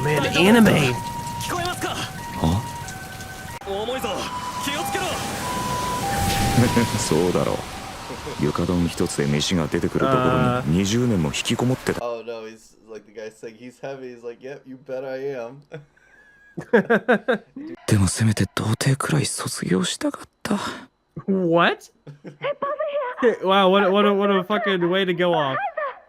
man, anime. 聞こえますか？あ重いぞ。気をつけろ。そうだろう。床丼一つで飯が出てくるところに20年も引きこもってた。 Oh no, he's like the guy saying he's heavy. He's like, yep, you bet I am. でもせめて童貞くらい卒業したかった。 What? Wow, what a fucking way to go off.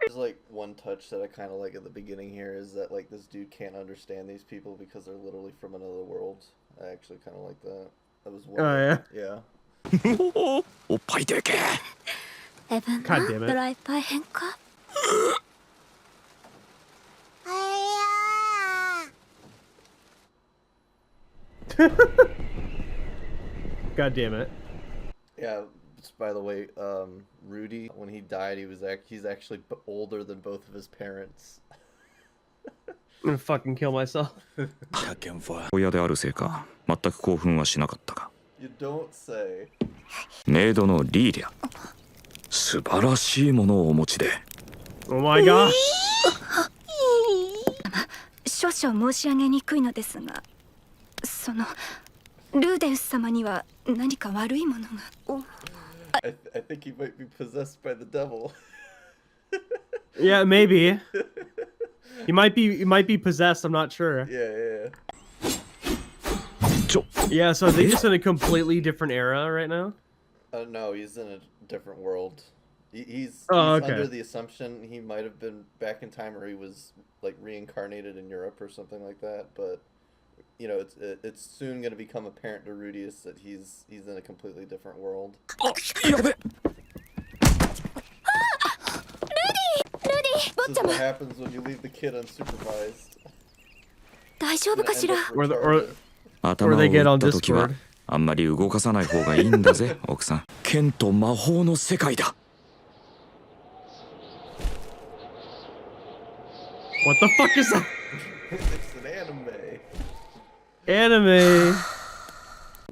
There's like one touch that I kind of like at the beginning here is that like this dude can't understand these people because they're literally from another world. I actually kind of like that. That was one. Oh yeah. Yeah. おっぱいでけえ。エブン God damn it. ドライ大変か God damn it. Yeah. By the way, Rudy, when he died, he's actually older than both of his parents. I'm gonna fucking kill myself. 親であるせいか全く興奮はしなかったが。 You don't say. メイドのリーリャ、素晴らしいものをお持ちで。 Oh my god. 少々申し上げにくいのですが、そのルーデウス様には何か悪いものが。 I think he might be possessed by the devil. Yeah, maybe. He might be possessed. I'm not sure. Yeah. Yeah, so are they just in a completely different era right now? No, he's in a different world. He's okay. Under the assumption he might have been back in time, or he was like reincarnated in Europe or something like that. But you know, it's soon going to become apparent to Rudius that he's in a completely different world. やべ。 This is what happens when you leave the kid unsupervised. 大丈夫かしら Or 頭を they 打 get っ on た時は Discord. あんまり動かさない方がいいんだぜ奥さん。剣と魔法の世界だ。 What the fuck is that? It's an anime. Anime.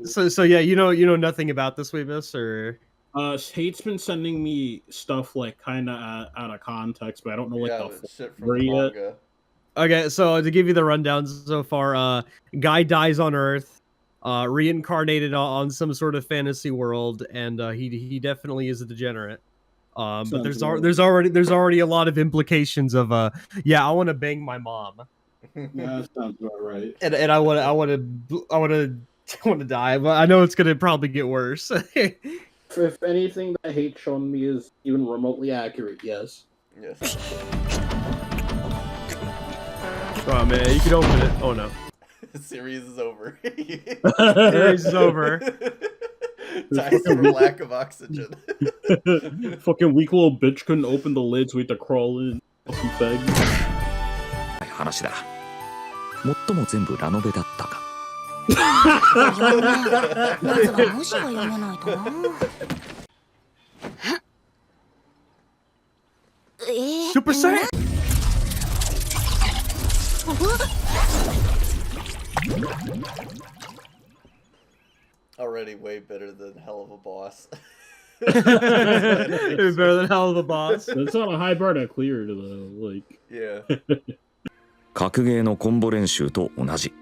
So yeah, you know nothing about this, Weebus, or Hate's been sending me stuff like kind of out of context, but I don't know like Yeah, the but full shit from story the yet. manga. okay. So to give you the rundown so far, guy dies on Earth, reincarnated on some sort of fantasy world, and he definitely is a degenerate. But there's already a lot of implications of yeah, I want to bang my mom. Yeah, that sounds about right. And I want to die, but I know it's gonna probably get worse. If anything that Hate's shown me is even remotely accurate, yes. Yes. Oh man, you can open it. Oh no, The series is over. series is over. Dies from lack of oxygen. Fucking weak little bitch couldn't open the lids. We had to crawl in. Fucking fag. 話だ。最も全部ラノベだったか。まずは文字が読めないとな。Super Saiyan. Already way better than Hell of a Boss. It's better than Hell of a Boss. That's not a high bar to clear though. Like. Yeah. 格ゲーのコンボ練習と同じ。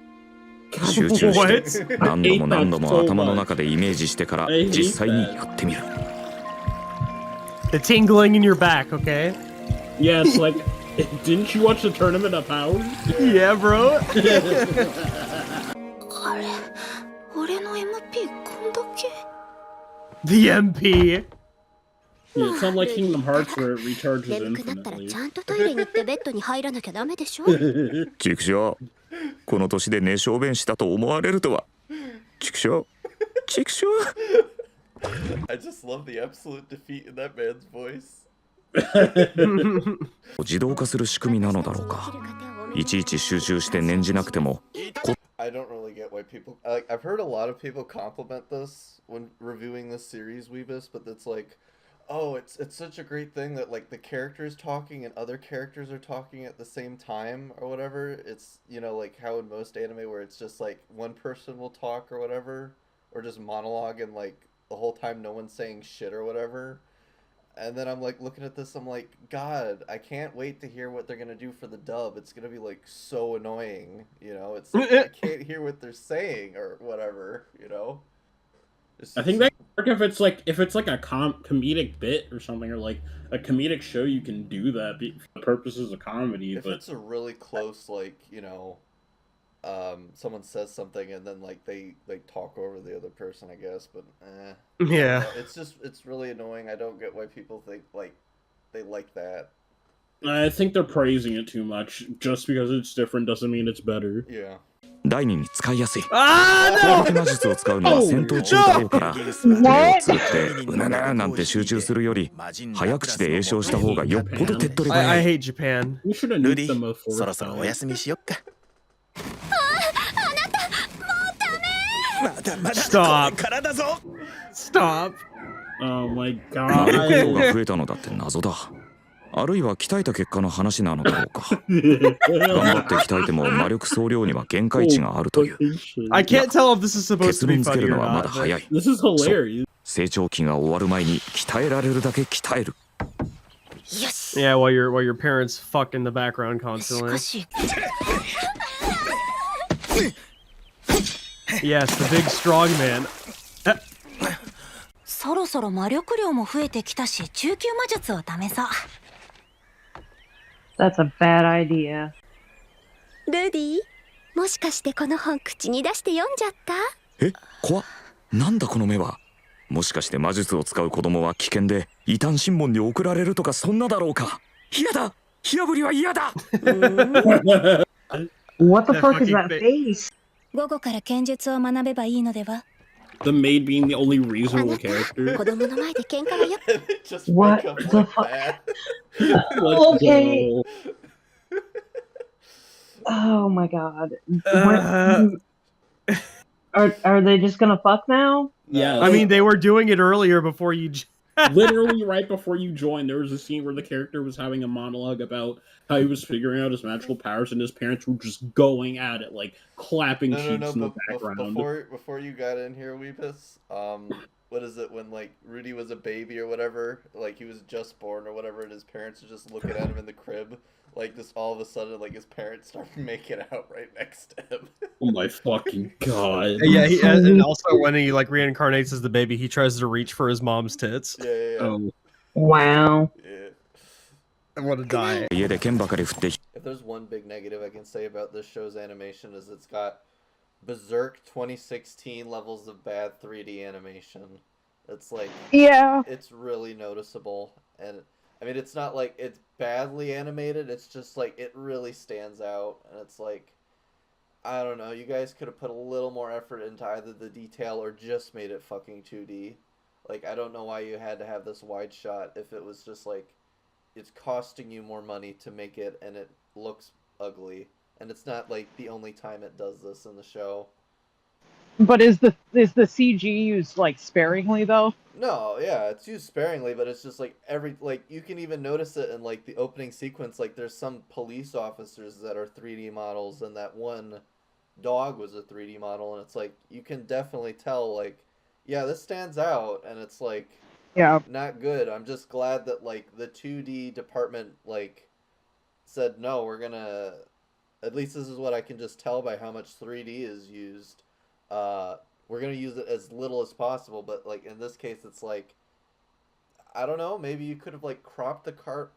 集中して何度も何度も頭の中でイメージしてから実際にやってみる。 The tingling in your back, okay? Yeah, it's like, didn't you watch the Tournament of Power? Yeah, bro. あれ、俺の MP こんだけ The MP. Yeah, it's not like Kingdom Hearts where it recharges 眠くなったら infinitely. ちゃんとトイレに行ってベッドに入らなきゃダメでしょ畜生。この年で寝小便したと思われるとは。畜生。畜生。 I just love the absolute defeat in that man's voice. 自動化する仕組みなのだろうか。いちいち集中して念じなくても。 I don't really get why people like. I've heard a lot of people compliment this when reviewing this series, Weebus, but it's like, oh, it's such a great thing that like the characters talking and other characters are talking at the same time or whatever. It's, you know, like how in most anime where it's just like one person will talk or whatever, or just monologue and like the whole time no one's saying shit or whatever. And then I'm like looking at this, I'm like, God, I can't wait to hear what they're gonna do for the dub. It's gonna be like so annoying, you know. It's like, I can't hear what they're saying or whatever, you know. I think that work if it's like a comedic bit or something, or like a comedic show. You can do that for the purposes of comedy. If but it's a really close, like, you know, someone says something and then like they talk over the other person, I guess. But Yeah. it's really annoying. I don't get why people think like they like that. I think they're praising it too much. Just because it's different doesn't mean it's better. Yeah. 第二に使いやすい。 Ah, 攻 no! 撃魔術を使うのは戦闘中だろうから、目をつぶってうなななんて集中するより、早口で詠唱した方がよっぽど手っ取り早 I い。 hate Japan. We should have ル used デ them ィ before. そろそろお休みしよっか。まだ Stop. これからだぞ。 Stop. Oh my 魔力量 god. が増えたのだって謎だ。あるいは鍛えた結果の話なのだろうか。頑張って鍛えても魔力総量には限界値があるという。 I can't tell if this is supposed 結 to be 論付け funny る or のはま not. だ But... 早い。 This is hilarious. 成長期が終わる前に鍛えられるだけ鍛える。 Yeah, while your parents fuck in the background し constantly. かし Yes, the big strong man. そろそろ魔力量も増えてきたし中級魔術を試そう。 That's a bad idea. ルディもしかしてこの本口に出して読んじゃった？え、怖っ。なんだこの目は。もしかして魔術を使う子供は危険で異端審問に送られるとかそんなだろうか。嫌だ。火炙りは嫌だ。 What the That fuck is fucking that face? 午後から剣術を学べばいいのでは？ The maid being the only あ reasonable なた character. 子供の前で喧嘩はよ。 They just What wake up the like fuck? that. Let's Okay. go. Oh my god. Are they just gonna fuck now? Yeah, I mean, they were doing it earlier before you. literally right before you joined, there was a scene where the character was having a monologue about how he was figuring out his magical powers, and his parents were just going at it, like clapping cheeks in the background. Before you got in here, Weepus, what is it when like Rudy was a baby or whatever, like he was just born or whatever, and his parents are just looking at him in the crib, like just all of a sudden, like his parents start making out right next to him. Oh my fucking god! Yeah, and also when he like reincarnates as the baby, he tries to reach for his mom's tits. Yeah. Oh. Wow. Yeah. I want to die. 家で剣ばかり振って If there's one big negative I can say about this show's animation is it's got Berserk 2016 levels of bad 3D animation. It's like, Yeah. it's really noticeable, and I mean it's not like it's badly animated, it's just like it really stands out, and it's like, I don't know, you guys could have put a little more effort into either the detail or just made it fucking 2D. Like, I don't know why you had to have this wide shot if it was just like, it's costing you more money to make it and it looks ugly. And it's not like the only time it does this in the show. But is the CG used like sparingly though? No, yeah, it's used sparingly, but it's just like you can even notice it in like the opening sequence, like there's some police officers that are 3D models and that one dog was a 3D model, and it's like you can definitely tell like, yeah, this stands out, and it's like, Yeah. not good. I'm just glad that like the 2D department like said no, we're gonna, at least this is what I can just tell by how much 3D is used. We're gonna use it as little as possible, but like in this case it's like, I don't know, maybe you could have like cropped the cart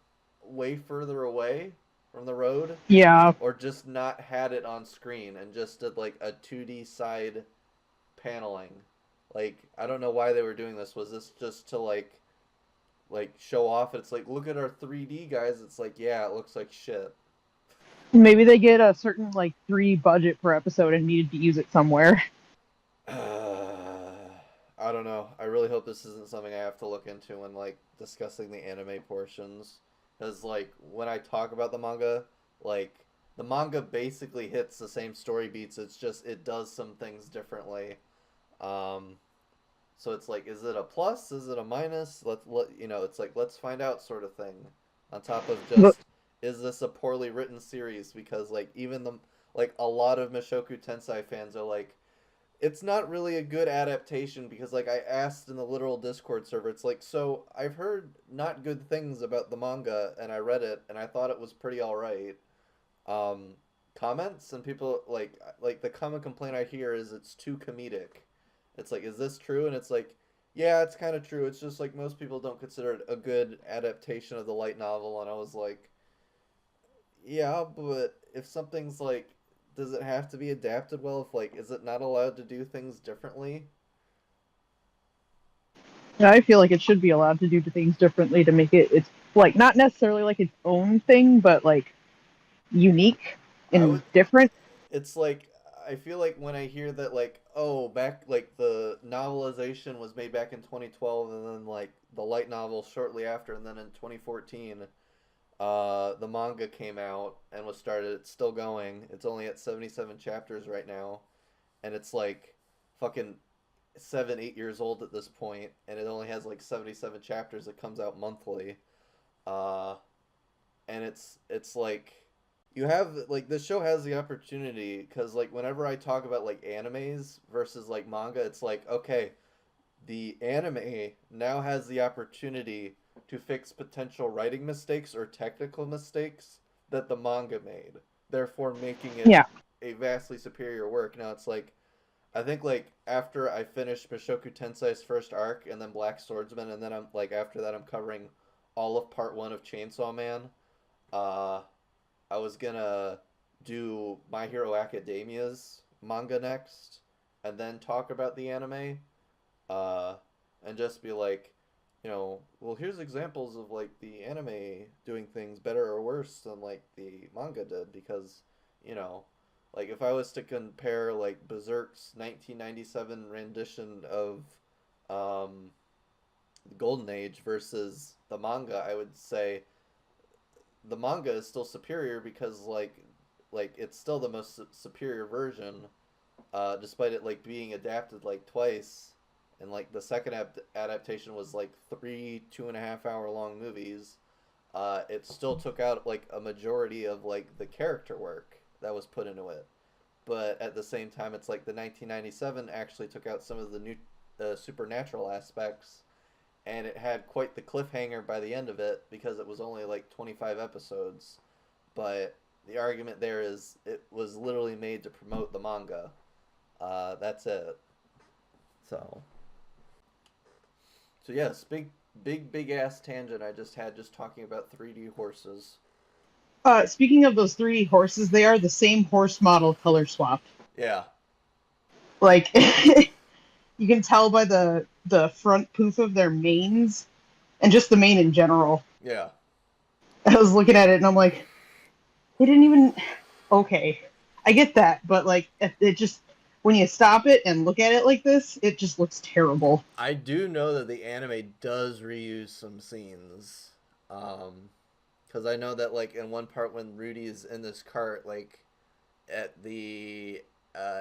way further away from the road. Yeah. Or just not had it on screen and just did like a 2D side paneling. Like, I don't know why they were doing this. Was this just to like show off? It's like, look at our 3D guys. It's like, yeah, it looks like shit. Maybe they get a certain like 3 budget per episode and needed to use it somewhere. I don't know. I really hope this isn't something I have to look into when like discussing the anime portions. Because like when I talk about the manga, like the manga basically hits the same story beats. It's just it does some things differently. So it's like, is it a plus? Is it a minus? It's like, let's find out sort of thing. On top of just, is this a poorly written series? Because like even a lot of Mushoku Tensei fans are like, it's not really a good adaptation because like I asked in the literal Discord server, it's like, so I've heard not good things about the manga and I read it and I thought it was pretty alright. Comments and people like the common complaint I hear is it's too comedic. It's like, is this true? And it's like, yeah, it's kind of true. It's just like most people don't consider it a good adaptation of the light novel, and I was like, yeah, but if something's like, does it have to be adapted well? If like, is it not allowed to do things differently? Yeah, I feel like it should be allowed to do things differently to make it's like not necessarily like its own thing, but like unique and different. It's like, I feel like when I hear that like, oh, back like the novelization was made back in 2012 and then like the light novel shortly after, and then in 2014 the manga came out and was started. It's still going. It's only at 77 chapters right now, and it's like fucking 7-8 years old at this point, and it only has like 77 chapters. It comes out monthly, and it's like, you have like, this show has the opportunity, because like whenever I talk about like animes versus like manga, it's like, okay, the anime now has the opportunity to fix potential writing mistakes or technical mistakes that the manga made, therefore making it a vastly superior work. Now it's like, I think like after I finished Mushoku Tensei's first arc and then Black Swordsman, and then I'm like, after that I'm covering all of part 1 of Chainsaw Man, I was gonna do My Hero Academia's manga next, and then talk about the anime, and just be like, you know, well, here's examples of like the anime doing things better or worse than like the manga did, because, you know, like if I was to compare like Berserk's 1997 rendition of the Golden Age versus the manga, I would say the manga is still superior, because like it's still the most superior version, despite it like being adapted like twice, and like the second adaptation was like 3 2.5 hour long movies. It still took out like a majority of like the character work that was put into it, but at the same time, it's like the 1997 actually took out some of the new supernatural aspects, and it had quite the cliffhanger by the end of it, because it was only like 25 episodes. But the argument there is it was literally made to promote the manga. That's it. So yes, big ass tangent I just had, just talking about 3D horses. Speaking of those 3D horses, they are the same horse model color swapped. Yeah. Like, you can tell by the front poof of their manes, and just the mane in general. Yeah. I was looking at it and I'm like, they didn't even... Okay, I get that, but like, it just... When you stop it and look at it like this, it just looks terrible. I do know that the anime does reuse some scenes. Because I know that, like, in one part when Rudy's in this cart, like, at the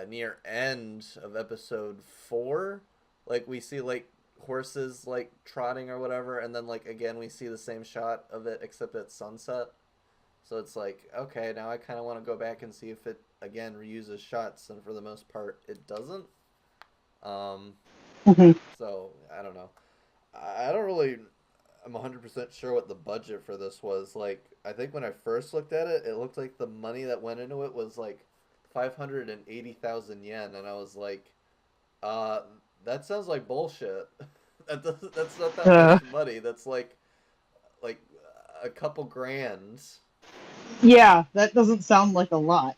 near end of episode 4, like, we see, like, horses, like, trotting or whatever, and then, like, again, we see the same shot of it, except at sunset. So it's like, okay, now I kind of want to go back and see if it, again, reuses shots, and for the most part, it doesn't. So, I don't know. I don't really... I'm 100% sure what the budget for this was. Like, I think when I first looked at it, it looked like the money that went into it was, like, 580,000 yen, and I was like, that sounds like bullshit. That's not that much money. That's, like a couple grand. Yeah, that doesn't sound like a lot.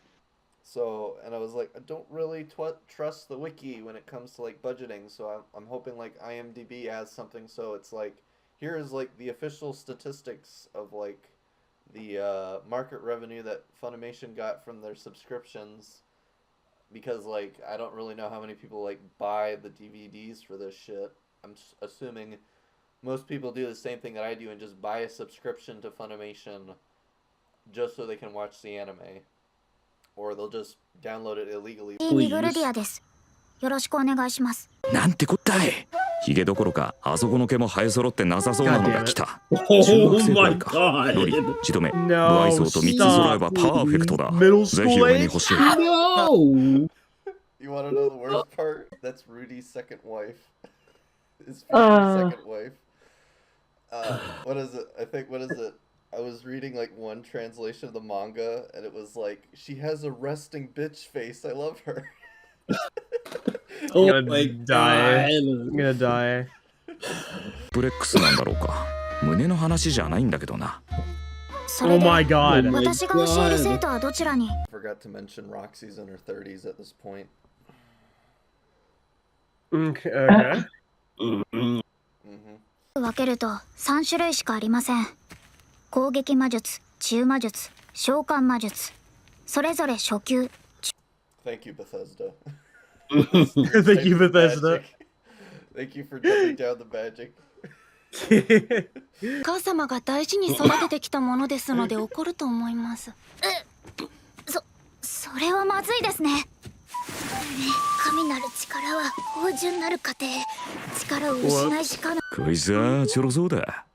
So, and I was like, I don't really trust the wiki when it comes to, like, budgeting, so I'm hoping, like, IMDb has something, so it's like, here's, like, the official statistics of, like, the market revenue that Funimation got from their subscriptions, because, like, I don't really know how many people, like, buy the DVDs for this shit. I'm assuming most people do the same thing that I do and just buy a subscription to Funimation just so they can watch the anime. Or they'll just download it illegally. Please. よろしくお願いします。なんてこったい。ヒゲどころかあそこの毛も生え揃ってなさそうなのが来た。 Oh my god. ロリ、ジトメ、ブ No, アイソーと3つ揃えばパーフェクトだ。 Middle ぜひ school 俺に age? 欲しい。 No! You want to know the worst part? That's Rudy's second wife. His future second wife. What is it? What is it? I was reading like one translation of the manga, and it was like, she has a resting bitch face. I love her. I'm gonna die. I'm gonna die. プレックスなんだろうか。胸の話じゃないんだけどな。Oh my god. 私が教える生徒はどちらに Forgot to mention Roxy's in her 30s at this point. Okay. 分けると3種類しかありません。攻撃魔術、治癒魔術、召喚魔術。それぞれ初級。Thank you, Bethesda. Thank you, Bethesda. Thank you for dumbing down the magic. 母様が大事に育ててきたものですので怒ると思います。それはまずいですね。神なる力は芳醇なる過程。力を失いしかな。こいつはちょろそうだ。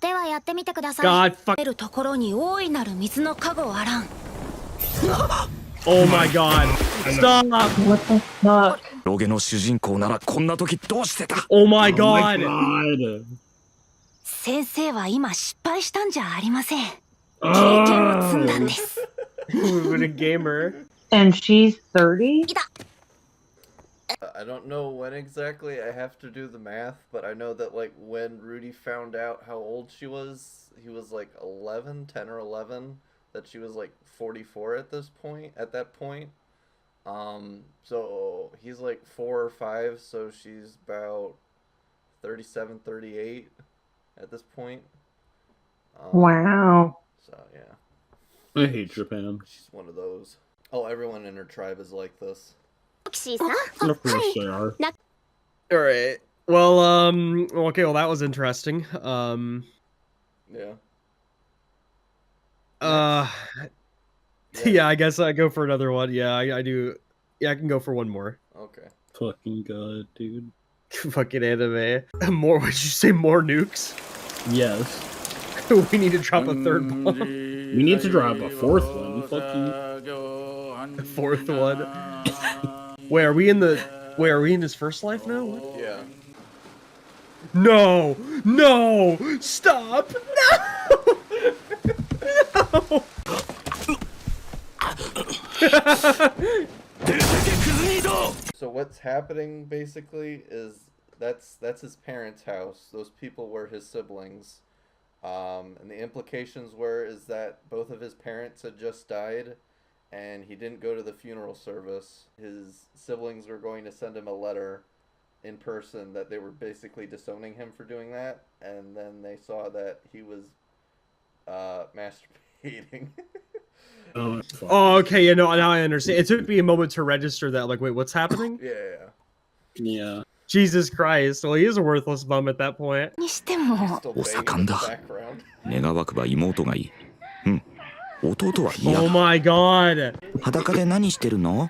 ではやってみてください。God fuck. 出るところに大いなる水の加護あらん。Oh my god. Stop. What the fuck? ロゲの主人公ならこんな時どうしてた Oh my god. God. 先生は今失敗したんじゃありません。経験を積んだんです。What a gamer. And she's 30? I don't know when exactly. I have to do the math, but I know that like when Rudy found out how old she was, he was like 11, 10 or 11. That she was like 44 at that point. So he's like 4 or 5, so she's about 37, 38 at this point. Wow. So yeah. I hate Japan. She's one of those. Oh, everyone in her tribe is like this. Of course they are. All right. Well, okay. Well, that was interesting. Yeah. Yeah, I guess I go for another one. Yeah, I do. Yeah, I can go for one more. Okay. Fucking god, dude. Fucking anime. More? Would you say more nukes? Yes. We need to drop a third bomb. We need to drop a fourth one. Fuck you. The fourth one. Wait, are we in the? Wait, are we in his first life now? What? Yeah. No! No! Stop! No! No! So what's happening basically is that's his parents' house. Those people were his siblings. And the implications is that both of his parents had just died and he didn't go to the funeral service. His siblings were going to send him a letter in person that they were basically disowning him for doing that, and then they saw that he was masturbating. Oh, okay, yeah, no, now I understand. It took me a moment to register that, like, wait, what's happening? Yeah. Jesus Christ, well, he is a worthless bum at that point. にしても Still banging in the background. 願わくば妹がいい。うん。弟は嫌 Oh だ。 my god! 裸で何してるの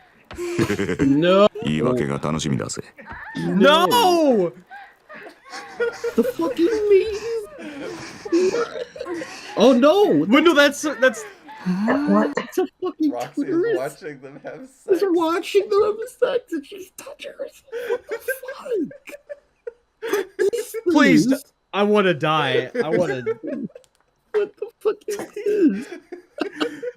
No! 言い訳が楽しみだぜ。No! The fucking me! Oh no! But no, that's What? It's a fucking Roxy is tourist. watching them have sex. She's watching them have sex and she's touching herself. What the fuck? What is please, this? I want to die. I want to. What the fuck is this?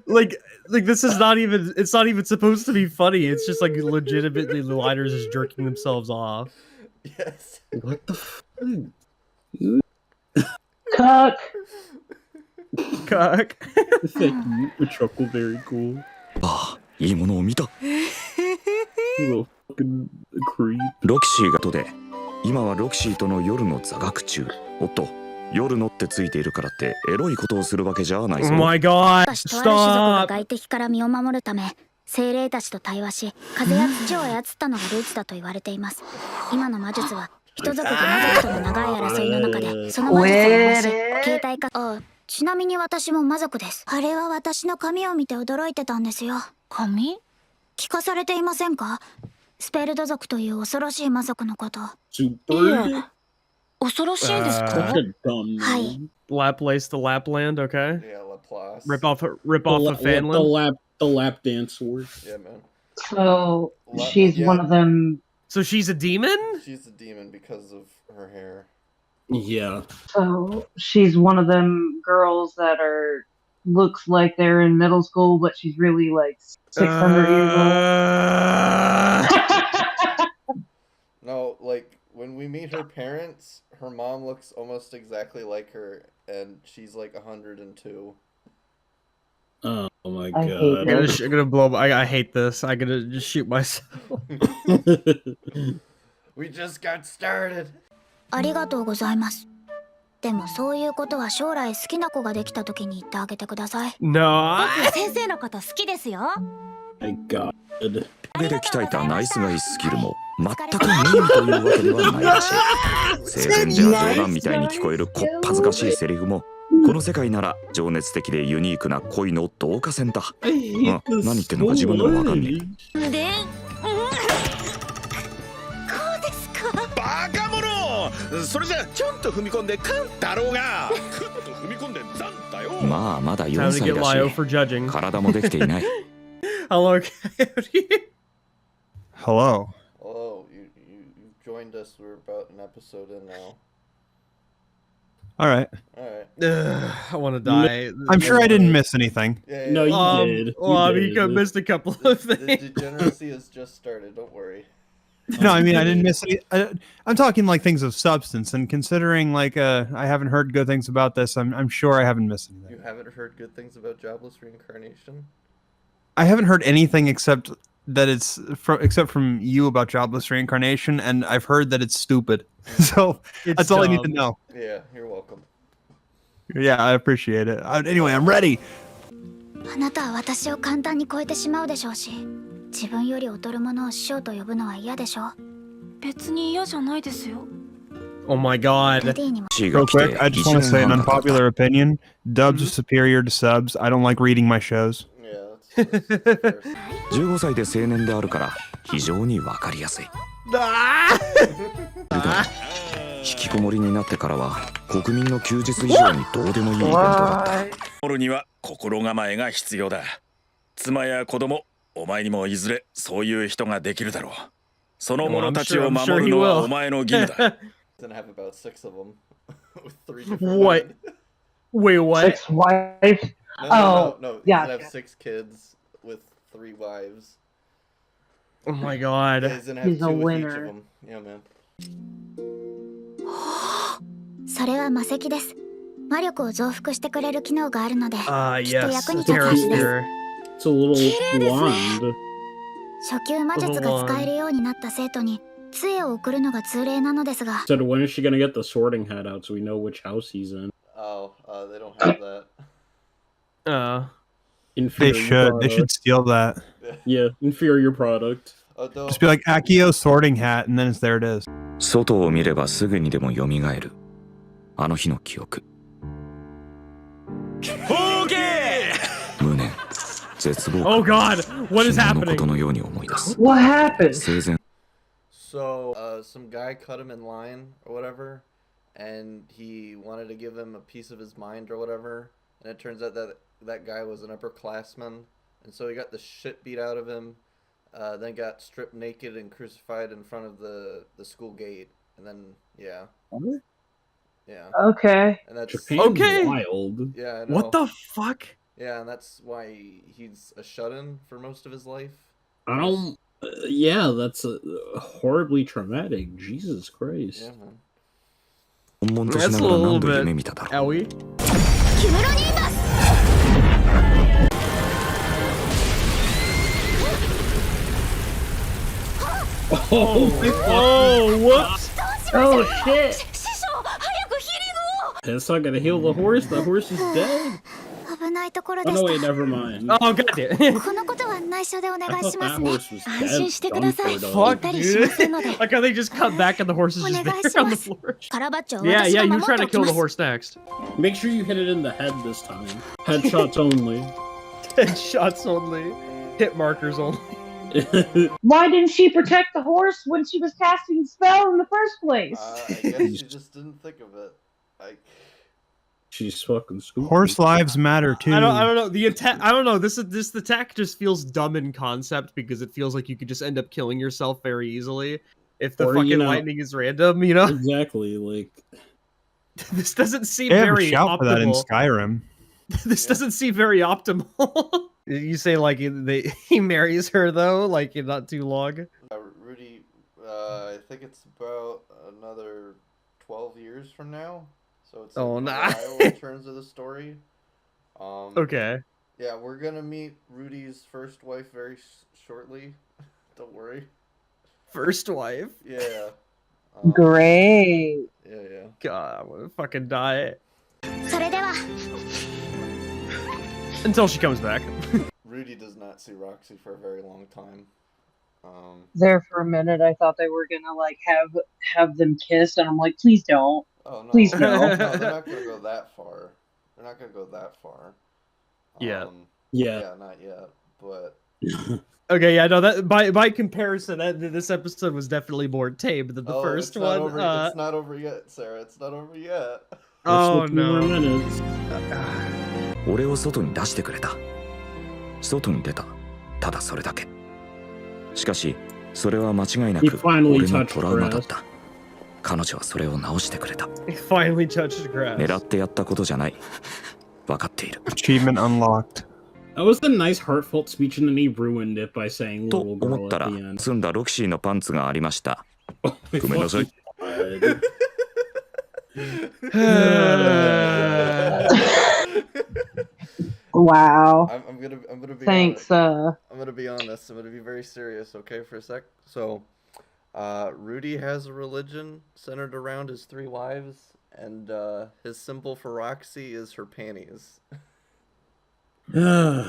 Like this is not even. It's not even supposed to be funny. It's just like legitimately the liners just jerking themselves off. Yes. What the fuck? Cuck. Cuck. Thank you. The chuckle very cool. ああ、いいものを見た。 Little fucking creep. ロキシーがとで、今はロキシーとの夜の座学中。おっと、夜のってついているからってエロいことをするわけじゃないぞ。Oh my god! 私とある種族が Stop! 外敵から身を守るため精霊たちと対話し風や土を操ったのがルーツだと言われています。今の魔術は人族と魔族との長い争いの中でその魔術を生かし形態化。ちなみに私も魔族です。あれは私の髪を見て驚いてたんですよ。髪？聞かされていませんか？スペルド族という恐ろしい魔族のこと。 Super. 恐ろしいんですか？ Such a dumb name. Laplace the Lapland, okay? Yeah, Laplace. Rip off a Fanland. The lap dance sword. Yeah, man. So she's one of them. So she's a demon? She's a demon because of her hair. Yeah. So she's one of them girls that looks like they're in middle school, but she's really like 600 years old. No, like when we meet her parents, her mom looks almost exactly like her, and she's like 102. Oh my I god. hate I'm gonna blow up. I hate this. I'm gonna just shoot myself. We just got started. ありがとうございます。でもそういうことは将来好きな子ができた時に言ってあげてください。No. 僕先生のこと好きですよ。My god. 目で鍛えたナイスガイスキルも全く無意味というわけではないらしい。生前じゃ冗談みたいに聞こえるこっぱずかしいセリフもこの世界なら情熱的でユニークな恋の導火線だ。何言ってんのか自分でもわかんねえ。で、こうですか。バカ者。それじゃちょんと踏み込んでカンだろうが。クッと踏み込んでザンだよ。まあまだ4 Time to 歳 get だ Lio し for judging. 体もできていない。Hello, Coyote. Hello. Oh, you joined us. We're about an episode in now. All right. All right. I want to die. I'm sure I didn't miss anything. Yeah, No, you Um, did. Well, I You mean, you did. missed a couple of The things. degeneracy has just started. Don't worry. No, I mean I didn't miss any. I'm talking like things of substance, and considering like I haven't heard good things about this, I'm sure I haven't missed anything. You haven't heard good things about Jobless Reincarnation? I haven't heard anything except from you about Jobless Reincarnation, and I've heard that it's stupid. So It's that's all I need to dumb. know. Yeah, you're welcome. Yeah, I appreciate it. Anyway, I'm ready. あなたは私を簡単に超えてしまうでしょうし、自分より劣る者を師匠と呼ぶのは嫌でしょう。別に嫌じゃないですよ。Oh my god. ルディにも Real quick, I just want to say an unpopular opinion. Dubs are superior to subs. I don't like reading my shows. Yeah, that's fair. 15歳で青年であるから非常にわかりやすい。引きこもりになってからは国民の休日以上にどうでもいいイベントだった。守るには心構えが必要だ。妻や子供、お前にもいずれそういう人ができるだろう。その者たちを守るのはお前の義務だ。Gonna have about 6 of them with 3 different What? women. Wait, what? 6 wives. No. He's Yeah. gonna have 6 kids with 3 wives. Oh my god. He's gonna have He's a 2 with each of winner. them. Yeah, man. それは魔石です。魔力を増幅してくれる機能があるので、きっと Yes. 役に立つは Terror ずです。 Spear. It's a little wand. 初級魔術が使えるようになった生徒に杖を送るのが通例なのですが、 So when is she gonna get the sorting hat out so we know which house he's in? Oh, they don't have that. Uh, They Inferior should. They should product. steal that. Yeah, inferior product. Oh, no. Just be like Akio sorting hat, and then there it is. 外を見ればすぐにでも蘇るあの日の記憶。無念、絶望 oh god, what is 昨日のこと happening? のように思い出す。 What happened? 生前 So, some guy cut him in line or whatever, and he wanted to give him a piece of his mind or whatever, and it turns out that guy was an upperclassman, and so he got the shit beat out of him, then got stripped naked and crucified in front of the school gate, and then, yeah. Yeah. Okay. And that's... Japan's Okay. wild. Yeah, I know. What the fuck? Yeah, and that's why he's a shut-in for most of his life. I don't. Yeah, that's horribly traumatic. Jesus Christ. Yeah, man. 悶々とし That's な a がら little 何度 bit. 夢見ただろう。 Owie? キムロニーバス Oh, whoops! Oh shit. 師匠、早くヒーリングを。 It's not gonna heal the horse. The horse is dead. 危ないところ Oh で no, し wait, never mind. Oh, god damn. た。このことは内緒でお I 願い thought します that ね。 horse was 安心してください。 dead. Done 行 for, っ Fuck, たりしませんので。 Like how they just cut back and the horse is just there on the floor. カラバッチョは Yeah, 私 yeah, が you 守 try って to おき kill ま the す。 horse next. Make sure you hit it in the head this time. Headshots only. Headshots only. Hit markers only. Why didn't she protect the horse when she was casting the spell in the first place? I guess she just didn't think of it. She's fucking stupid. Horse lives matter too. I don't know. The attack. I don't know. This attack just feels dumb in concept because it feels like you could just end up killing yourself very easily if the fucking lightning is random. You know. Exactly. Like this doesn't seem They have very a shout optimal. for that in Skyrim. This doesn't seem very optimal. You say like he marries her though, like in not too long. Rudy, I think it's about another 12 years from now. So it's oh, nah. a while in terms of the story. Okay. Yeah, we're gonna meet Rudy's first wife very shortly. Don't worry. First wife? Yeah. Great. Yeah. God, I'm gonna fucking die. Until she comes back. Rudy does not see Roxy for a very long time. There for a minute, I thought they were gonna like have them kiss, and I'm like, please don't. Oh no! Please no. No, they're not gonna go that far. They're not gonna go that far. Yeah. Yeah, not yet. But okay, yeah, no. That by comparison, this episode was definitely more tame than the first one. It's not over yet, Sarah. It's not over yet. Oh no. 俺を外に出してくれた。外に出た。ただそれだけ。しかし、それは間違いなく俺のトラウマだった。彼女はそれを直してくれた。狙ってやったことじゃない。分かっている。Achievement unlocked. That was a nice heartfelt speech and then he ruined it by saying と little 思 girl ったら at the end. 積んだロキシーのパンツがありました。ごめんなさい。Wow. I'm gonna be Thanks. honest. I'm gonna be honest. I'm gonna be very serious. Okay, for a sec. So, Rudy has a religion centered around his 3 wives, and his symbol for Roxy is her panties. No.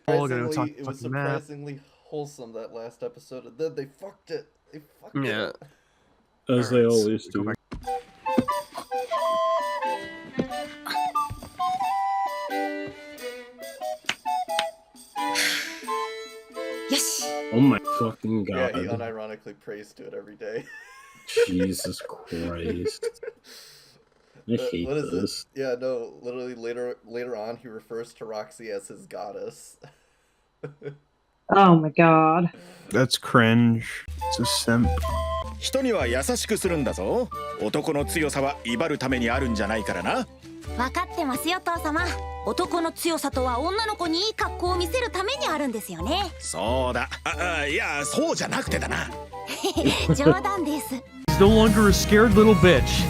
It was surprisingly wholesome that last episode, and then they fucked it. They fucked it. As they always do. Oh my fucking god. Yeah, he unironically prays to it every day. Jesus Christ. I hate what is this. It? Yeah, no, literally later on he refers to Roxy as his goddess. Oh my god. That's cringe. It's a simp. 人には優しくするんだぞ。男の強さは威張るためにあるんじゃないからな。分かってますよ、父様。男の強さとは女の子にいい格好を見せるためにあるんですよね。そうだ。いや、そうじゃなくてだな。冗談です。 He's no longer a scared little bitch.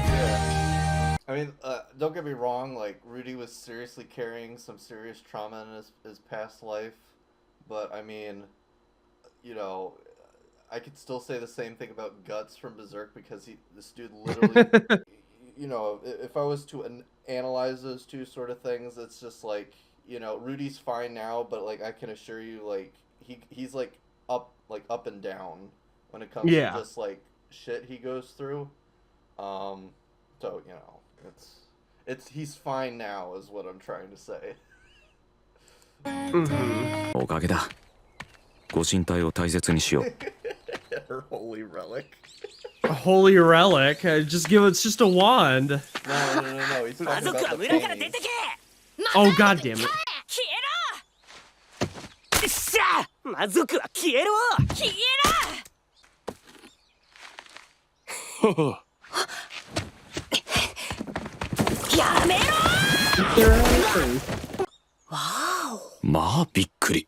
Yeah. I mean, don't get me wrong, like, Rudy was seriously carrying some serious trauma in his past life, but I mean, you know, I could still say the same thing about Guts from Berserk because this dude literally, you know, if I was to analyze those two sort of things, it's just like, you know, Rudy's fine now, but like I can assure you, like he's like up and down when it comes to just like shit he goes through. So you know, he's fine now is what I'm trying to say. おかげだ。ご神体を大切にしよう。Her holy relic. A holy relic? It's just a wand. No. He's talking about the panties. Oh, god damn it. 魔族は消えろ。消えろ。やめろ。まあびっくり。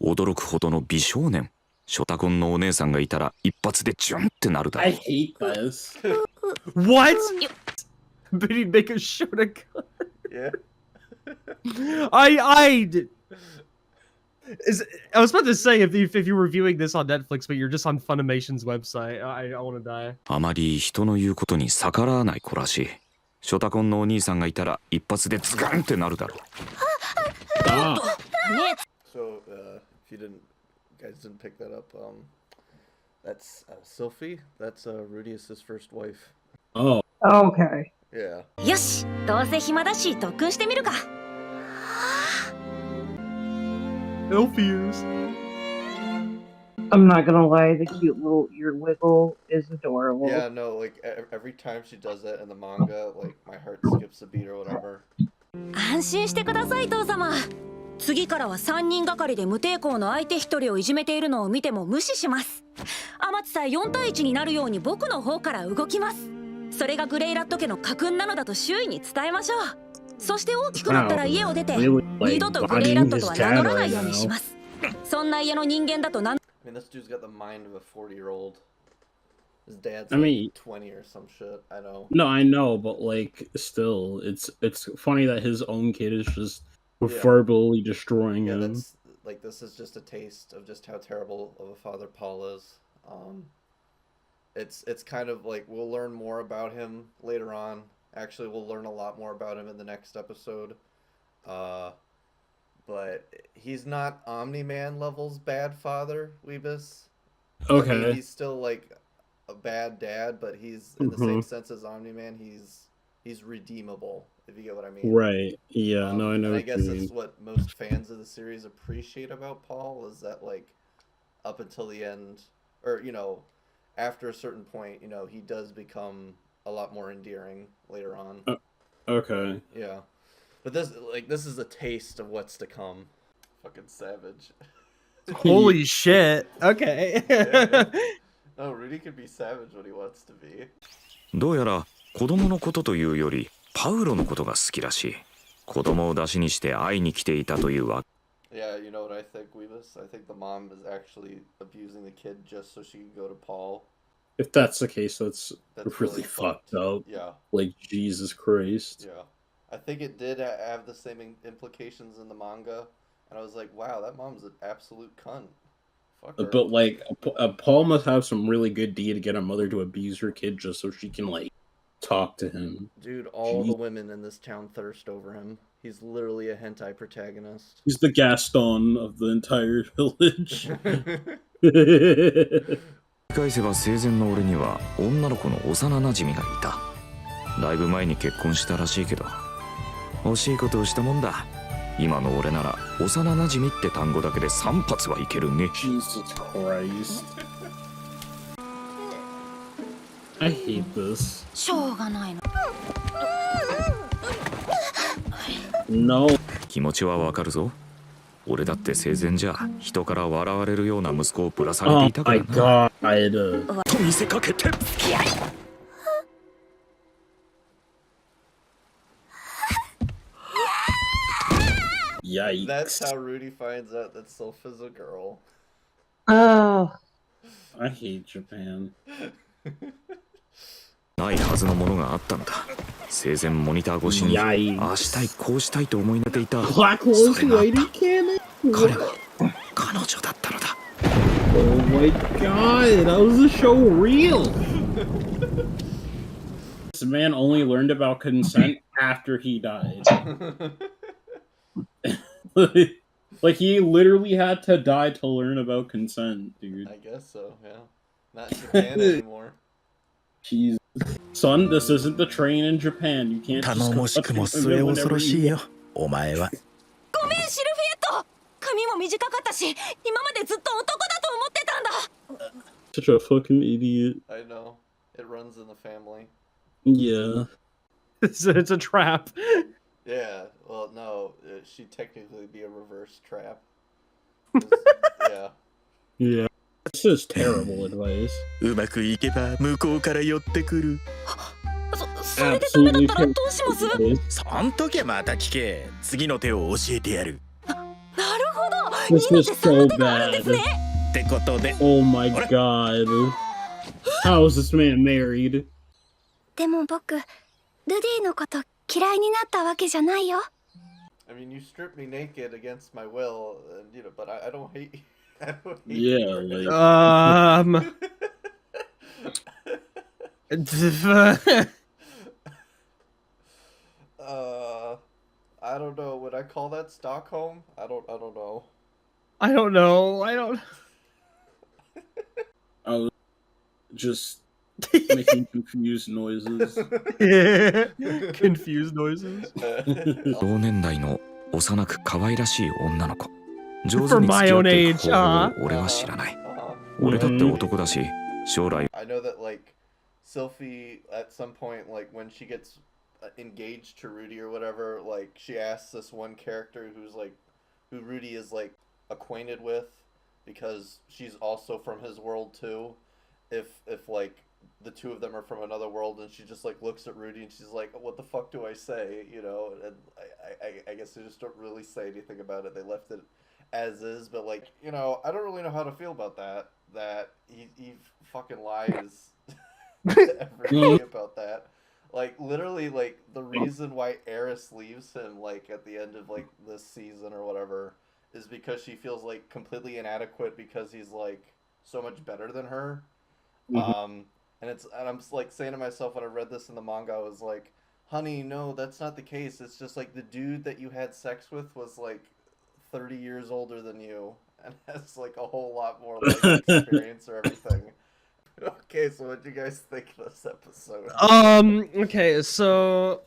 驚くほどの美少年。ショタコンのお姉さんがいたら一発でジュンってなるだろう。I hate this. What? But he'd make a Shotogun. Yeah. I was about to say if you're reviewing this on Netflix, but you're just on Funimation's website, I want to die. あまり人の言うことに逆らわない子らしい。ショタコンのお兄さんがいたら一発でズガンってなるだろう。So, if you guys didn't pick that up, that's Sylphie. That's Rudius's first wife. Oh. Okay. Yeah. よし、どうせ暇だし特訓してみるか。Elfius. I'm not gonna lie, the cute little ear wiggle is adorable. Yeah, no, like every time she does that in the manga, like my heart skips a beat or whatever. 安心してください父様。次からは3人がかりで無抵抗の相手1人をいじめているのを見ても無視します。天津さえ4対1になるように僕の方から動きます。それがグレイラット家の家訓なのだと周囲に伝えましょう。そして大きくなったら家を出て二度とグレイラットとは名乗らないようにします。そんな家の人間だとなん I mean, this dude's got the mind of a 40-year-old. His dad's I mean, 20 or some shit. I know. No, I know, but like, still, it's funny that his own kid is just verbally destroying him. That's like, this is just a taste of just how terrible of a father Paul is. It's kind of like we'll learn more about him later on. Actually, we'll learn a lot more about him in the next episode. But he's not Omni-Man levels bad father, Weebus. Okay. I mean, he's still like a bad dad, but he's in the same sense as Omni-Man. He's redeemable, if you get what I mean. Right. Yeah. No, I know. And I what guess you that's mean. what most fans of the series appreciate about Paul is that, like, up until the end, or you know, after a certain point, you know, he does become a lot more endearing later on. Okay. Yeah. But this is a taste of what's to come. Fucking savage. Holy shit. Okay. Yeah. No, Rudy could be savage when he wants to be. どうやら子供のことというよりパウロのことが好きらしい。子供を出しにして会いに来ていたというわ。Yeah, you know what I think, Weebus? I think the mom is actually abusing the kid just so she can go to Paul. If that's the case, that's That's really really fucked up. Yeah. Like, Jesus Christ. Yeah. I think it did have the same implications in the manga, and I was like, wow, that mom's an absolute cunt. Fuck her. But like, Paul must have some really good deed to get a mother to abuse her kid just so she can like talk to him. Dude, all the women in this town thirst over him. He's literally a hentai protagonist. He's the Gaston of the entire village. 返せば生前の俺には女の子の幼馴染がいた。だいぶ前に結婚したらしいけど、惜しいことをしたもんだ。今の俺なら幼馴染って単語だけで3発はいけるね。Jesus Christ. I hate this. しょうがないな。No. 気持ちはわかるぞ。俺だって生前じゃ人から笑われるような息子をぶら下げていたからな。Oh my God. と見せかけて。Yikes. That's how Rudy finds out that Sophia's a girl. Oh. I hate Japan. ないはずのものがあったんだ。生前モニター越しにああしたいこうしたいと思い寝ていた。 Black Rose Lady Cannon? 彼は彼女だったのだ。 Oh my God, how is the show real? This man only learned about consent after he died. Like he literally had to die to learn about consent, dude. I guess so, yeah. Not in Japan anymore. Jeez. Son, this isn't the train in Japan. You can't just 頼もしくも末恐ろしいよ、お前は。ごめんシルフィエット。髪も短かったし、今までずっと男だと思ってたんだ。 Such a fucking idiot. I know. It runs in the family. Yeah. It's a trap. Yeah, well, no, she'd technically be a reverse trap. Yeah. Yeah. This is terrible advice. うまくいけば向こうから寄ってくる。それでダメだったらどうします？そん時はまた聞け。次の手を教えてやる。なるほど。 This is so bad. ってことで。 Oh my God. How is this man married? でも僕、ルディのこと嫌いになったわけじゃないよ。I mean, you stripped me naked against my will, and, you know, but I don't hate you. I don't hate Yeah, you. like... I don't know. Would I call that Stockholm? I don't know. I don't know. I don't. I was just making confused noises. Confused noises. 同年代の幼く可愛らしい女の子。上手 For に付 my き合っ own ていく age, 方法を俺は知らない。俺だって男だし、将来。I know that like Sylphie at some point, like when she gets engaged to Rudy or whatever, like she asks this one character who's like, who Rudy is like acquainted with, because she's also from his world too. If like the two of them are from another world, and she just like looks at Rudy and she's like, what the fuck do I say, you know? And I guess they just don't really say anything about it. They left it as is, but like, you know, I don't really know how to feel about that he fucking lies to everybody about that. Like literally, like the reason why Eris leaves him like at the end of like this season or whatever is because she feels like completely inadequate because he's like so much better than her. And I'm like saying to myself when I read this in the manga, I was like, honey, no, that's not the case. It's just like the dude that you had sex with was like 30 years older than you and has like a whole lot more life experience or everything. Okay, so what do you guys think of this episode? Okay, so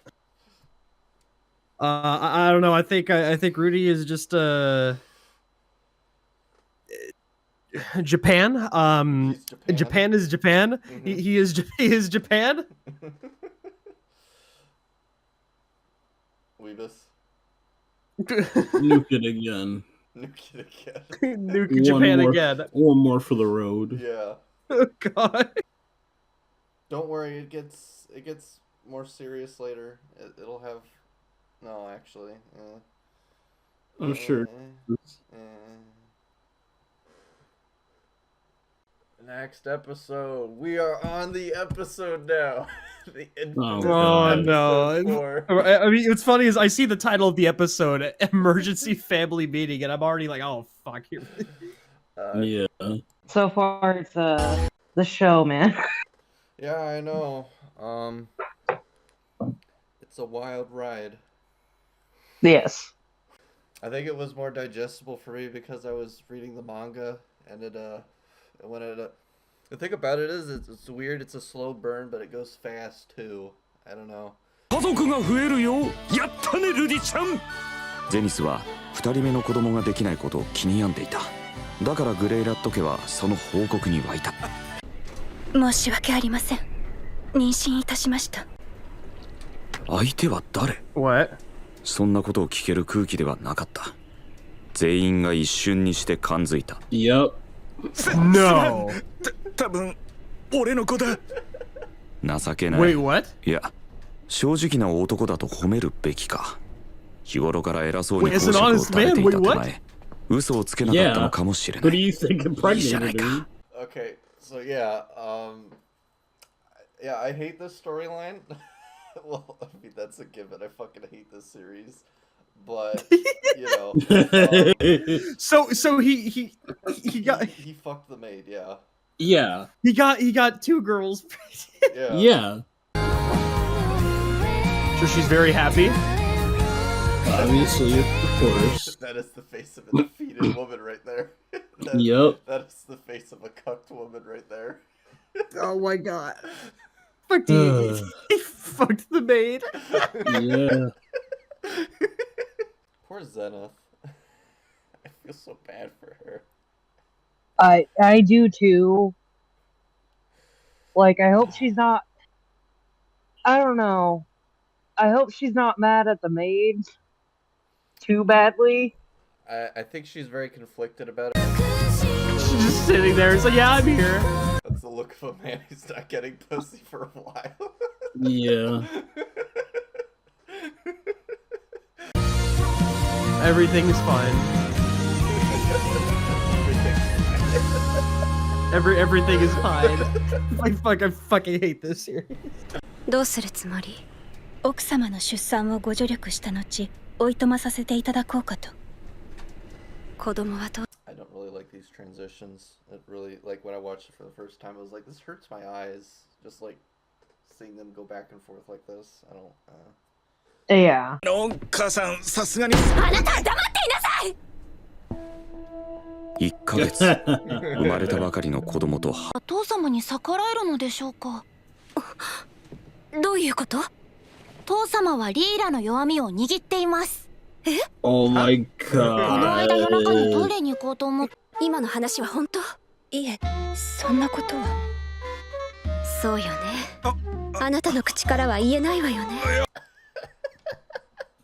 I don't know. I think Rudy is just Japan. Japan is Japan. Mm-hmm. He is Japan. Weebus. Nuke it again. Nuke it again. Nuke Japan again. One more for the road. Yeah. Oh god. Don't worry, it gets more serious later. It'll have no, actually. I'm sure. Next episode. We are on the episode now. The oh no. 4. I mean, what's funny is I see the title of the episode, Emergency Family Meeting, and I'm already like, oh fuck here. Yeah. So far, it's the show, man. Yeah, I know. It's a wild ride. Yes. I think it was more digestible for me because I was reading the manga, and the thing about it is it's weird. It's a slow burn, but it goes fast too. I don't know. 家族が増えるよ。やったね、ルディちゃん。ゼニスは2人目の子供ができないことを気に病んでいた。だからグレイラット家はその報告に沸いた。申し訳ありません。妊娠いたしました。相手は誰？ What? そんなことを聞ける空気ではなかった。全員が一瞬にして感づいた。Yep. No. 多分俺の子だ。情けない。Wait, what? いや、正直な男だと褒めるべきか。日頃から偉そうに公職を垂れていた手前、嘘をつけなかったのかもしれない。いいじゃないか。Okay, so yeah, yeah, I hate this storyline. Well, I mean that's a given. I fucking hate this series, but you know. So he fucked the maid, yeah. Yeah. He got 2 girls. Yeah. So she's very happy. Obviously, of course. That is the face of a defeated woman right there. Yep. That is the face of a cucked woman right there. Oh my god. Fuck he fucked the maid. Yeah. Poor Zenith. I feel so bad for her. I do too. Like, I hope she's not. I don't know. I hope she's not mad at the maid too badly. I think she's very conflicted about it. She's just sitting there and like, yeah, I'm here. That's the look of a man who's not getting pussy for a while. Yeah. Everything is fine. Everything is fine. I fucking hate this series. どうするつもり？奥様の出産をご助力した後、おいとまさせていただこうかと。子供はどう？ I don't really like these transitions. It really, like when I watched it for the first time, I was like, this hurts my eyes. Just like seeing them go back and forth like this. I don't. Yeah. 母さん、さすがに。あなたは黙っていなさい。1ヶ月生まれたばかりの子供とお父様に逆らえるのでしょうか。どういうこと？父様はリーラの弱みを握っています。え？ Oh my god. この間夜中にトイレに行こうと思って。今の話は本当？いえ、そんなことは。そうよね。あなたの口からは言えないわよね。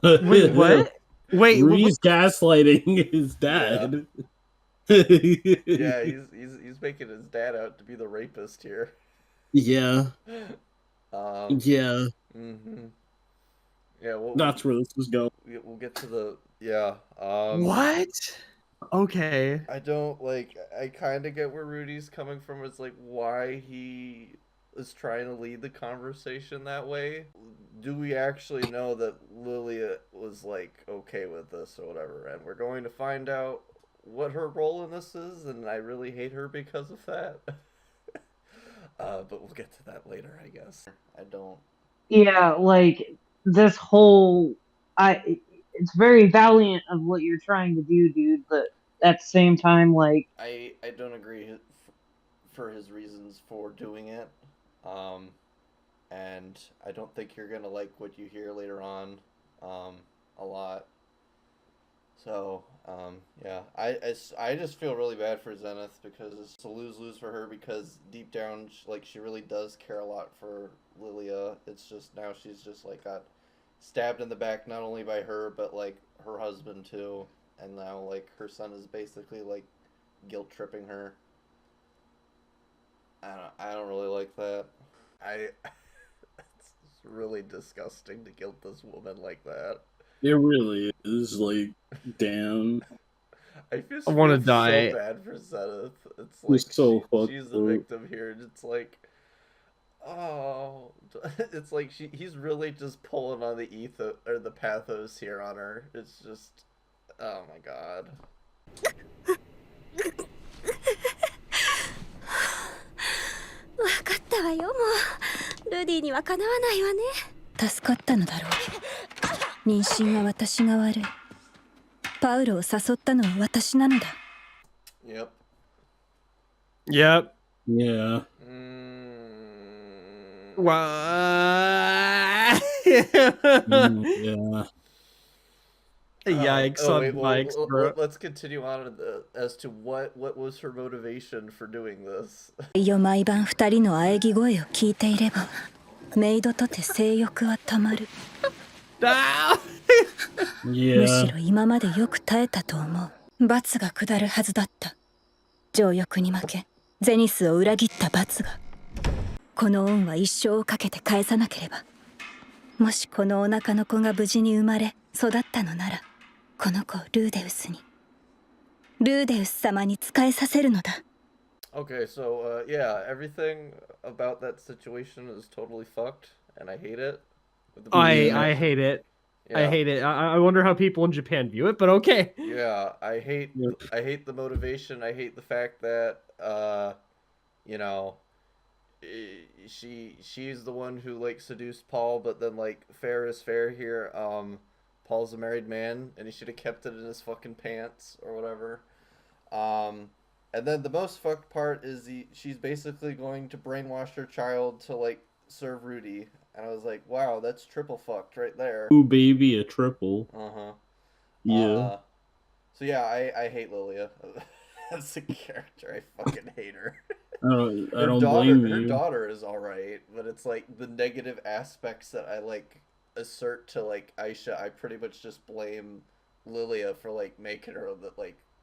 Wait, what? Wait, Rudy's gaslighting his dad. Yeah, he's making his dad out to be the rapist here. Yeah. Yeah. Mm-hmm. Yeah, That's where this was going. We'll get to the yeah. What? Okay. I don't like. I kind of get where Rudy's coming from. It's like why he is trying to lead the conversation that way. Do we actually know that Lilia was like okay with this or whatever? And we're going to find out what her role in this is, and I really hate her because of that. But we'll get to that later, I guess. I don't. Yeah, like this whole it's very valiant of what you're trying to do, dude, but at the same time, like I don't agree for his reasons for doing it. And I don't think you're gonna like what you hear later on a lot. So, yeah, I just feel really bad for Zenith because it's a lose-lose for her because deep down, she really does care a lot for Lilia. It's just now she's just, like, got stabbed in the back not only by her, but, like, her husband, too. And now, like, her son is basically, like, guilt-tripping her. I don't really like that. It's really disgusting to guilt this woman like that. It really is, like, damn. I want to die. so bad for Zenith. It's like so she's the victim here, and it's like, oh, it's like he's really just pulling on the ethos or the pathos here on her. It's just, oh my god. わかったわよ、もうルディにはかなわないわね。助かったのだろう。妊娠は私が悪い。パウロを誘ったのは私なのだ。Yep. Yep. Yeah. Wow. Yeah. Yikes on bikes, bro. Let's continue on as to what was her motivation for doing this. 毎晩二人の喘ぎ声を聞いていれば、メイドとて性欲はたまる。むしろ今までよく耐えたと思う。罰が下るはずだった。情欲に負け、ゼニスを裏切った罰が。この恩は一生をかけて返さなければ。もしこのお腹の子が無事に生まれ育ったのなら、この子をルーデウスに、ルーデウス様に仕えさせるのだ。Okay, so yeah, everything about that situation is totally fucked, and I hate it. I hate it. Yeah. I hate it. I wonder how people in Japan view it, but okay. Yeah, I hate the motivation. I hate the fact that you know, she's the one who like seduced Paul, but then like fair is fair here. Paul's a married man, and he should have kept it in his fucking pants or whatever. And then the most fucked part is she's basically going to brainwash her child to like serve Rudy. And I was like, wow, that's triple fucked right there. Ooh, baby, a triple. Uh-huh. Yeah. So yeah, I hate Lilia. As a character, I fucking hate her. I don't blame you. Her daughter is alright, but it's like the negative aspects that I like assert to like Aisha, I pretty much just blame Lilia for like making her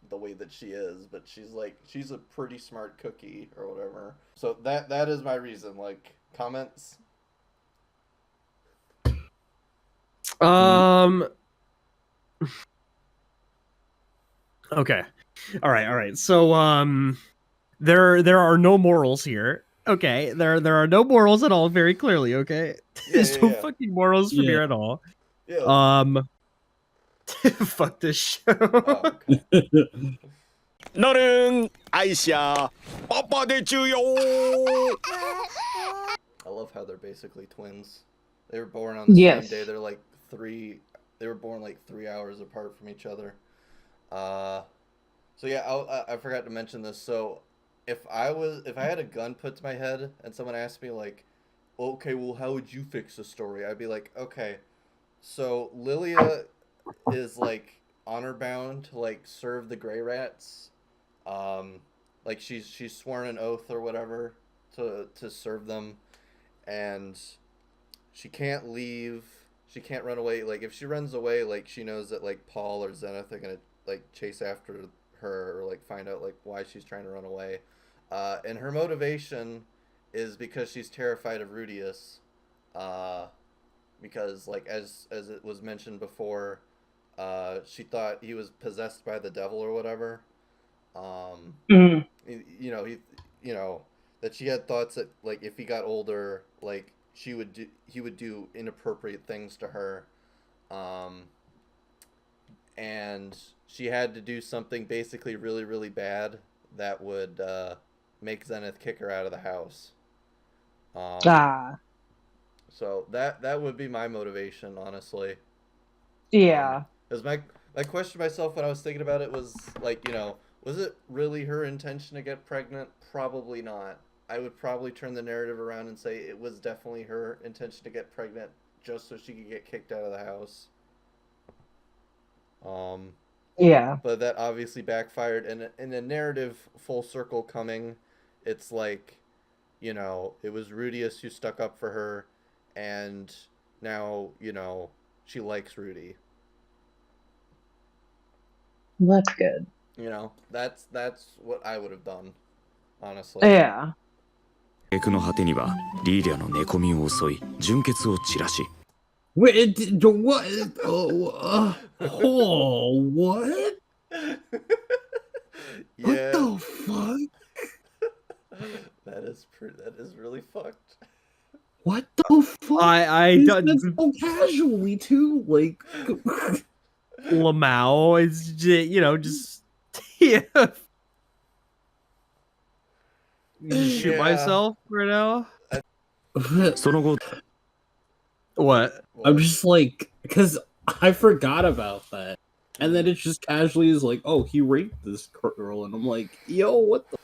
the way that she is, but she's a pretty smart cookie or whatever. So that is my reason. Like, comments? Okay. All right. So there are no morals here. Okay. There are no morals at all, very clearly, okay? There's no fucking morals from here at all. Yeah. Fuck this show.ノルン、アイシャ、パパでちゅよ。 I love how they're basically twins. They were born on the same day. They're like they were born like 3 hours apart from each other. So yeah, I forgot to mention this. So if I had a gun put to my head and someone asked me like, okay, well, how would you fix the story? I'd be like, okay, so Lilia is like honor bound to like serve the gray rats, like she's sworn an oath or whatever to serve them, and she can't leave. She can't run away. Like if she runs away, like she knows that like Paul or Zenith are gonna like chase after her or like find out like why she's trying to run away. And her motivation is because she's terrified of Rudius. Because like as it was mentioned before, she thought he was possessed by the devil or whatever. You know that she had thoughts that like if he got older, like he would do inappropriate things to her, and she had to do something basically really really bad that would make Zenith kick her out of the house. So that would be my motivation, honestly. Yeah. Because my question to myself when I was thinking about it was like, you know, was it really her intention to get pregnant? Probably not. I would probably turn the narrative around and say it was definitely her intention to get pregnant just so she could get kicked out of the house. Yeah. But that obviously backfired, and in the narrative full circle coming, it's like, you know, it was Rudius who stuck up for her, and now, you know, she likes Rudy. That's good. You know, that's what I would have done, honestly. Yeah. 挙句の果てにはリーリャの寝込みを襲い純血を散らし Wait, what? Oh, what? Yeah. What the fuck? That is really fucked. What the fuck? I That's so casually too, like Lamau is you know just yeah. Shoot myself right now. その後 What? I'm just like, because I forgot about that, and then it just casually is like, oh, he raped this girl, and I'm like, yo, what the?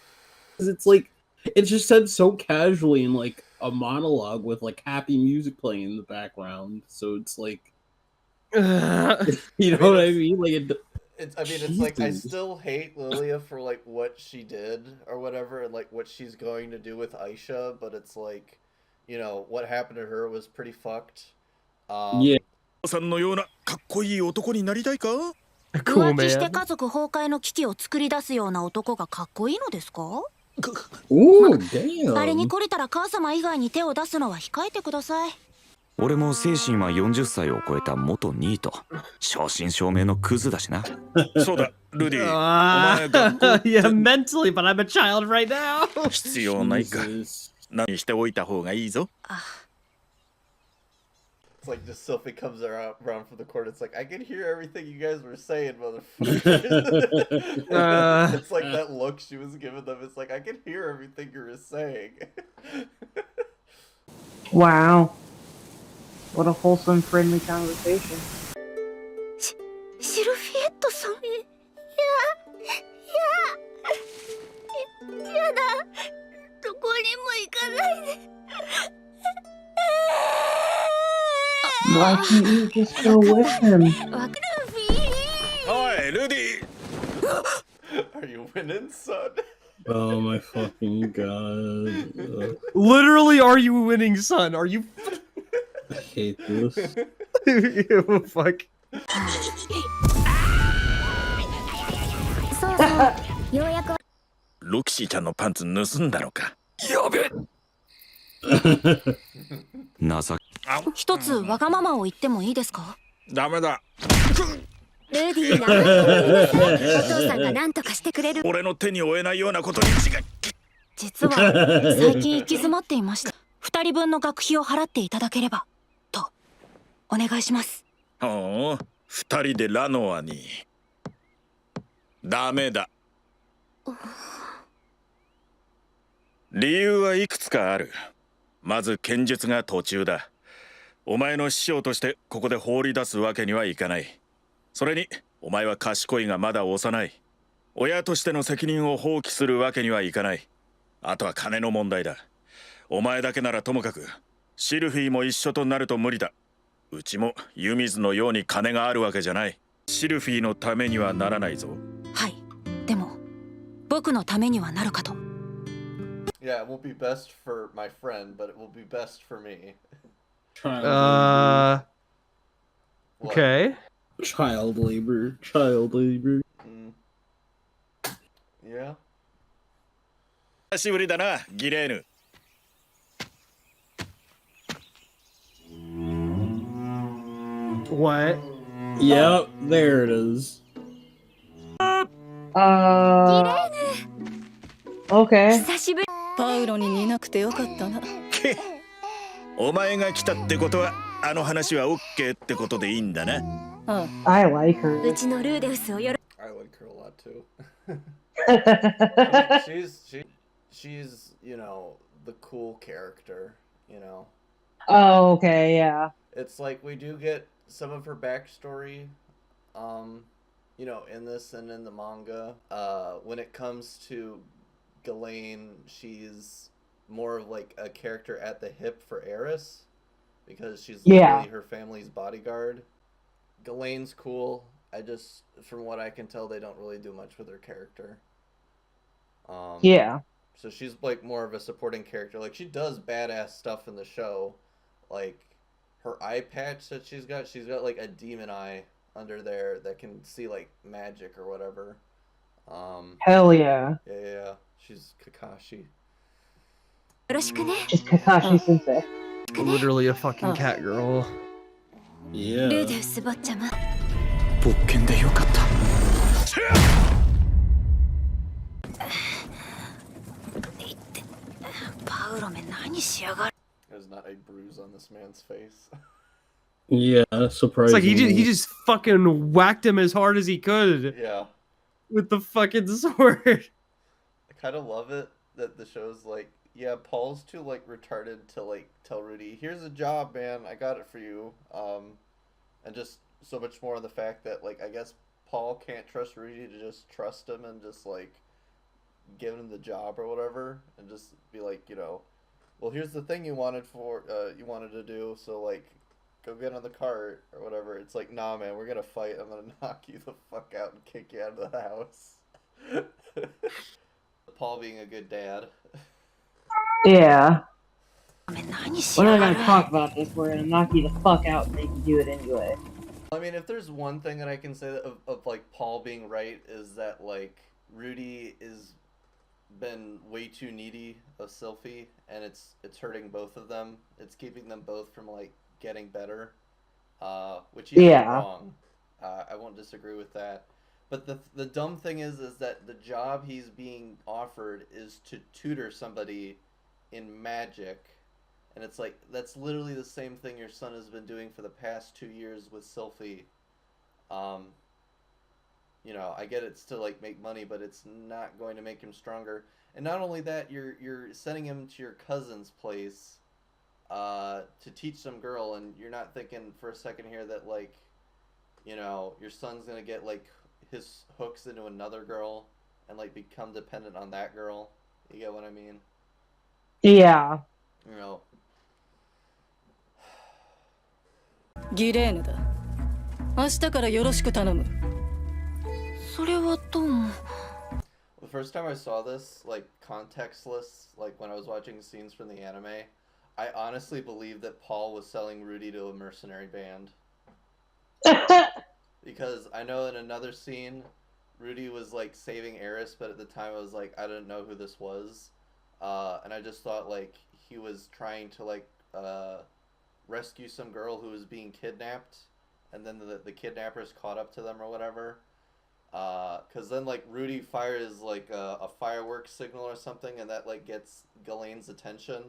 Because it's like, it just said so casually in like a monologue with like happy music playing in the background, so it's like, you know what I mean? Like, it's like I still hate Lilia for like what she did or whatever, and like what she's going to do with Aisha, but it's like, you know, what happened to her was pretty fucked. Yeah. さんのようなかっこいい男になりたいか？浮気して家族崩壊の危機を作り出すような男がかっこいいのですか？あれに懲りたら母様以外に手を出すのは控えてください。俺も精神は40歳を超えた元ニート正真正銘のクズだしなそうだルディ、お前Yeah, mentally, but I'm a child right now. 必要ないか何しておいた方がいいぞ。 It's like just Sophie comes around from the court. It's like, I can hear everything you guys were saying, motherfucker. It's like that look she was giving them. It's like, I can hear everything you were saying. Wow. What a wholesome, friendly conversation. シルフィエットさん。やだ。どこにも行かないで。Why can't you just go with him? Hi, Rudy. Are you winning, son? Oh my fucking god. Literally, are you winning, son? Are you? I hate this. Fuck. そうそう、ようやく。ロキシーちゃんのパンツ盗んだのか。やべ情け一つわがままを言ってもいいですか？ダメだ。ルディがお父さんが何とかしてくれる。俺の手に負えないようなことに違い。実は最近行き詰まっていました。2人分の学費を払っていただければとお願いします。ほう、2人でラノアに。ダメだ。理由はいくつかある。まず剣術が途中だ。お前の師匠としてここで放り出すわけにはいかない。それにお前は賢いがまだ幼い。親としての責任を放棄するわけにはいかない。あとは金の問題だ。お前だけならともかくシルフィーも一緒となると無理だ。うちも湯水のように金があるわけじゃない。シルフィーのためにはならないぞ。はい。でも僕のためにはなるかと。Yeah, it won't be best for my friend, but it will be best for me. Okay. Child labor. Child labor. Yeah. 久しぶりだな、ギレーヌ。What? Yep, there it is. Okay. 久しぶり。パウロに似なくてよかったな。お前が来たってことは、あの話はオッケーってことでいいんだな。I like her. うちのルーデウスをよろ。I like her a lot too. she's you know the cool character, you know. Oh, okay, yeah. It's like we do get some of her backstory, you know, in this and in the manga. When it comes to Ghislaine, she's more of like a character at the hip for Eris, because she's literally her family's bodyguard. Ghislaine's cool. I just, from what I can tell, they don't really do much with her character. Yeah. So she's like more of a supporting character. Like, she does badass stuff in the show. Like, her eye patch that she's got like a demon eye under there that can see like magic or whatever. Hell yeah. Yeah. She's Kakashi. She's Kakashi Sensei. Literally a fucking cat girl. Yeah. ルーデウス坊ちゃま。勃見でよかった。パウロめ何しやがる。There's not a bruise on this man's face. Yeah, surprisingly. It's like he just fucking whacked him as hard as he could. Yeah. With the fucking sword. I kind of love it that the show's like, yeah, Paul's too like retarded to like tell Rudy, here's a job, man, I got it for you. And just so much more on the fact that like I guess Paul can't trust Rudy to just trust him and just like give him the job or whatever, and just be like, you know, well, here's the thing you wanted to do, so like go get on the cart or whatever. It's like, nah, man, we're gonna fight. I'm gonna knock you the fuck out and kick you out of the house. Paul being a good dad. Yeah. We're not gonna talk about this. We're gonna knock you the fuck out and make you do it anyway. I mean, if there's one thing that I can say of like Paul being right, is that like Rudy is been way too needy of Sylphie, and it's hurting both of them. It's keeping them both from like getting better, which he's not wrong. I won't disagree with that. But the dumb thing is that the job he's being offered is to tutor somebody in magic, and it's like, that's literally the same thing your son has been doing for the past 2 years with Sylphie. You know, I get it's to like make money, but it's not going to make him stronger. And not only that, you're sending him to your cousin's place to teach some girl, and you're not thinking for a second here that like, you know, your son's gonna get like his hooks into another girl and like become dependent on that girl. You get what I mean? Yeah. You know. ギレーヌだ。明日からよろしく頼む。それはどうも。The first time I saw this, like contextless, like when I was watching scenes from the anime, I honestly believed that Paul was selling Rudy to a mercenary band. Because I know in another scene, Rudy was like saving Eris, but at the time I was like, I didn't know who this was. And I just thought like he was trying to like rescue some girl who was being kidnapped, and then the kidnappers caught up to them or whatever. Because then like Rudy fires like a fireworks signal or something, and that like gets Ghislaine's attention.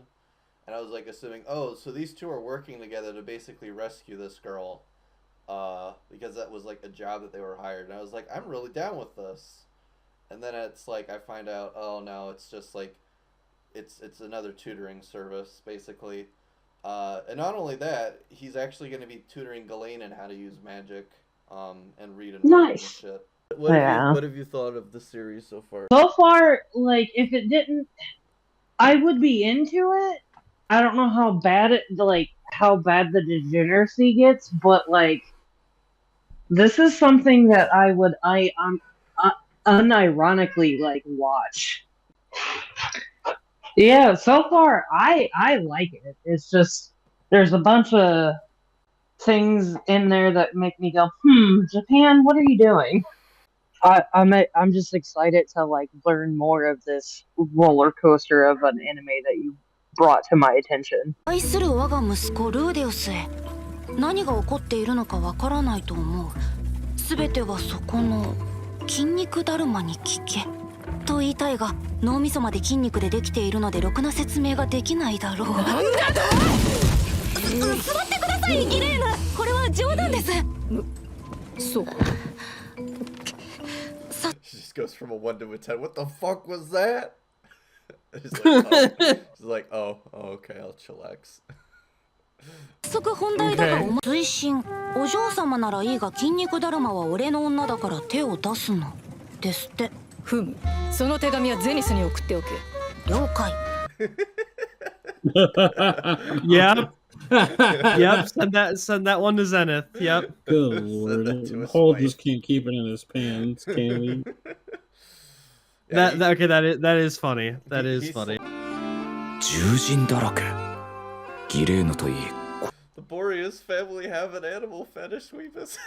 And I was like assuming, oh, so these two are working together to basically rescue this girl. Because that was like a job that they were hired. And I was like, I'm really down with this. And then it's like I find out, oh no, it's just like it's another tutoring service basically. And not only that, he's actually going to be tutoring Ghislaine in how to use magic, and read and write and shit. What have you thought of the series so far? So far, like, if it didn't, I would be into it. I don't know how bad the degeneracy gets, but like, this is something that unironically like watch. Yeah, so far I like it. It's just there's a bunch of things in there that make me go, Japan, what are you doing? I'm just excited to like learn more of this roller coaster of an anime that you brought to my attention. 愛する我が息子ルーデウスへ何が起こっているのかわからないと思う。すべてはそこの筋肉だるまに聞けと言いたいが、脳みそまで筋肉でできているのでろくな説明ができないだろう。なんだと？座ってください、ギレーヌ。これは冗談です。そう。She just goes from a 1 to a 10. What the fuck was that? She's like, oh, okay, I'll chillax. 早速本題だが、推進。お嬢様ならいいが筋肉だるまは俺の女だから手を出すなですって。ふむ、その手紙はゼニスに送っておけ。了解。Yep. Yep. Send that one to Zenith. Yep. Good lord. Paul just can't keep it in his pants, can he? Okay, that is funny. That is funny. 獣人だらけ。ギレーヌといい。The Boreas family have an animal fetish, Weebus.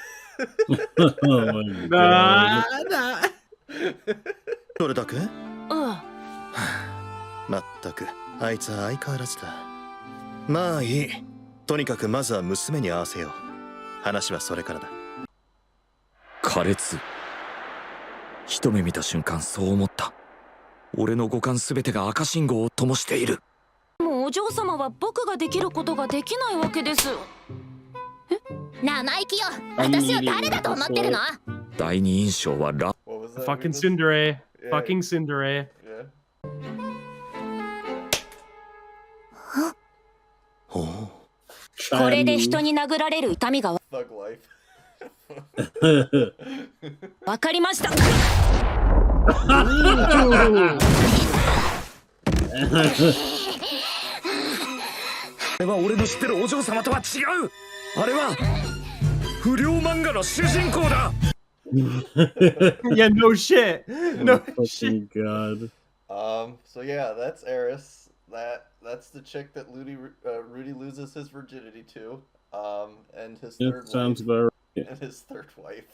Oh my god. それだけ？ああ。まったく、あいつは相変わらずだ。まあいい。とにかくまずは娘に会わせよう。話はそれからだ。苛烈。一目見た瞬間そう思った。俺の五感すべてが赤信号を灯している。もうお嬢様は僕ができることができないわけです。え？生意気よ。私を誰だと思ってるの？第二印象はラ。Fucking Tsundere. Fucking Tsundere. これで人に殴られる痛みがわかりました。あれは俺の知ってるお嬢様とは違う。あれは不良漫画の主人公だ。Yeah, no shit. No shit. God. So yeah, that's Eris. That's the chick that Rudy loses his virginity to. And his third sounds wife. about right. And his third wife.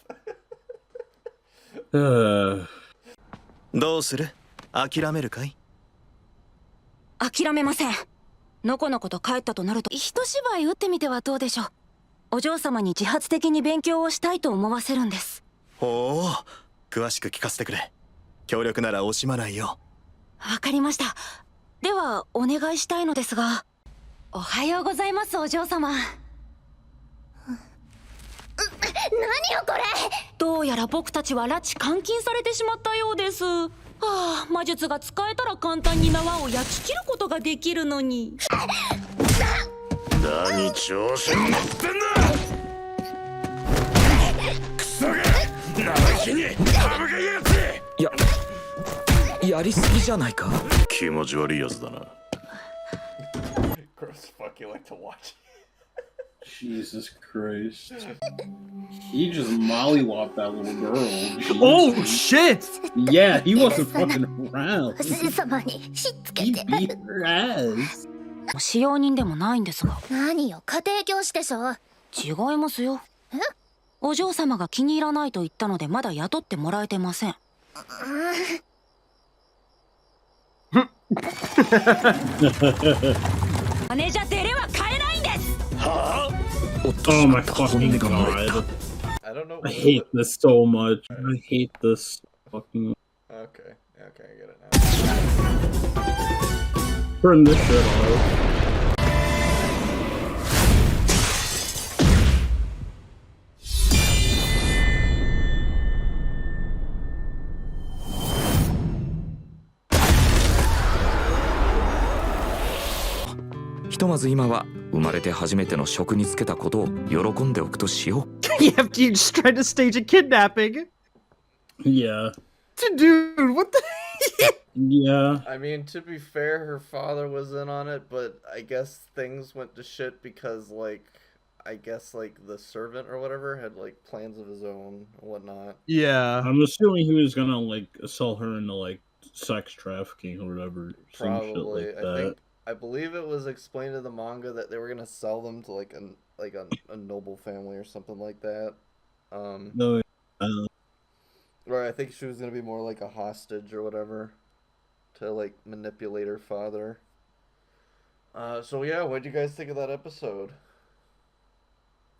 どうする？諦めるかい？諦めません。のこのこと帰ったとなると一芝居打ってみてはどうでしょう。お嬢様に自発的に勉強をしたいと思わせるんです。ほう、詳しく聞かせてくれ。協力なら惜しまないよ。わかりました。ではお願いしたいのですが。おはようございます、お嬢様。何よこれ。どうやら僕たちは拉致監禁されてしまったようです。ああ、魔術が使えたら簡単に縄を焼き切ることができるのに。何調子に乗ってんだ。クソが生意気に歯向かいやがって。やりすぎじゃないか。気持ち悪いやつだな。Gross fuck, you like to watch. Jesus Christ. He just mollywopped that little girl. Jeez. Oh shit! Yeah, he wasn't fucking around. He beat her ass. 使用人でもないんですが。何よ、家庭教師でしょ。違いますよ。え？お嬢様が気に入らないと言ったのでまだ雇ってもらえてません。マネじゃデレは買えないんです。はあ？ Oh my fucking god. I don't know. I hate this so much. I hate this fucking. Okay, I get it now. Turn this shit off. ひとまず今は生まれて初めての職に就けたことを喜んでおくとしよう。Yeah, you just tried to stage a kidnapping. Yeah. Dude, what the? Yeah. I mean, to be fair, her father was in on it, but I guess things went to shit because, like, I guess like the servant or whatever had like plans of his own and whatnot. Yeah. I'm assuming he was gonna like sell her into like sex trafficking or whatever. Some shit Probably. like that. I believe it was explained in the manga that they were gonna sell them to like a noble family or something like that. No. Or I think she was gonna be more like a hostage or whatever to like manipulate her father. So yeah, what do you guys think of that episode?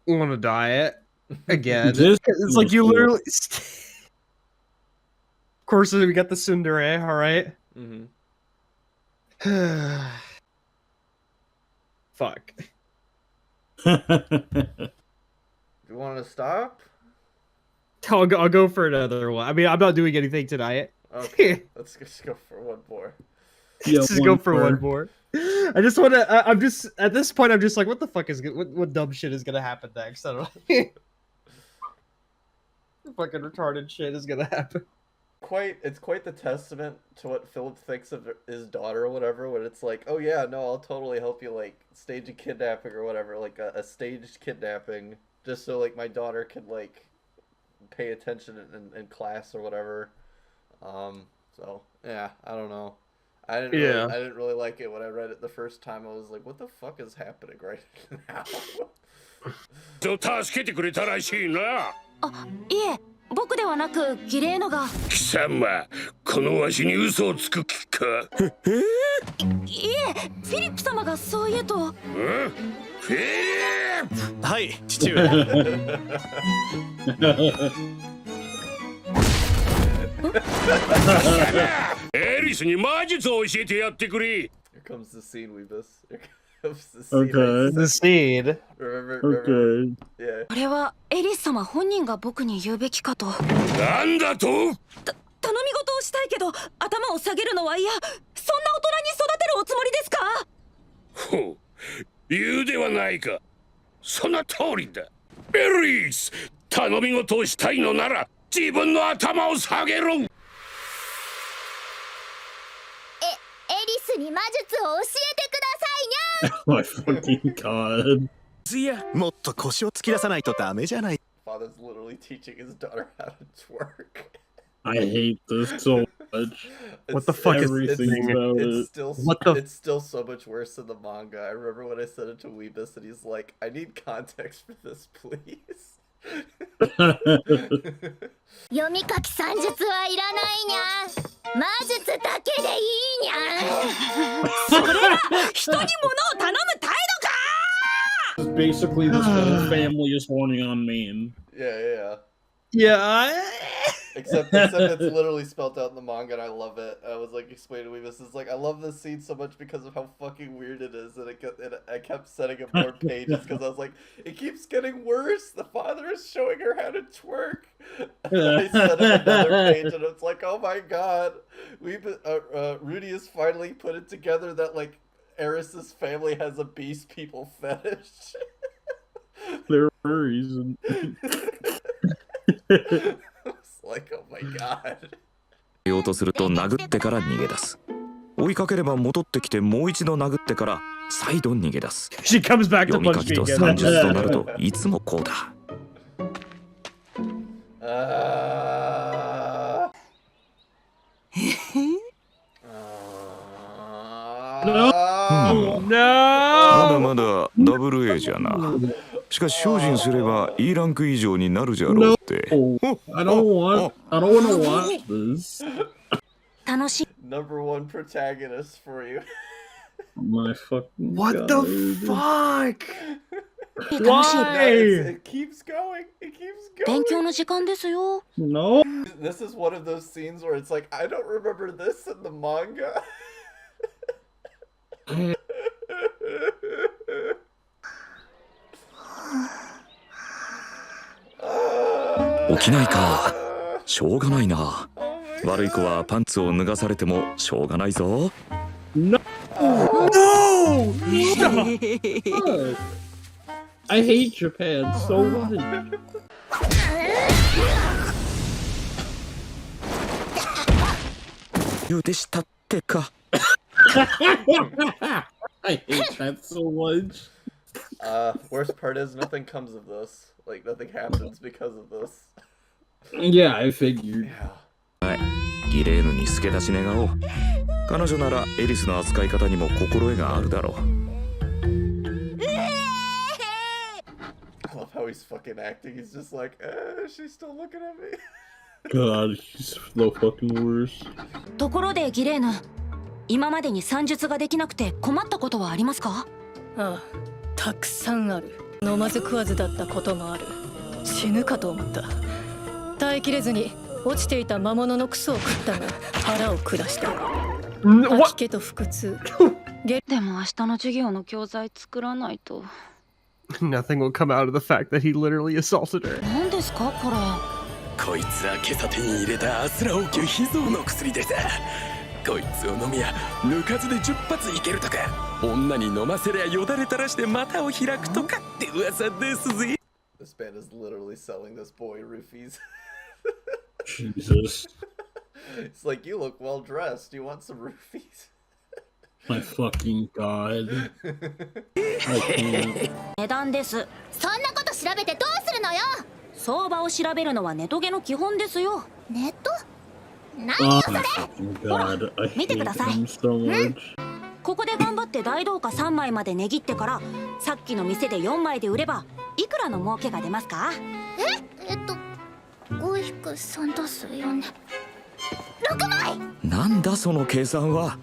Want to diet again? This It's like you literally. Of course, we got the tsundere. All right. Mm-hmm. Fuck. You want to stop? I'll go for another one. I mean, I'm not doing anything tonight. Okay, let's just go for one more. Yeah, Let's just go for one more. I just want to. I'm just at this point. I'm just like, what the fuck is what dumb shit is gonna happen next? I don't know. Fucking retarded shit is gonna happen. It's quite the testament to what Philip thinks of his daughter or whatever, when it's like, oh yeah, no, I'll totally help you like stage a kidnapping or whatever, like a staged kidnapping, just so like my daughter can like pay attention in class or whatever. So yeah, I don't know. I didn't really like it when I read it the first time. I was like, what the fuck is happening right now? 助けてくれたらしいな。あ、いえ、僕ではなく儀礼のが。貴様、このわしに嘘をつく気か。いえ、フィリップ様がそう言うと。フィリップ。はい、父上。エリスに魔術を教えてやってくれ。 Here comes the scene, Weebus. Here comes the scene. Okay. The scene. Remember? Okay. Yeah. これはエリス様本人が僕に言うべきかと。なんだと？頼み事をしたいけど頭を下げるのは嫌。そんな大人に育てるおつもりですか？ほう、言うではないか。その通りだ。エリス、頼み事をしたいのなら自分の頭を下げろ。エリスに魔術を教えてくださいにゃ。 My fucking god. もっと腰を突き出さないとダメじゃない。 Father's literally teaching his daughter how to twerk. I hate this so much. What the fuck is everything about it? It's still so much worse than the manga. I remember when I said it to Weebus and he's like, I need context for this, please. 読み書き算術はいらないにゃ。魔術だけでいいにゃ。それが人に物を頼む態度か。 Basically, this whole family is horning on me. Yeah. Yeah. Except it's literally spelled out in the manga, and I love it. I was like explaining to Weebus, it's like I love this scene so much because of how fucking weird it is, and I kept setting up more pages because I was like, it keeps getting worse. The father is showing her how to twerk. I set up another page, and it's like, oh my god, Rudy has finally put it together that like Eris's family has a beast people fetish. There are a reason. Like, oh my god. ようとすると殴ってから逃げ出す。追いかければ戻ってきてもう一度殴ってから再度逃げ出す。She comes back to 読み書 punch き me と again. 算術となるといつもこうだ。No. まだまだダブル A じゃな。しかし精進すれば E ランク以上になるじゃろうって。I don't want to watch this. 楽しい。 Number one protagonist for you. My fucking What god. the fuck? 楽しい。 Why? It keeps going. It keeps going. 勉強の時間ですよ。 No. This is one of those scenes where it's like, I don't remember this in the manga. 起きないか。しょうがないな。悪い子はパンツを脱がされてもしょうがないぞ。No. No! I hate Japan so much. 言うでしたってか。I hate that so much. Worst part is nothing comes of this. Like nothing happens because of this. Yeah, I figured. Yeah. ギレーヌに助太刀願おう。彼女ならエリスの扱い方にも心得があるだろう。I love how he's fucking acting. He's just like, she's still looking at me. God, he's the fucking worst. ところでギレーヌ、今までに算術ができなくて困ったことはありますか？ああ、たくさんある。飲まず食わずだったこともある。死ぬかと思った。耐えきれずに落ちていた魔物のクソを食ったが腹を下した。吐き気と腹痛。でも明日の授業の教材作らないと。Nothing will come out of the fact that he literally assaulted her. 何ですかこれ？こいつは今朝手に入れたアスラ王宮秘蔵の薬でさ。こいつを飲みや抜かずで10発いけるとか、女に飲ませりゃよだれ垂らして股を開くとかって噂ですぜ。This band is literally selling this boy roofies. Jesus. It's like, you look well dressed. Do you want some roofies? My fucking god. I can't. 値段です。そんなこと調べてどうするのよ。相場を調べるのはネトゲの基本ですよ。ネット？何 Oh よそれ。 my fucking god. I Mite hate kudasai. him so much. ここで頑張って大銅貨3枚まで値切ってから、さっきの店で4枚で売ればいくらの儲けが出ますか？5-3だすよね。6枚。なんだその計算は。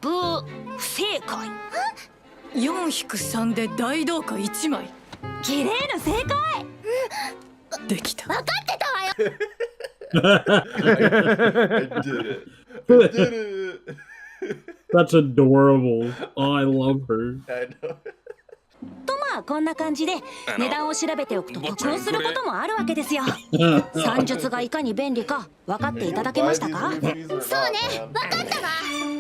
ブー、不正解。4-3で大銅貨1枚。綺麗な正解。できた。分かってたわよ。I did it. I did it. That's adorable. Oh, I love her. I know. とまあこんな感じで値段を調べておくと得をすることもあるわけですよ。算術がいかに便利か分かっていただけましたか？そうね、分かったわ。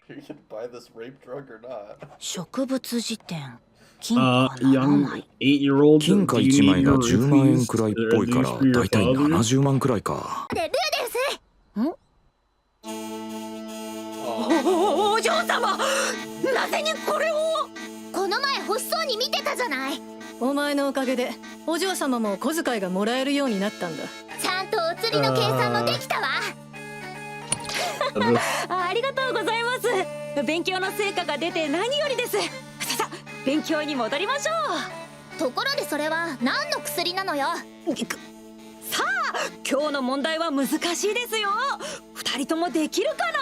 You can buy this rape drug or not. 植物辞典。金貨7枚。 8-year-old. 金貨1枚が10万円くらいっぽいからだいたい70万くらいか。でルーデルス。お嬢様、なぜにこれを？この前欲しそうに見てたじゃない。お前のおかげでお嬢様も小遣いがもらえるようになったんだ。ちゃんとお釣りの計算もできたわ。ありがとうございます。勉強の成果が出て何よりです。さあ勉強に戻りましょう。ところでそれは何の薬なのよ。さあ今日の問題は難しいですよ。2人ともできるかな？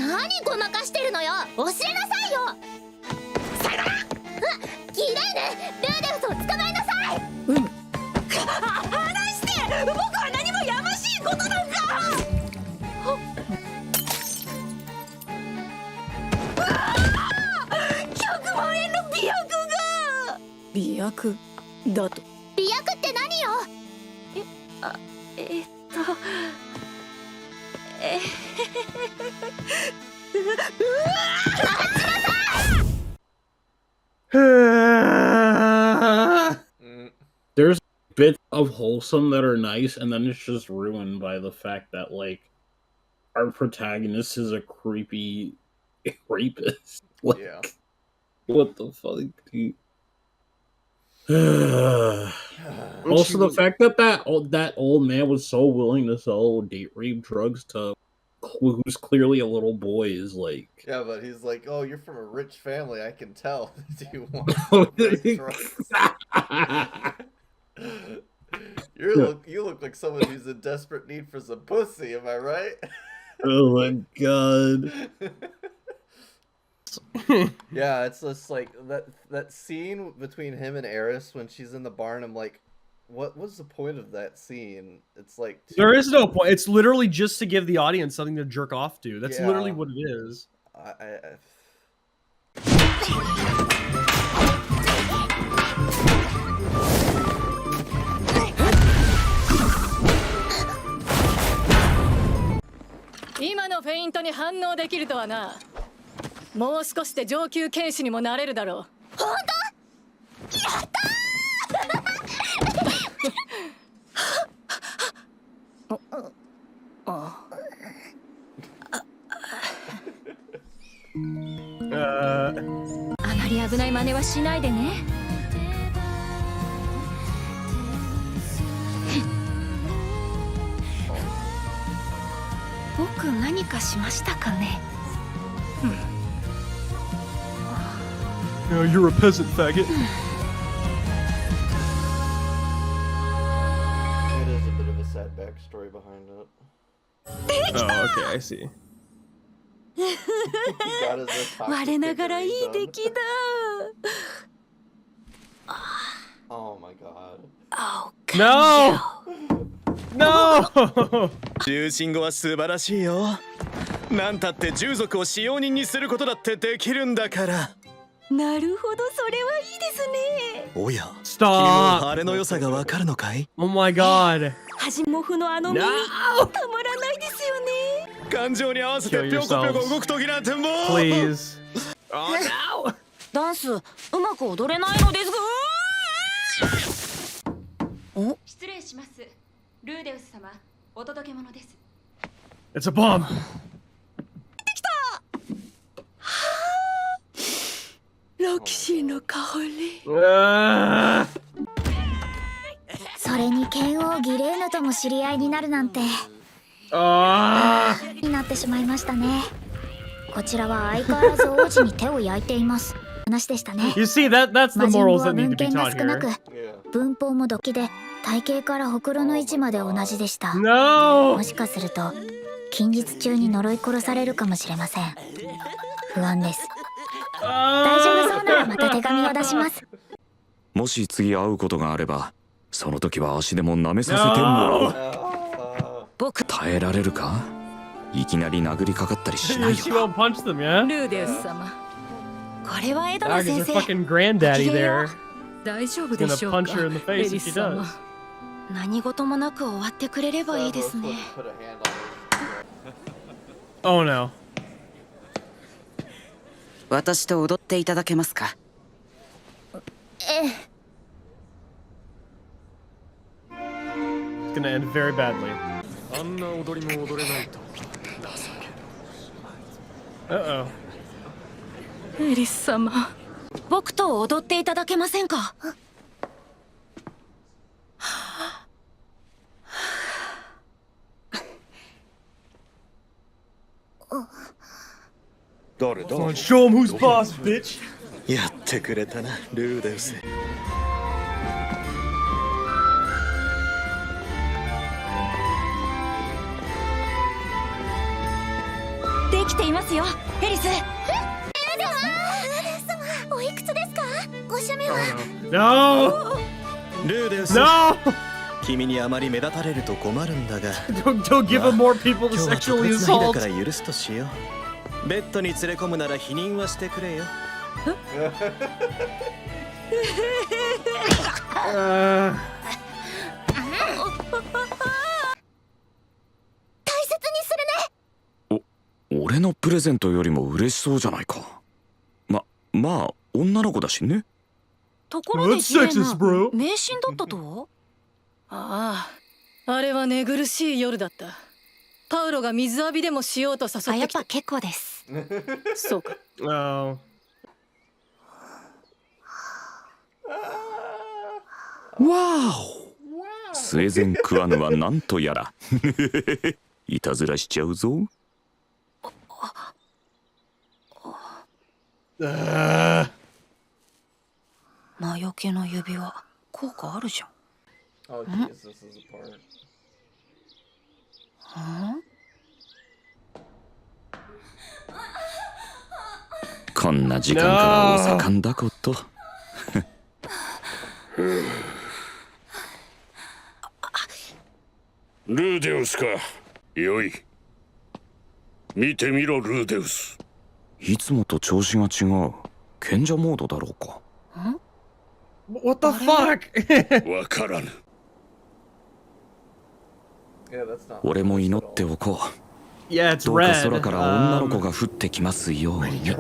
何ごまかしてるのよ。教えなさいよ。さよなら。ギレーヌ、ルーデルスを捕まえなさい。話して。僕は何もやましいことなんか。100万円の媚薬が。媚薬だと。媚薬って何よ。There's bits of wholesome that are nice, and then it's just ruined by the fact that, like, our protagonist is a creepy rapist. Like, yeah. What the fuck, dude? Also, the fact that that old man was so willing to sell date rape drugs to who's clearly a little boy is like. Yeah, but he's like, oh, you're from a rich family, I can tell. Do you want drugs? You look like someone who's in desperate need for some pussy, am I right? Oh my god. Yeah, it's just like that scene between him and Eris when she's in the barn. I'm like, what was the point of that scene? It's like there is no point. It's literally just to give the audience something to jerk off to. That's literally what it is.今のフェイントに反応できるとはな。もう少しで上級剣士にもなれるだろう。本当？やったあまり危ない真似はしないでね。かしましたかね。You're a peasant faggot. It is a bit of a sad backstory behind it. Oh, okay, I see. He got his toxic 我ながらいい figurine 出 done. 来だ。 Oh my god. Oh, No! No! 重臣語は素晴らしいよ。なんたって従属を使用人にすることだってできるんだから。なるほど、それはいいですね。おや、 Stop! 君もあれの良さがわかるのかい？ Oh my god. はじもふのあの耳、 No! たまらないですよね。感情に合わせて Kill ぴょこぴょこ yourselves. 動く時なんてもう Please. Oh no! ダンスうまく踊れないのですが。お、失礼します。ルーデウス様、お届け物です。 It's a bomb. ロキシーの香り。それに剣王ギレーヌとも知り合いになるなんてになってしまいましたね。こちらは相変わらず王子に手を焼いています話でしたね。 You see, that's the 魔人語 morals は that need 文 to be 献が taught 少なく here. 文法も土器で体型からほくろの位置まで同じでした。 No! もしかすると近日中に呪い殺されるかもしれません。不安です。大丈夫そうならまた手紙を出します。もし次会うことがあれば、その時は足でも舐めさせてもらう。僕耐えられるか？いきなり殴りかかったりしないよ She な。 won't punch them, yeah? ルーデウス様。これはエドナ Dog is 先 her 生。 fucking granddaddy there. 大丈夫 He's で gonna しょうか。 punch her in the face if エ she リス様 does. 何事もなく終わってくれればいいですね。 Put a hand on Oh no. 私と踊っていただけますか？ええ。 It's gonna end very badly. あんな踊りも踊れないと。 Uh-oh. エリス様。僕と踊っていただけませんか？誰だ？ Come on, show him who's boss, bitch. やってくれたな、ルーデウス。できていますよ、エリス。おいくつですか？ご趣味は？ No! ルーデウス。 No! 君にあまり目立たれると困るんだが。Don't give him more people to 今日は sexually 特別な日だ assault. から許すとしよう。ベッドに連れ込むなら否認はしてくれよ。大切にするね。俺のプレゼントよりも嬉しそうじゃないか。まあ女の子だしね。ところで That's ジレ sexist, ナ bro. 迷信だったと？ああ、あれは寝苦しい夜だった。パウロが水浴びでもしようと誘ってきて。やっぱ結構です。そうか。Oh. わお。生前食わぬはなんとやら。いたずらしちゃうぞ。魔除けの指輪、効果あるじゃん。 Oh, jeez, this is a part. こんな時間からお盛んだこと。ルーデウスか。よい。見てみろ、ルーデウス。いつもと調子が違う。賢者モードだろうか。What the fuck? わからぬ。俺も祈っておこう。 Yeah, it's どうか red. 空から女の子が降ってきますように。He's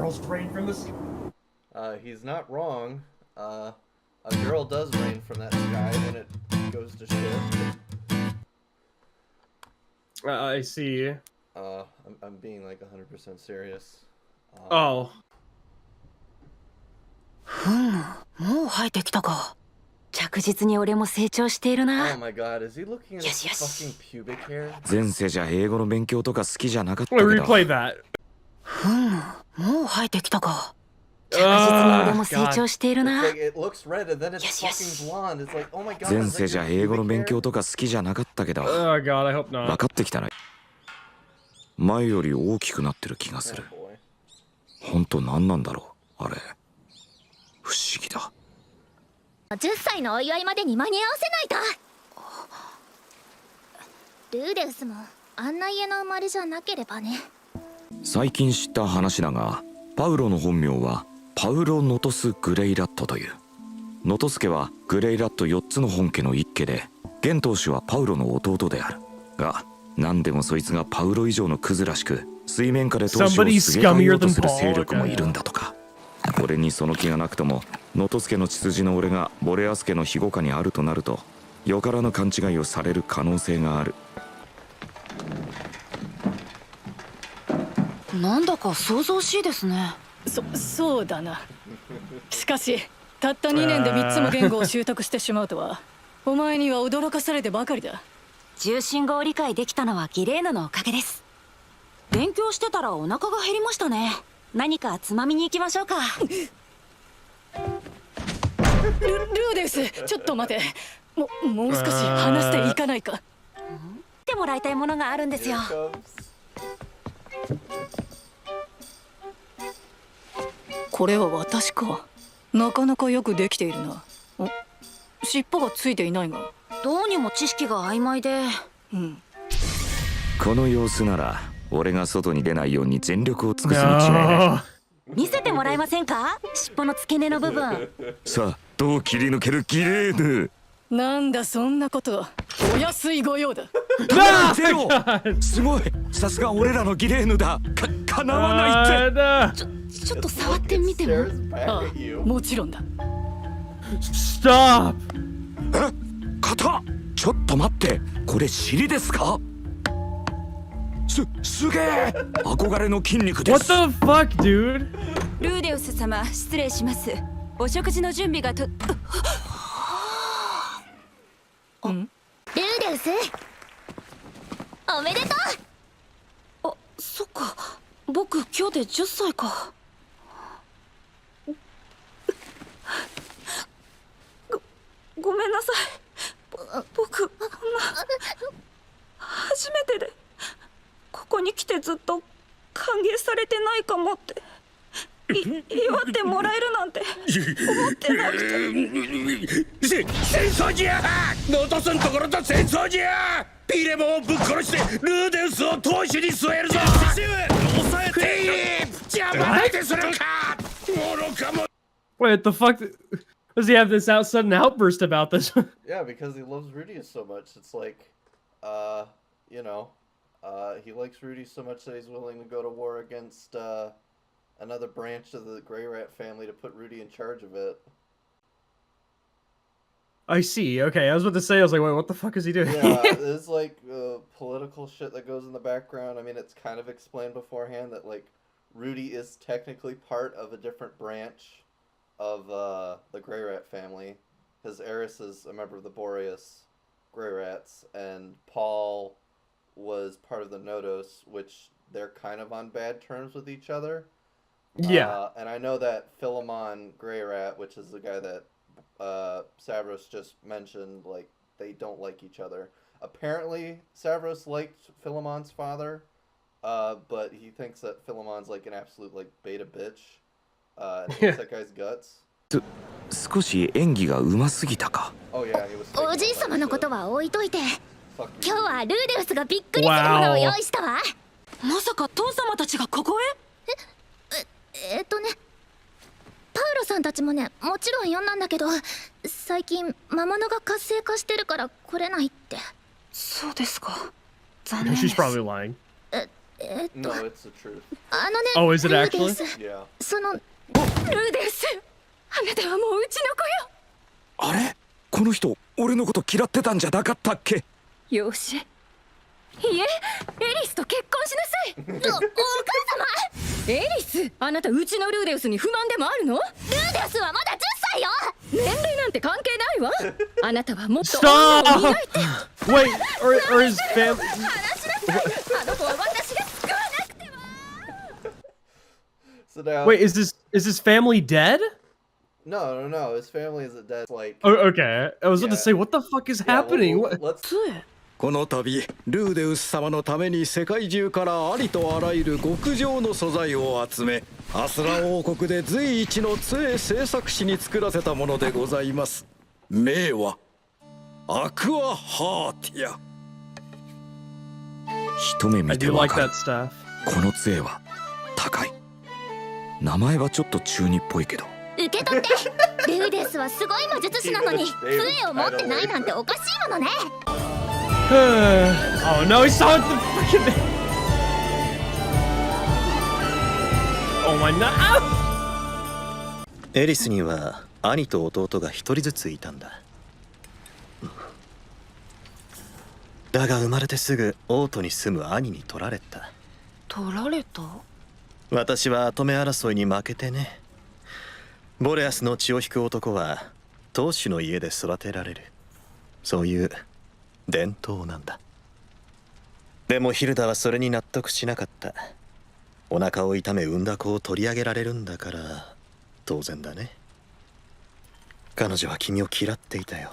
not wrong. A girl does rain from that sky when it goes to shit. I see. I'm being like 100% serious. Oh. もう生えてきたか。着実に俺も成長しているな。 Oh my god, is he looking at his fucking pubic hair? 前世じゃ英語の勉強とか好きじゃなかったけ Wait, ど replay that. もう生えてきたか。着実に俺も成長しているな。 It's like it looks red and then it's fucking blonde. It's like, oh my god. 前世じゃ英語の勉強とか好きじゃなかったけど Oh god, I hope 分 not. かってきたら前より大きくなってる気がする。ほんと何なんだろうあれ。不思議だ。10歳のお祝いまでに間に合わせないと。ルーデウスもあんな家の生まれじゃなければね。最近知った話だが、パウロの本名はパウロ・ノトス・グレイラットという。ノトス家はグレイラット4つの本家の一家で、現当主はパウロの弟であるが、何でもそいつがパウロ以上のクズらしく、水面下で当主をすげ替えようとする勢力もいるんだとか。俺にその気がなくとも、ノトス家の血筋の俺がボレアス家の庇護下にあるとなると、よからぬ勘違いをされる可能性がある。なんだか想像しいですね。そうだな。しかしたった2年で3つも言語を習得してしまうとは、お前には驚かされてばかりだ。重心語を理解できたのはギレーヌのおかげです。勉強してたらお腹が減りましたね。何かつまみに行きましょうか。ルーデウス、ちょっと待て。もう少し話していかないか。見てもらいたいものがあるんですよ。これは私か。なかなかよくできているな。尻尾がついていないが。どうにも知識が曖昧で。この様子なら俺が外に出ないように全力を尽くすに違いない。見せてもらえませんか、尻尾の付け根の部分。さあ、どう切り抜けるギレーヌ。なんだそんなこと。お安いご用だ。ゼロ。すごい、さすが俺らのギレーヌだ。かなわないって。ちょっと触ってみても。ああ、もちろんだ。Stop! え、肩。ちょっと待って、これ尻ですか。すげえ、憧れの筋肉です。 What the fuck, dude? ルーデウス様、失礼します。お食事の準備がルーデウス、おめでとう。あ、そっか。僕今日で10歳か。ごめんなさい。僕初めてで、ここに来てずっと歓迎されてないかもって祝ってもらえるなんて思ってなくて。戦争じゃ。ノトスんところと戦争じゃ。ピレモンをぶっ殺してルーデウスを当主に据えるぞ。抑えて邪魔ないでするか。愚かも。 Wait, the fuck? Does he have this sudden outburst about this? Yeah, because he loves Rudy so much. It's like, you know, he likes Rudy so much that he's willing to go to war against another branch of the Grey Rat family to put Rudy in charge of it. I see. Okay, I was about to say, I was like, wait, what the fuck is he doing? Yeah, there's like political shit that goes in the background. I mean, it's kind of explained beforehand that like Rudy is technically part of a different branch of the Grey Rat family. His heiress is a member of the Boreas Grey Rats, and Paul was part of the Nodos, which they're kind of on bad terms with each other. Yeah. And I know that Philemon Grey Rat, which is the guy that Savros just mentioned, like, they don't like each other. Apparently, Savros liked Philemon's father, but he thinks that Philemon's like an absolute like beta bitch. And hates that guy's guts. 少し演技がうますぎたか。Oh yeah, he was. おじい様のことは置いといて、今日はルーデウスがびっくりするものを用意したわ。まさか父様たちがここへ？パウロさんたちもね、もちろん呼んだんだけど、最近魔物が活性化してるから来れないって。そうですか。残念です。 She's probably lying. No, it's the truth. Oh, is it ルーデウ actually? ス、 Yeah. そのルーデウス、あなたはもううちの子よ。あれ、この人俺のこと嫌ってたんじゃなかったっけ。よし。いえ、エリスと結婚しなさい。お母様。エリス、あなたうちのルーデウスに不満でもあるの？ルーデウスはまだ10歳よ。年齢なんて関係ないわ。あなたはもっと女を磨いて。 Wait, or his family. あの子は私が救わなくては。 So now, Wait, is his family dead? No. His family isn't dead. Like, Oh, okay. I was about to say, what the fuck is happening? let's. この度ルーデウス様のために世界中からありとあらゆる極上の素材を集め、アスラ王国で随一の杖製作士に作らせたものでございます。名はアクアハーティア。一目見て I do わ like かる。 that stuff. この杖は高い。名前はちょっと中二っぽいけど。受け取って。ルーデスはすごい魔術師なのに杖を持ってないなんておかしいものね。Oh no, he saw the freaking. Oh my god. エリスには兄と弟が一人ずついたんだ。だが生まれてすぐオートに住む兄に取られた。取られた？私は跡目争いに負けてね。ボレアスの血を引く男は当主の家で育てられる。そういう伝統なんだ。でもヒルダはそれに納得しなかった。お腹を痛め産んだ子を取り上げられるんだから当然だね。彼女は君を嫌っていたよ。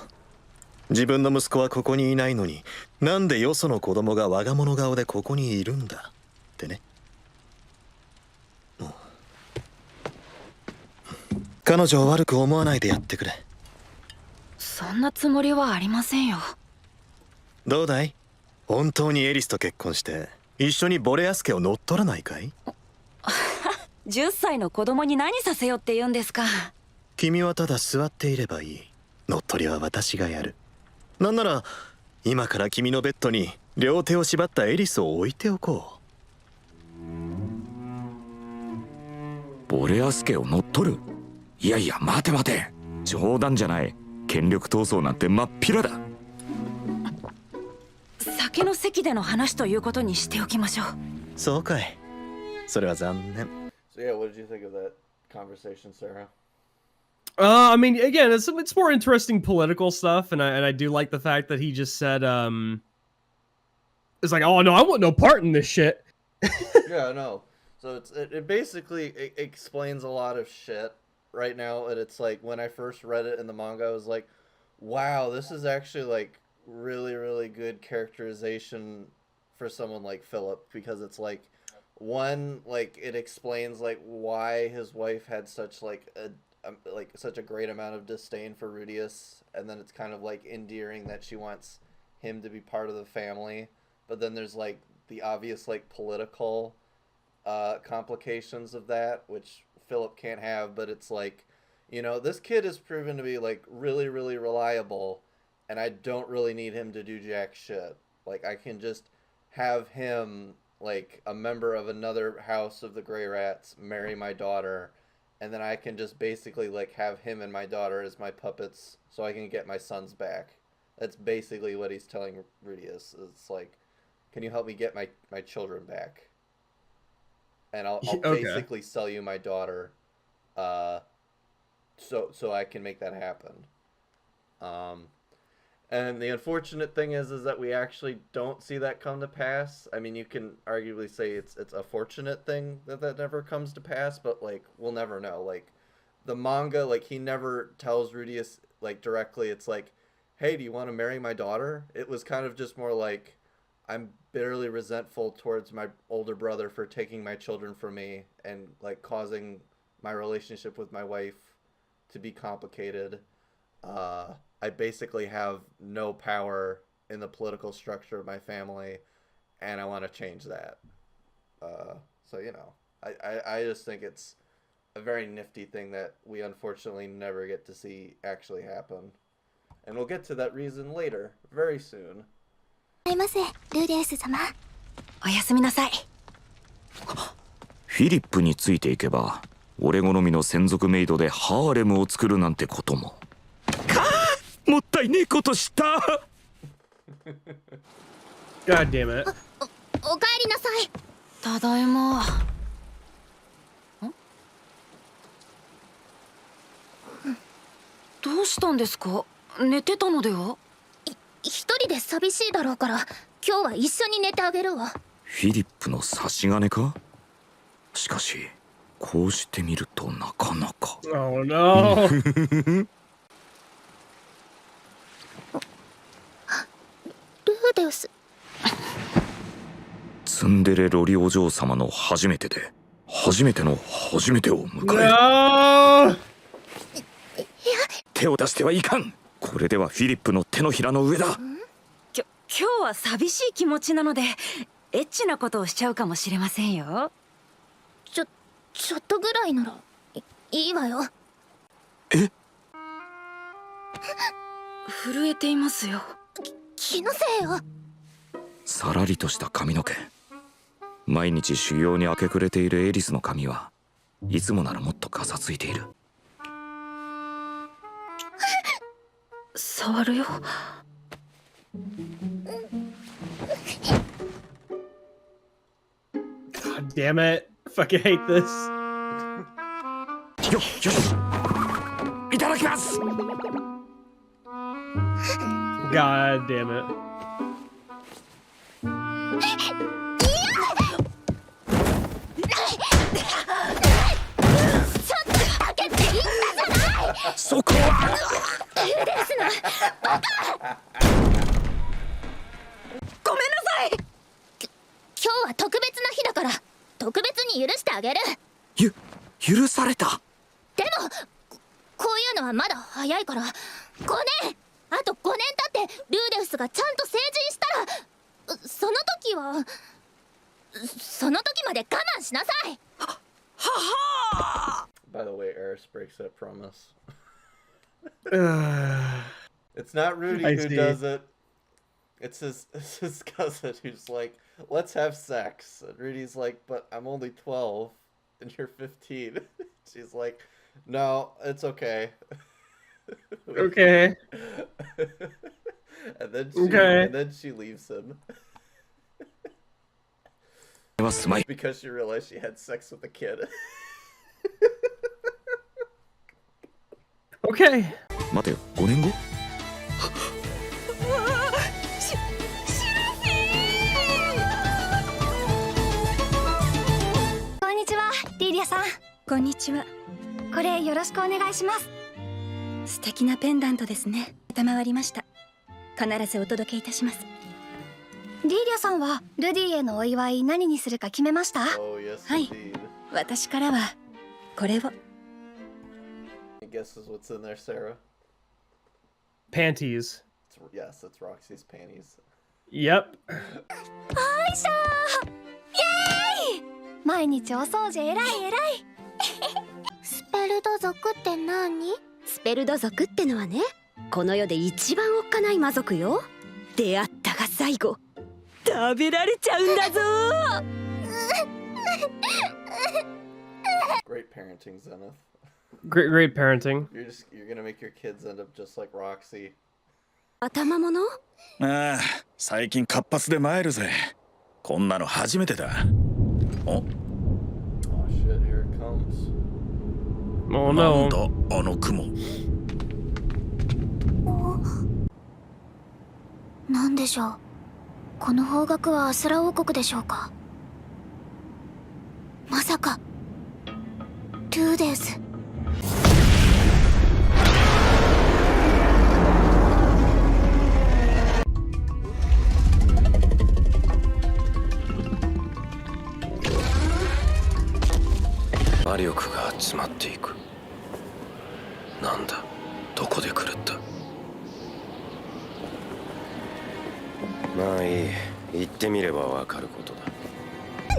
自分の息子はここにいないのに、なんでよその子供が我が物顔でここにいるんだってね。彼女を悪く思わないでやってくれ。そんなつもりはありませんよ。どうだい？本当にエリスと結婚して一緒にボレアス家を乗っ取らないかい？10歳の子供に何させよって言うんですか。君はただ座っていればいい。乗っ取りは私がやる。なんなら今から君のベッドに両手を縛ったエリスを置いておこう。ボレアス家を乗っ取る？いやいや、待て待て。冗談じゃない。権力闘争なんて真っ平だ。酒の席での話ということにしておきましょう。そうかい。それは残念。So yeah, what did you think of that conversation, Sarah? I mean, again, it's more interesting political stuff, and I do like the fact that he just said, it's like, oh no, I want no part in this shit. Yeah, no. So it basically explains a lot of shit right now, and it's like when I first read it in the manga, I was like, wow, this is actually like really, really good characterization for someone like Philip, because it's like, one, like it explains like why his wife had such like such a great amount of disdain for Rudius, and then it's kind of like endearing that she wants him to be part of the family, but then there's like the obvious like political complications of that, which Philip can't have. But it's like, you know, this kid is proven to be like really, really reliable, and I don't really need him to do jack shit. Like, I can just have him, like a member of another house of the Grey Rats, marry my daughter, and then I can just basically like have him and my daughter as my puppets so I can get my sons back. That's basically what he's telling Rudius. It's like, can you help me get my children back? And I'll basically sell you my daughter, so I can make that happen. And the unfortunate thing is that we actually don't see that come to pass. I mean, you can arguably say it's a fortunate thing that never comes to pass, but like we'll never know. Like the manga, like he never tells Rudius like directly. It's like, hey, do you want to marry my daughter? It was kind of just more like, I'm bitterly resentful towards my older brother for taking my children from me and like causing my relationship with my wife to be complicated. I basically have no power in the political structure of my family, and I want to change that. So, you know, I just think it's a very nifty thing that we unfortunately never get to see actually happen. And we'll get to that reason later, very soon. おやすみなさい。フィリップについていけば、俺好みの専属メイドでハーレムを作るなんてことも。もったいねえことした。God damn it. おかえりなさい。ただいま。どうしたんですか？寝てたのでは？一人で寂しいだろうから今日は一緒に寝てあげるわ。フィリップの差し金か？しかしこうしてみるとなかなか。Oh no. ルーデウス。ツンデレロリお嬢様の初めてで初めての初めてを迎える。No! 手を出してはいかん。これではフィリップの手のひらの上だ。今日は寂しい気持ちなのでエッチなことをしちゃうかもしれませんよ。ちょっとぐらいならいいわよ。え？震えていますよ。気のせいよ。さらりとした髪の毛。毎日修行に明け暮れているエリスの髪はいつもならもっとかさついている。触るよ。God damn it. Fucking hate this. よしいただきます。 God damn it. そこはごめんなさい。今日は特別な日だから特別に許してあげる。許された。でもこういうのはまだ早いから5年あと5年経ってルーデウスがちゃんと成人したらその時まで我慢しなさい。はは。 By the way, Eris breaks that promise. It's not Rudy who does it. It's his cousin who's like, let's have sex. And Rudy's like, but I'm only 12 and you're 15. She's like, no, it's okay. Okay. And then she leaves him. Because she realized she had sex with a kid. Okay. 待てよ、5年後？こんにちは、リリアさん。こんにちは。これよろしくお願いします。素敵なペンダントですね。賜りました。必ずお届けいたします。リリアさんはルディへのお祝い何にするか決めました？ Oh, yes, はい。私からはこれを。Guesses what's in there, Sarah? Panties. Yes, it's Roxy's panties. Yep. よいしょー。イエーイ。毎日お掃除偉い偉い。スペルド族って何？スペルド族ってのはね、この世で一番おっかない魔族よ。出会ったが最後食べられちゃうんだぞ。Great parenting, Zenith. Great parenting. You're gonna make your kids end up just like Roxy. 頭物？ああ、最近活発で参るぜ。こんなの初めてだ。お。Oh shit, here it comes. Oh no. なんだあの雲。なんでしょう。この方角はアスラ王国でしょうか。まさかトゥーデウス。魔力が集まっていく。なんだ、どこで狂った。まあいい、言ってみればわかることだ。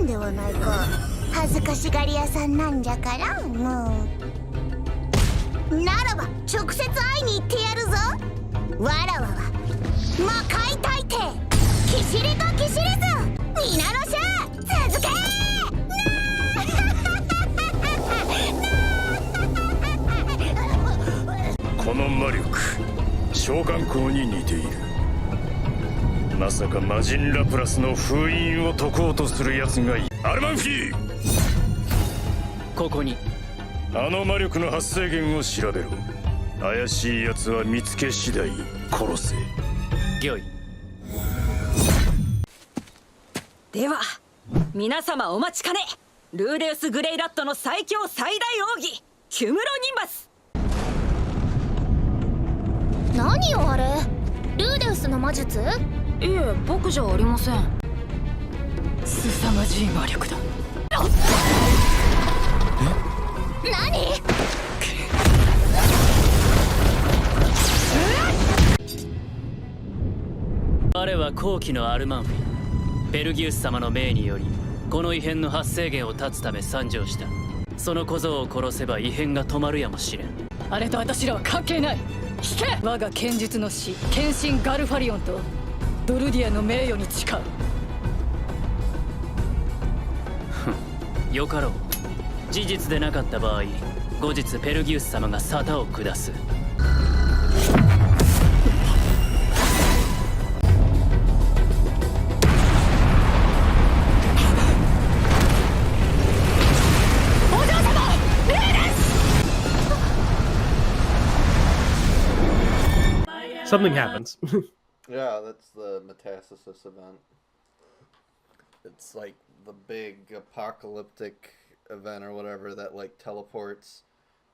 ではないか、恥ずかしがり屋さんなんじゃからもう。ならば直接会いに行ってやるぞ。わらわは魔界大帝キシリコキシリズミナロシャ続け。この魔力、召喚光に似ている。まさか魔人ラプラスの封印を解こうとする奴がいる。アルマンフィー、ここに。あの魔力の発生源を調べろ。怪しい奴は見つけ次第殺せ。御意。では皆様お待ちかね、ルーデウス・グレイラットの最強最大奥義キュムロニンバス。何よあれ、ルーデウスの魔術？いえ、僕じゃありません。凄まじい魔力だ。何？我は後期のアルマンフィ、ベルギウス様の命によりこの異変の発生源を断つため参上した。その小僧を殺せば異変が止まるやもしれん。あれと私らは関係ない。引け。我が剣術の師剣心ガルファリオンとドルディアの名誉に誓う。よかろう。事実でなかった場合、後日ペルギウス様が沙汰を下す。Something happens. Yeah, that's the Metastasis event. It's like the big apocalyptic event or whatever that like teleports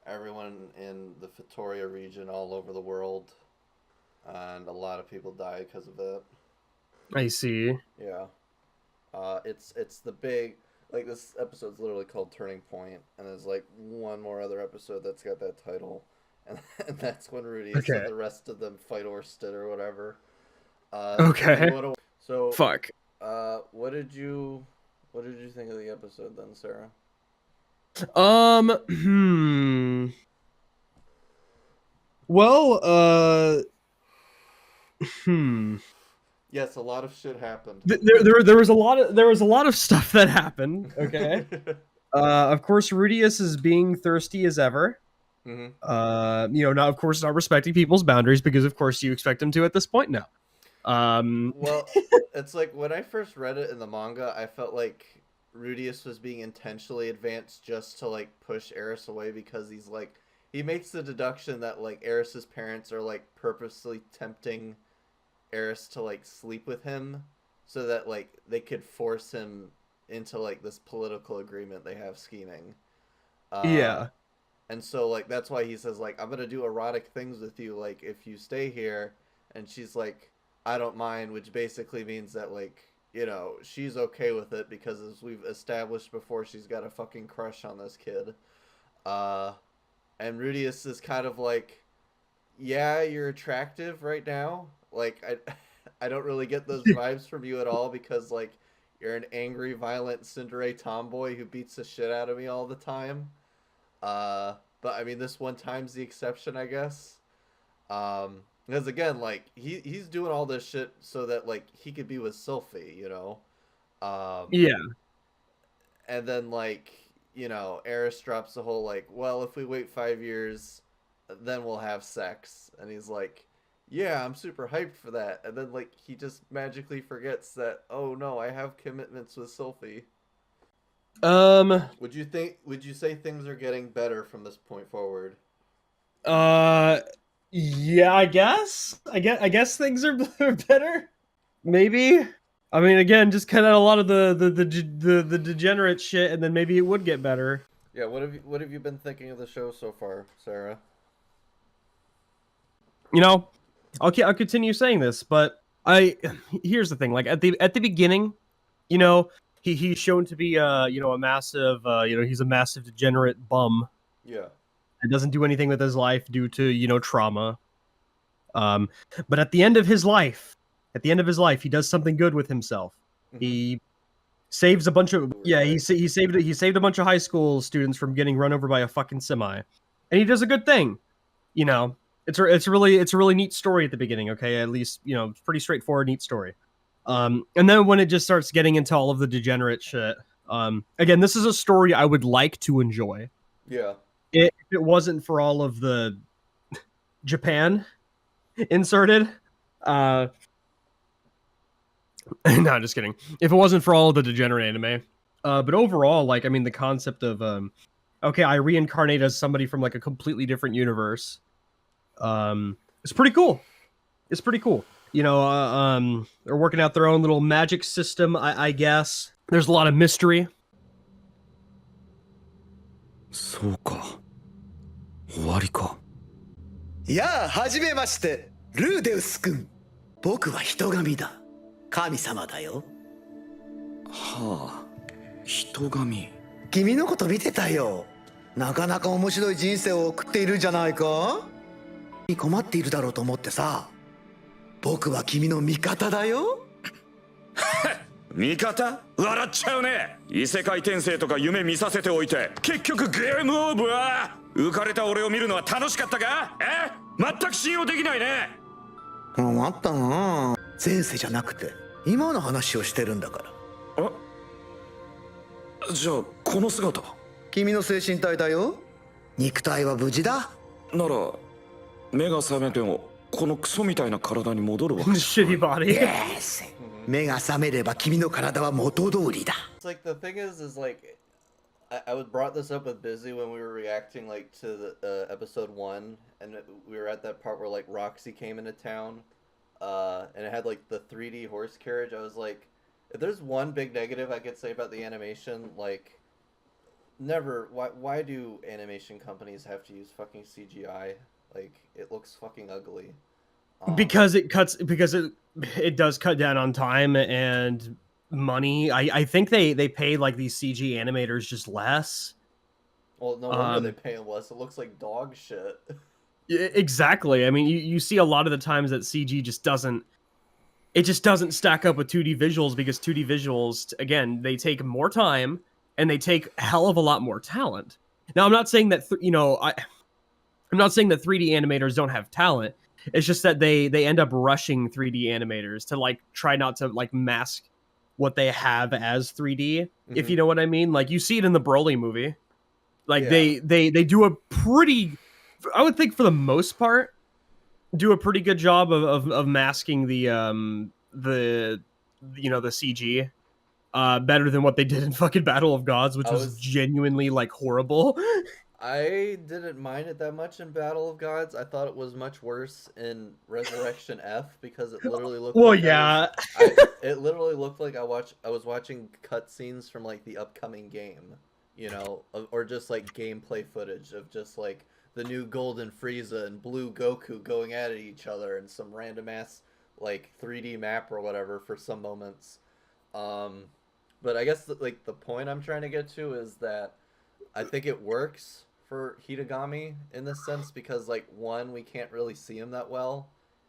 everyone in the Victoria region all over the world, and a lot of people die because of it. I see. Yeah. It's the big, like, this episode's literally called Turning Point, and there's like one more other episode that's got that title, and that's when Rudy and the rest of them fight Orsted or whatever. Okay. So fuck. What did you think of the episode then, Sarah? Well, Yes, a lot of shit happened. There was a lot of stuff that happened. Okay. Of course, Rudius is being thirsty as ever. Mm-hmm. Not respecting people's boundaries, because of course you expect him to at this point now. Well, it's like when I first read it in the manga, I felt like Rudius was being intentionally advanced just to like push Eris away, because he makes the deduction that like Eris's parents are like purposely tempting Eris to like sleep with him so that like they could force him into like this political agreement they have scheming. Yeah. And so like that's why he says like, I'm gonna do erotic things with you like if you stay here, and she's like, I don't mind, which basically means that like, she's okay with it because as we've established before, she's got a fucking crush on this kid. And Rudius is kind of like, yeah, you're attractive right now. Like, I don't really get those vibes from you at all, because like you're an angry, violent tsundere tomboy who beats the shit out of me all the time. But I mean, this one time's the exception, I guess. Because again, like he's doing all this shit so that like he could be with Sylphie, Yeah. And then like, Eris drops the whole like, well, if we wait 5 years, then we'll have sex. And he's like, yeah, I'm super hyped for that. And then like he just magically forgets that, oh no, I have commitments with Sylphie. Would you say things are getting better from this point forward? Yeah, I guess things are better. Maybe. I mean, again, just kind of a lot of the degenerate shit, and then maybe it would get better. Yeah, what have you been thinking of the show so far, Sarah? I'll continue saying this, but here's the thing. Like at the beginning, he's shown to be a massive he's a massive degenerate bum. Yeah. And doesn't do anything with his life due to trauma. But at the end of his life, he does something good with himself. Mm-hmm. He saves a bunch of he saved a bunch of high school students from getting run over by a fucking semi, and he does a good thing. It's a really neat story at the beginning. Okay, at least it's pretty straightforward, neat story. And then when it just starts getting into all of the degenerate shit, again, this is a story I would like to enjoy. Yeah. If it wasn't for all of the Japan inserted, no, just kidding. If it wasn't for all of the degenerate anime, but overall, like, I mean, the concept of, okay, I reincarnate as somebody from like a completely different universe, It's pretty cool. It's pretty cool. You know, they're working out their own little magic system, I guess. There's a lot of mystery. そうか。終わりか。やあ、はじめまして、ルーデウス君。僕は人神だ。神様だよ。はあ、人神。君のこと見てたよ。なかなか面白い人生を送っているんじゃないか。困っているだろうと思ってさ。僕は君の味方だよ。味方？笑っちゃうね。異世界転生とか夢見させておいて、結局ゲームオーバー。浮かれた俺を見るのは楽しかったか？全く信用できないね。困ったな。前世じゃなくて今の話をしてるんだから。じゃあこの姿は？君の精神体だよ。肉体は無事だ。なら目が覚めてもこのクソみたいな体に戻るわけ。Shitty body. Yes. 目が覚めれば君の体は元通りだ。 It's like the thing is like I was brought this up with Busy when we were reacting like to the episode 1, and we were at that part where like Roxy came into town, and it had like the 3D horse carriage. I was like, if there's one big negative I could say about the animation, like why do animation companies have to use fucking CGI? Like it looks fucking ugly. Because it does cut down on time and money. I think they pay like these CG animators just less. Well, no wonder they pay them less. It looks like dog shit. Exactly. I mean, you see a lot of the times that CG just doesn't stack up with 2D visuals, because 2D visuals, again, they take more time and they take a hell of a lot more talent. Now, I'm not saying that I'm not saying that 3D animators don't have talent. It's just that they end up rushing 3D animators to like try not to like mask what they have as 3D, if you know what I mean. Like you see it in the Broly movie. Like they do a pretty, I would think for the most part, do a pretty good job of masking the CG better than what they did in fucking Battle of Gods, which was genuinely like horrible. I didn't mind it that much in Battle of Gods. I thought it was much worse in Resurrection F, because it literally looked it literally looked like I was watching cutscenes from like the upcoming game, you know, or just like gameplay footage of just like the new Golden Frieza and Blue Goku going at each other in some random ass like 3D map or whatever for some moments. But I guess like the point I'm trying to get to is that I think it works for Hitagami in this sense, because like one, we can't really see him that well,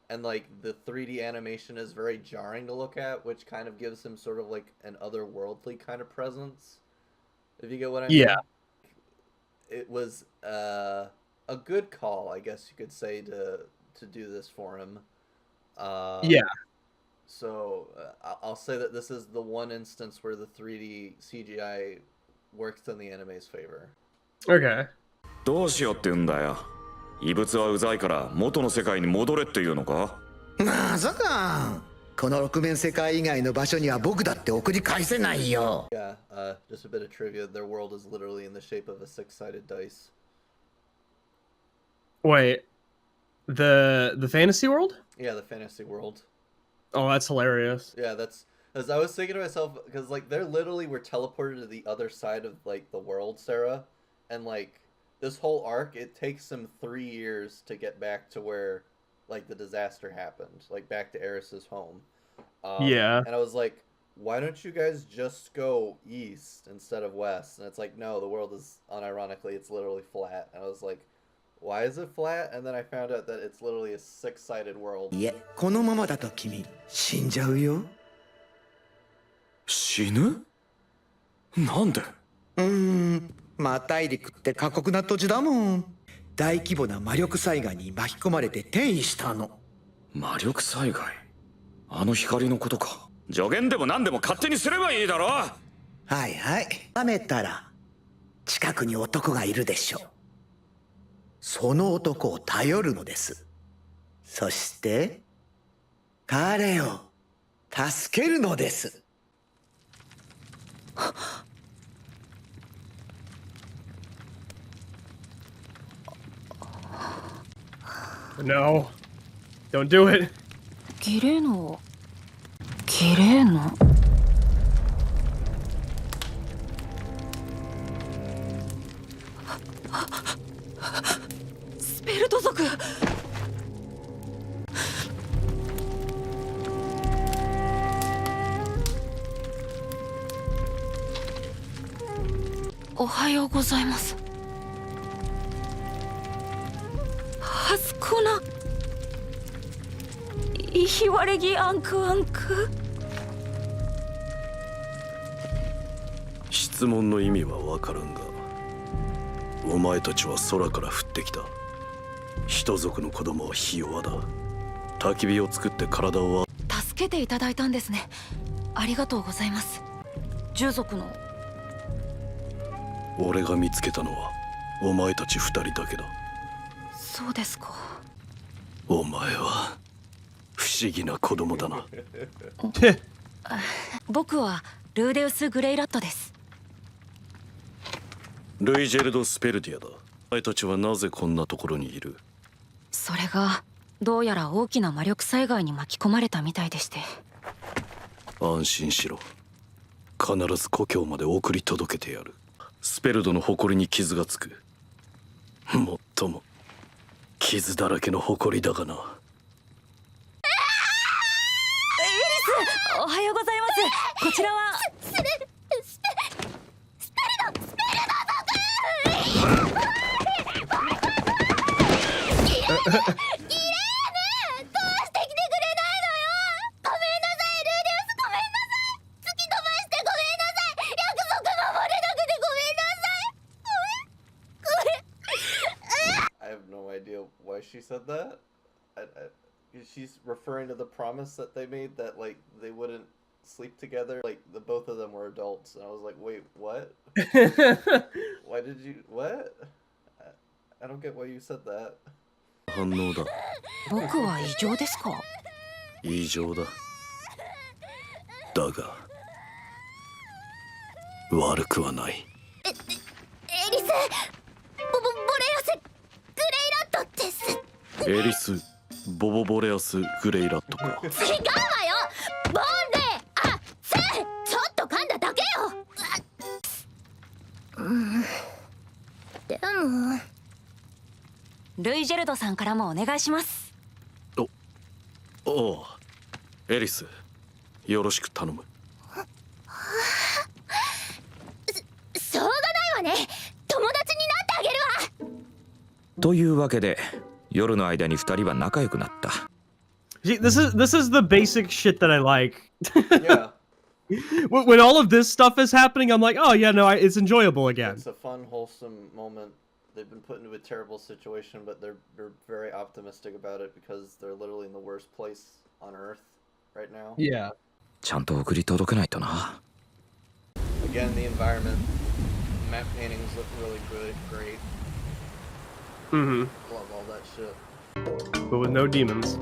and like the 3D animation is very jarring to look at, which kind of gives him sort of like an otherworldly kind of presence, if you get what I mean. Yeah. It was a good call, I guess you could say, to do this for him. Yeah. So I'll say that this is the one instance where the 3D CGI works in the anime's favor. Okay. どうしようって言うんだよ。異物はうざいから元の世界に戻れっていうのか？まさか。この六面世界以外の場所には僕だって送り返せないよ。Yeah, just a bit of trivia. Their world is literally in the shape of a 6-sided dice. Wait, the fantasy world? Yeah, the fantasy world. Oh, that's hilarious. Yeah, that's, as I was thinking to myself, because like they're literally were teleported to the other side of like the world, Sarah, and like this whole arc, it takes them 3 years to get back to where like the disaster happened, like back to Eris's home. Yeah. And I was like, why don't you guys just go east instead of west? And it's like, no, the world is, unironically, it's literally flat. And I was like, why is it flat? And then I found out that it's literally a 6-sided world. いえ、このままだと君死んじゃうよ。死ぬ？なんで？魔大陸って過酷な土地だもん。大規模な魔力災害に巻き込まれて転移したの。魔力災害？あの光のことか。助言でも何でも勝手にすればいいだろ。はいはい。冷めたら近くに男がいるでしょう。その男を頼るのです。そして彼を助けるのです。No. Don't do it. 綺麗の綺麗のスペルト族。おはようございます。はずこな。いひわれぎアンクアンク。質問の意味は分からんが、お前たちは空から降ってきた人族の子供はひ弱だ。焚き火を作って体を助けていただいたんですね。ありがとうございます。従属の。俺が見つけたのはお前たち二人だけだ。そうですか。お前は不思議な子供だな。僕はルーデウス・グレイラットです。ルイジェルド・スペルディアだ。お前たちはなぜこんなところにいる？それがどうやら大きな魔力災害に巻き込まれたみたいでして。安心しろ。必ず故郷まで送り届けてやる。スペルドの誇りに傷がつく。もっとも傷だらけの誇りだがな。エリス、おはようございます。こちらはスペルド族。綺麗ね。どうして来てくれないのよ。ごめんなさい、ルーデウス。ごめんなさい。突き飛ばしてごめんなさい。約束守れなくてごめんなさい。I have no idea why she said that. She's referring to the promise that they made that like they wouldn't sleep together. Like the both of them were adults, and I was like, wait, what? Why did you what? I don't get why you said that. 反応だ。僕は異常ですか？異常だ。だが悪くはない。エリス、ボレアス・グレイラットです。エリス・ボボボレアス・グレイラットか。違うわよ。ボンレアス。ちょっと噛んだだけよ。でもルイジェルドさんからもお願いします。おう、エリス、よろしく頼む。しょうがないわね。友達になってあげるわ。というわけで夜の間に2人は仲良くなった。See, this is the basic shit that I like. Yeah. When all of this stuff is happening, I'm like, oh yeah, no, it's enjoyable again. It's a fun, wholesome moment. They've been put into a terrible situation, but they're very optimistic about it because they're literally in the worst place on Earth right now. Yeah. ちゃんと送り届けないとな。 Again, the environment, map paintings look really good, great. Mm-hmm. Love all that shit. But with no demons.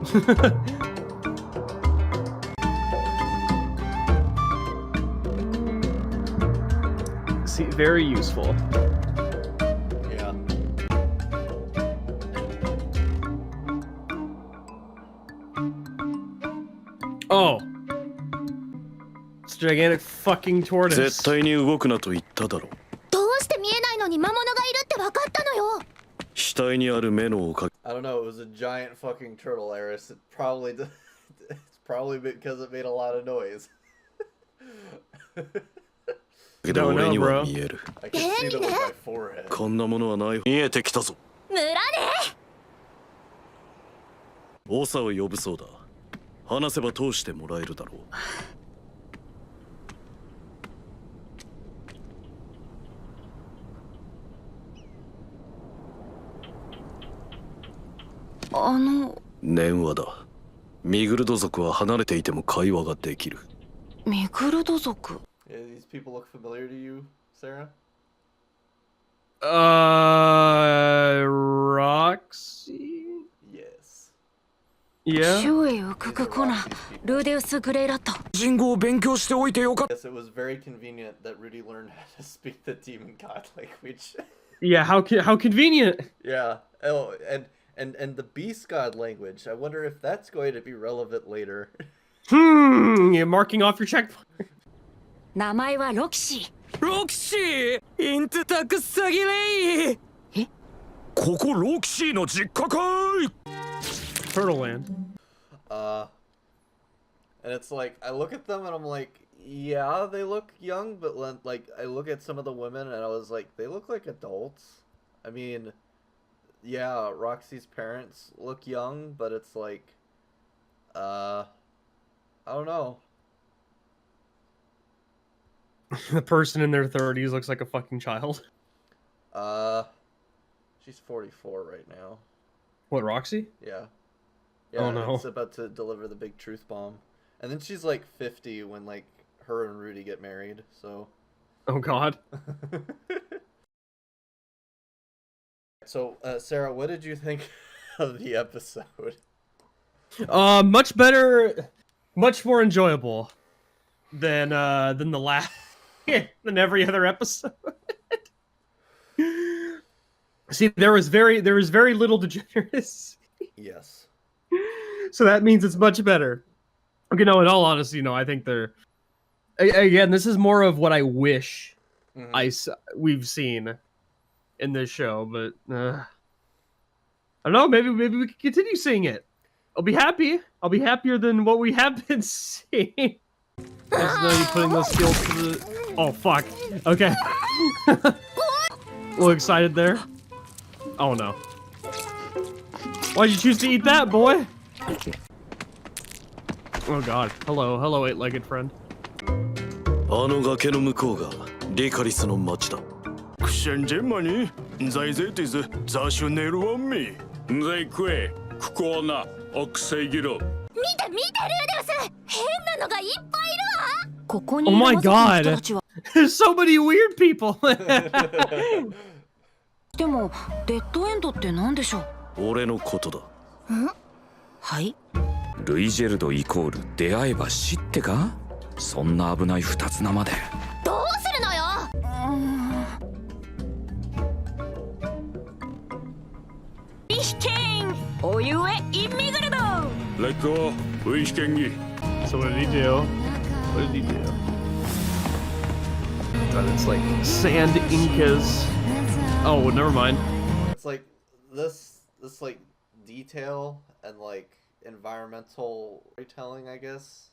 See, very useful. Yeah. Oh. It's a gigantic fucking tortoise. 絶対に動くなと言っただろう。どうして見えないのに魔物がいるって分かったのよ。額にある目のおかげ。 I don't know, it was a giant fucking turtle, Iris. It probably it's probably because it made a lot of noise. けど俺には見える。 I can see them with my forehead. こんなものはない。見えてきたぞ。村でオサを呼ぶそうだ。話せば通してもらえるだろう。念話だ。ミグルド族は離れていても会話ができる。ミグルド族。Yeah, these people look familiar to you, Sarah? Roxy? Yes. Yeah. 周囲をくくこな、ルーデウス・グレイラット。人語を勉強しておいてよかった。 Yes, it was very convenient that Rudy learned how to speak the demon god language. Yeah, how convenient. Yeah. Oh, And the beast god language. I wonder if that's going to be relevant later. You're marking off your checkpoint. 名前はロキシー。ロキシーイントタク詐欺レイここロキシーの実家かい Turtle Land. And it's like, I look at them and I'm like, yeah, they look young, but like, I look at some of the women and I was like, they look like adults. I mean, yeah, Roxy's parents look young, but it's like, I don't know. The person in their 30s looks like a fucking child. She's 44 right now. What, Roxy? Yeah. Yeah, Oh no. It's about to deliver the big truth bomb. And then she's like 50 when like her and Rudy get married, so. Oh god. So, Sarah, what did you think of the episode? Much better, much more enjoyable than the last, than every other episode. See, there was very little degeneracy. Yes. So that means it's much better. Okay, no, in all honesty, no, I think they're... Again, this is more of what I wish we've seen in this show, but... I don't know, maybe we can continue seeing it. I'll be happy. I'll be happier than what we have been seeing. Just know you putting those skills to the... Oh, fuck. Okay. A little excited there. Oh, no. Why'd you choose to eat that, boy? Oh god. Hello, eight-legged friend. あの崖の向こうがリカリスの町だ。クシェンジェンマに在税ティズザシュネルワンミ在クエクコーナオクセイギロ。見てルーデウス、変なのがいっぱいいるわ。ここに Oh いる my 魔族の人 god. たちは There's so many weird people. でもデッドエンドって何でしょう。俺のことだ。はい。ルイジェルドイコール出会えば死ってか？そんな危ない二つ生で。どうするのよ。イヒケンおゆえインミグルド。レッゴーウイヒケンギ。 So what did he do? What did he do? God, it's like sand Incas. Oh, never mind. It's like this like detail and like environmental storytelling, I guess.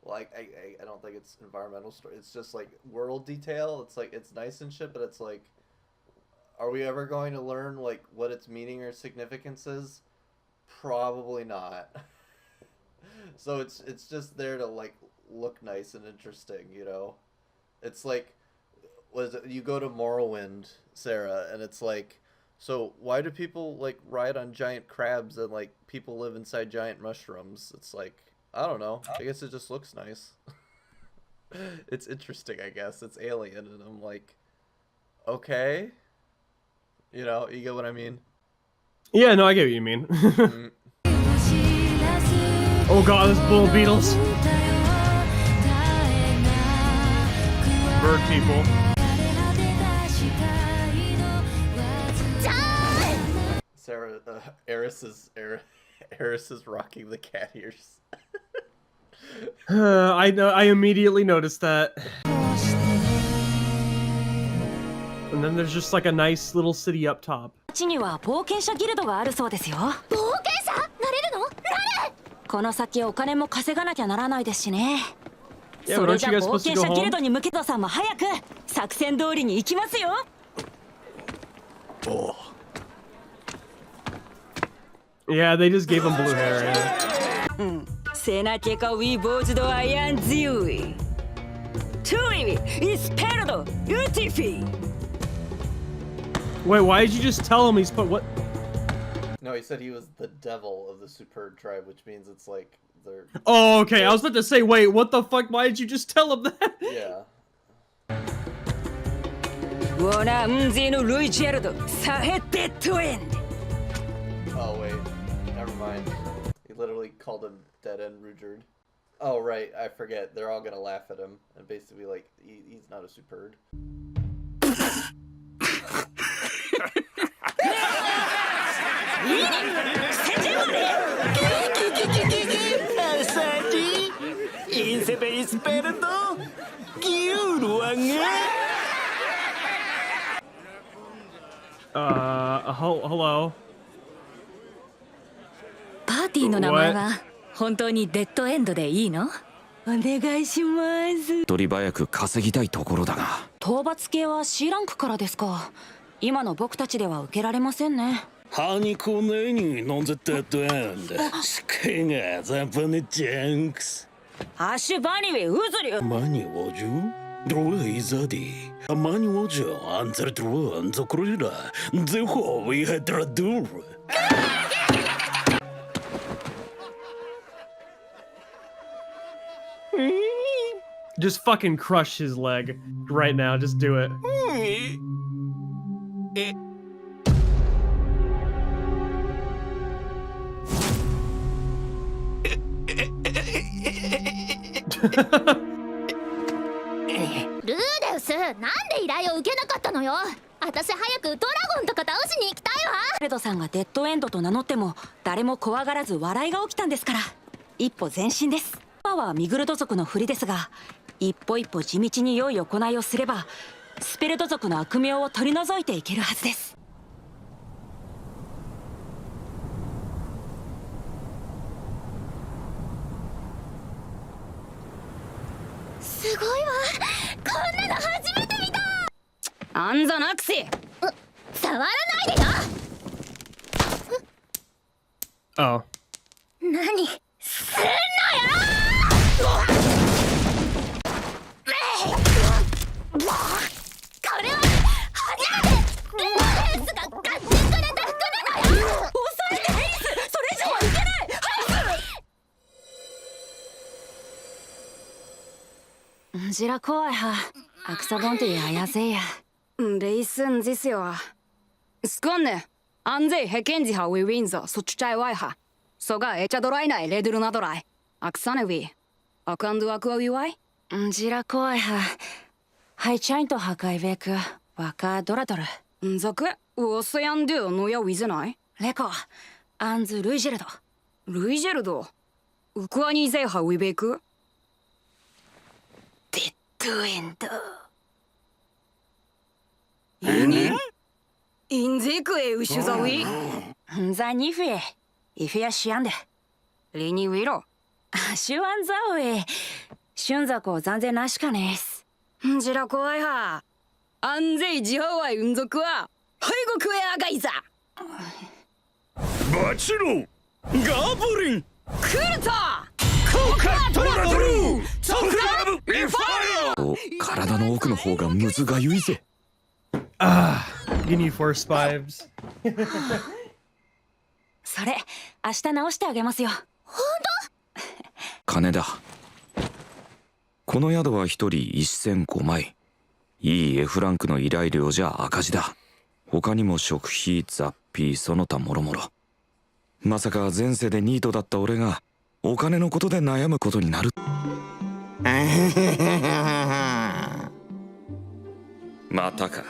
Like I don't think it's environmental story. It's just like world detail. It's like it's nice and shit, but it's like, are we ever going to learn like what its meaning or significance is? Probably not. So it's just there to like look nice and interesting, you know. It's like, you go to Morrowind, Sarah, and it's like, so why do people like ride on giant crabs and like people live inside giant mushrooms? It's like, I don't know. I guess it just looks nice. It's interesting, I guess. It's alien, and I'm like, okay. You know, you get what I mean? Yeah, no, I get what you mean. Oh god, this bull beetles. Bird people. Sarah, Eris is rocking the cat ears. I know. I immediately noticed that. And then there's just like a nice little city up top. 町には冒険者ギルドがあるそうですよ。冒険者？なれるの？なれ！この先お金も稼がなきゃならないですしね。 Yeah, そ but れ aren't じ you ゃ guys 冒 supposed to 険 go 者ギル home? ドに向けとさんも早く作戦通りに行きますよ。おう。 Yeah, they just gave him blue hair. Yeah. セナケカウィボーズドアヤンズユイ。トゥイイスペルドウティフィ。 Wait, why did you just tell him he's put what? No, he said he was the devil of the Superb tribe, which means it's like they're... Oh, okay. I was about to say, wait, what the fuck? Why did you just tell him that? Yeah. ウォナンゼのルイジェルドサヘデッドエンド。 Oh, wait. Never mind. He literally called him Dead End Rugered. Oh, right. I forget. They're all gonna laugh at him and basically like, he's not a Superb. Hello. パーティーの名前は本当にデッドエンドでいいの？お願いします。取り早く稼ぎたいところだが。討伐系は C ランクからですか。今の僕たちでは受けられませんね。 Honeycomb non the dead end. Skinga the Jenks. ハッシュバニウィウズリュ Mani woju? Droe izadi. A mani woju answer drone the crida. The ho we had to do. Just fucking crush his leg right now. Just do it. Rudeus, なんで依頼を受けなかったのよ。私早くドラゴンとか倒しに行きたいわ。レドさんがデッドエンドと名乗っても誰も怖がらず笑いが起きたんですから、一歩前進です。今はミグルド族の振りですが、一歩一歩地道に良い行いをすればスペルト族の悪名を取り除いていけるはずです。すごいわ。こんなの初めて見た。あんざなくせ。触らないでよ。Oh. 何すんのよ。これは初めてルーデウスが買ってくれた服なのよ。抑えてヘイス、それ以上はいけない。ヘイスジラ怖いはアクサボンティアやせやレイスンですよ。スコンネ安全ヘケンジハウィウィンザそっちちゃいわいはそがエチャドライナイレドルナドライアクサネウィアクアンドアクアウィワイジラ怖いはハイチャインと破壊ベクワカドラドルんざくウオスヤンデュノヤウィゼナイレコアンズルイジェルドルイジェルドウクアニーゼイハウィベクデッドエンドインゼクエウシュザウィザニフエイフヤシアンデリニウィロシュワンザウエシュンザコ残念なしかねすジラ怖いは安全ジハワイ運族は背後クエアガイザバチロガブリンクルタコカトラドルソフラブリファイお、体の奥の方がむずがゆいぜ。You need force vibes. それ明日直してあげますよ。本当？金だ。この宿は一人1005枚。いい F ランクの依頼料じゃ赤字だ。他にも食費、雑費、その他もろもろ。まさか前世でニートだった俺がお金のことで悩むことになる。またか。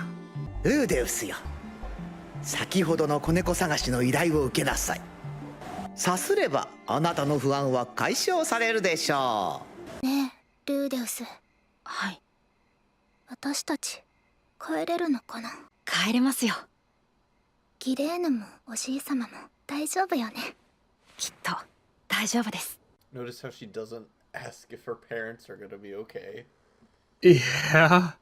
ルーデウスよ、先ほどの子猫探しの依頼を受けなさい。さすればあなたの不安は解消されるでしょう。ねえルーデウス。はい。私たち帰れるのかな？帰れますよ。ギレーヌもおじい様も大丈夫よね。きっと大丈夫です。 Notice how she doesn't ask if her parents are gonna be okay. Yeah.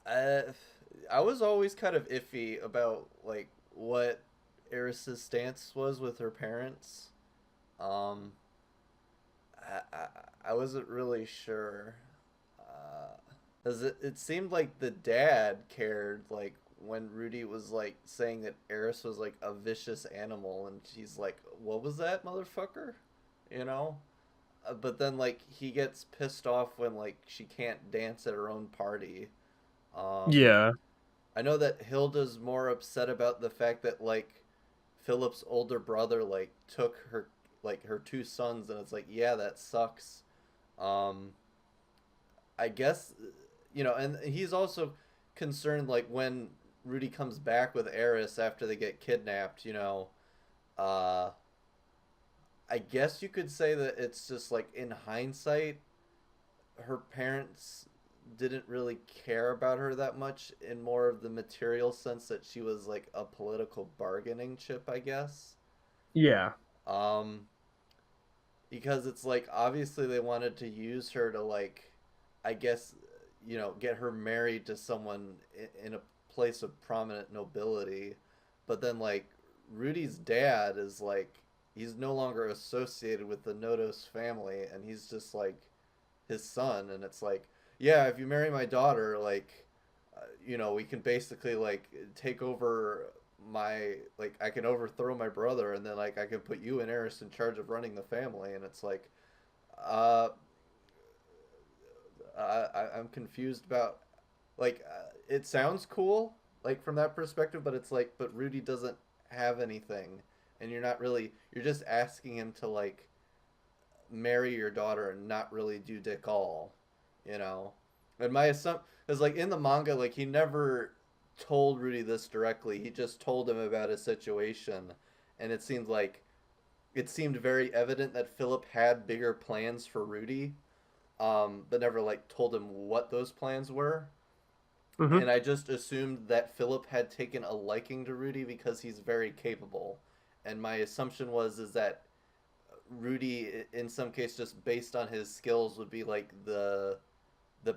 I was always kind of iffy about like what Eris's stance was with her parents. I wasn't really sure. Cause it seemed like the dad cared, like when Rudy was like saying that Eris was like a vicious animal, and she's like, "What was that, motherfucker?" You know. But then like he gets pissed off when like she can't dance at her own party. Yeah. I know that Hilda's more upset about the fact that like Philip's older brother like took her her two sons, and it's like, yeah, that sucks. I guess, you know, and he's also concerned like when Rudy comes back with Eris after they get kidnapped, you know, I guess you could say that it's just like in hindsight her parents didn't really care about her that much in more of the material sense that she was like a political bargaining chip, I guess. Yeah. Because it's like obviously they wanted to use her to like, I guess, you know, get her married to someone in a place of prominent nobility, but then like Rudy's dad is like, he's no longer associated with the Nodos family, and he's just like his son, and it's like, yeah, if you marry my daughter, like, you know, we can basically like take over my, like, I can overthrow my brother, and then like I can put you and Eris in charge of running the family, and it's like, I'm confused about, like, it sounds cool, like, from that perspective, but it's like, but Rudy doesn't have anything, and you're not really, you're just asking him to, like, marry your daughter and not really do dick all, you know? And my assumption is, like, in the manga, like, he never told Rudy this directly, he just told him about his situation, and it seemed like, it seemed very evident that Philip had bigger plans for Rudy, but never like told him what those plans were. Mm-hmm. And I just assumed that Philip had taken a liking to Rudy because he's very capable. And my assumption is that Rudy, in some case, just based on his skills, would be like the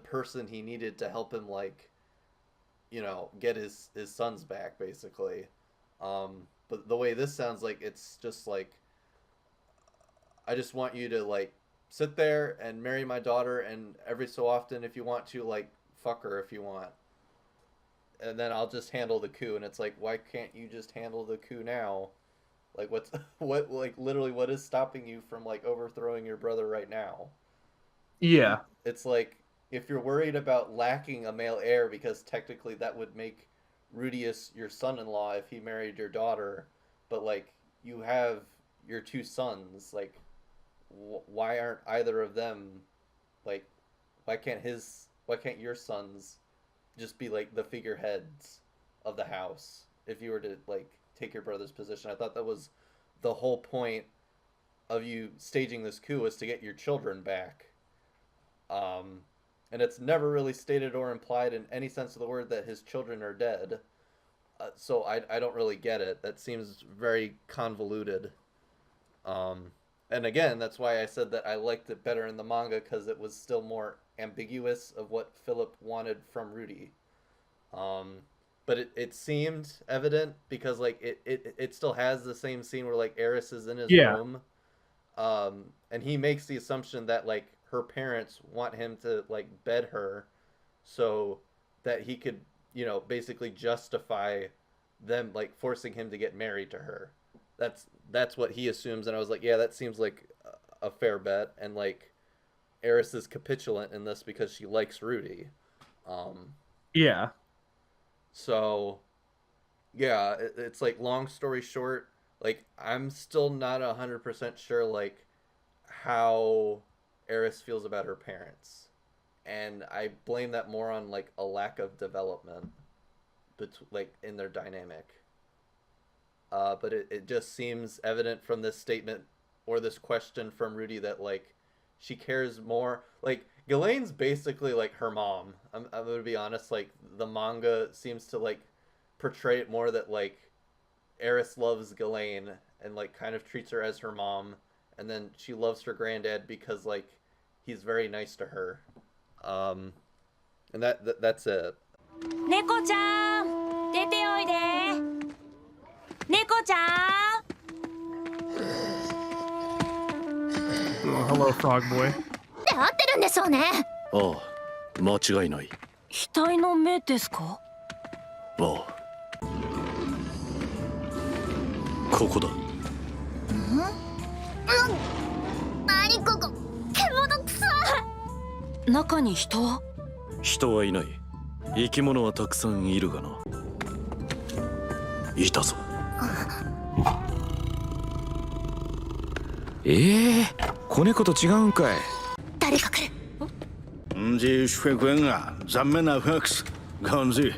person he needed to help him, like, you know, get his sons back, basically. But the way this sounds like, it's just like, I just want you to, like, sit there and marry my daughter, and every so often, if you want to, like, fuck her if you want. And then I'll just handle the coup. And it's like, why can't you just handle the coup now? Like, like, literally, what is stopping you from, like, overthrowing your brother right now? Yeah. It's like, if you're worried about lacking a male heir, because technically that would make Rudius your son-in-law if he married your daughter, but, like, you have your two sons, like, why aren't either of them, like, why can't your sons just be, like, the figureheads of the house if you were to, like, take your brother's position? I thought that was the whole point of you staging this coup, was to get your children back. And it's never really stated or implied in any sense of the word that his children are dead. So I don't really get it. That seems very convoluted. And again, that's why I said that I liked it better in the manga, because it was still more ambiguous of what Philip wanted from Rudy. But it seemed evident, because, like, it still has the same scene where, like, Eris is in his room. And he makes the assumption that, like, her parents want him to, like, bed her so that he could, you know, basically justify them, like, forcing him to get married to her. That's what he assumes, and I was like, yeah, that seems like a fair bet. And, like, Eris is capitulant in this because she likes Rudy. Yeah. So, yeah, it's like, long story short, like, I'm still not 100% sure, like, how Eris feels about her parents. And I blame that more on, like, a lack of development, like, in their dynamic. But it just seems evident from this statement, or this question from Rudy, that, like, she cares more. Like, Ghislaine's basically, like, her mom. I'm gonna be honest, like, the manga seems to, like, portray it more that, like, Eris loves Ghislaine and, like, kind of treats her as her mom, and then she loves her granddad because, like, he's very nice to her. And that's it. Neko-chan, 出ておいで。Neko-chan. Oh, hello, Frog Boy. 合ってるんでしょうね。ああ、間違いない。額の目ですか？ああ。ここだ。何ここ、獣くさい。中に人は？人はいない。生き物はたくさんいるがな。いたぞ。子猫と違うんかい。誰か来る。Die Frequenza, Zamena Hux, Gonzi.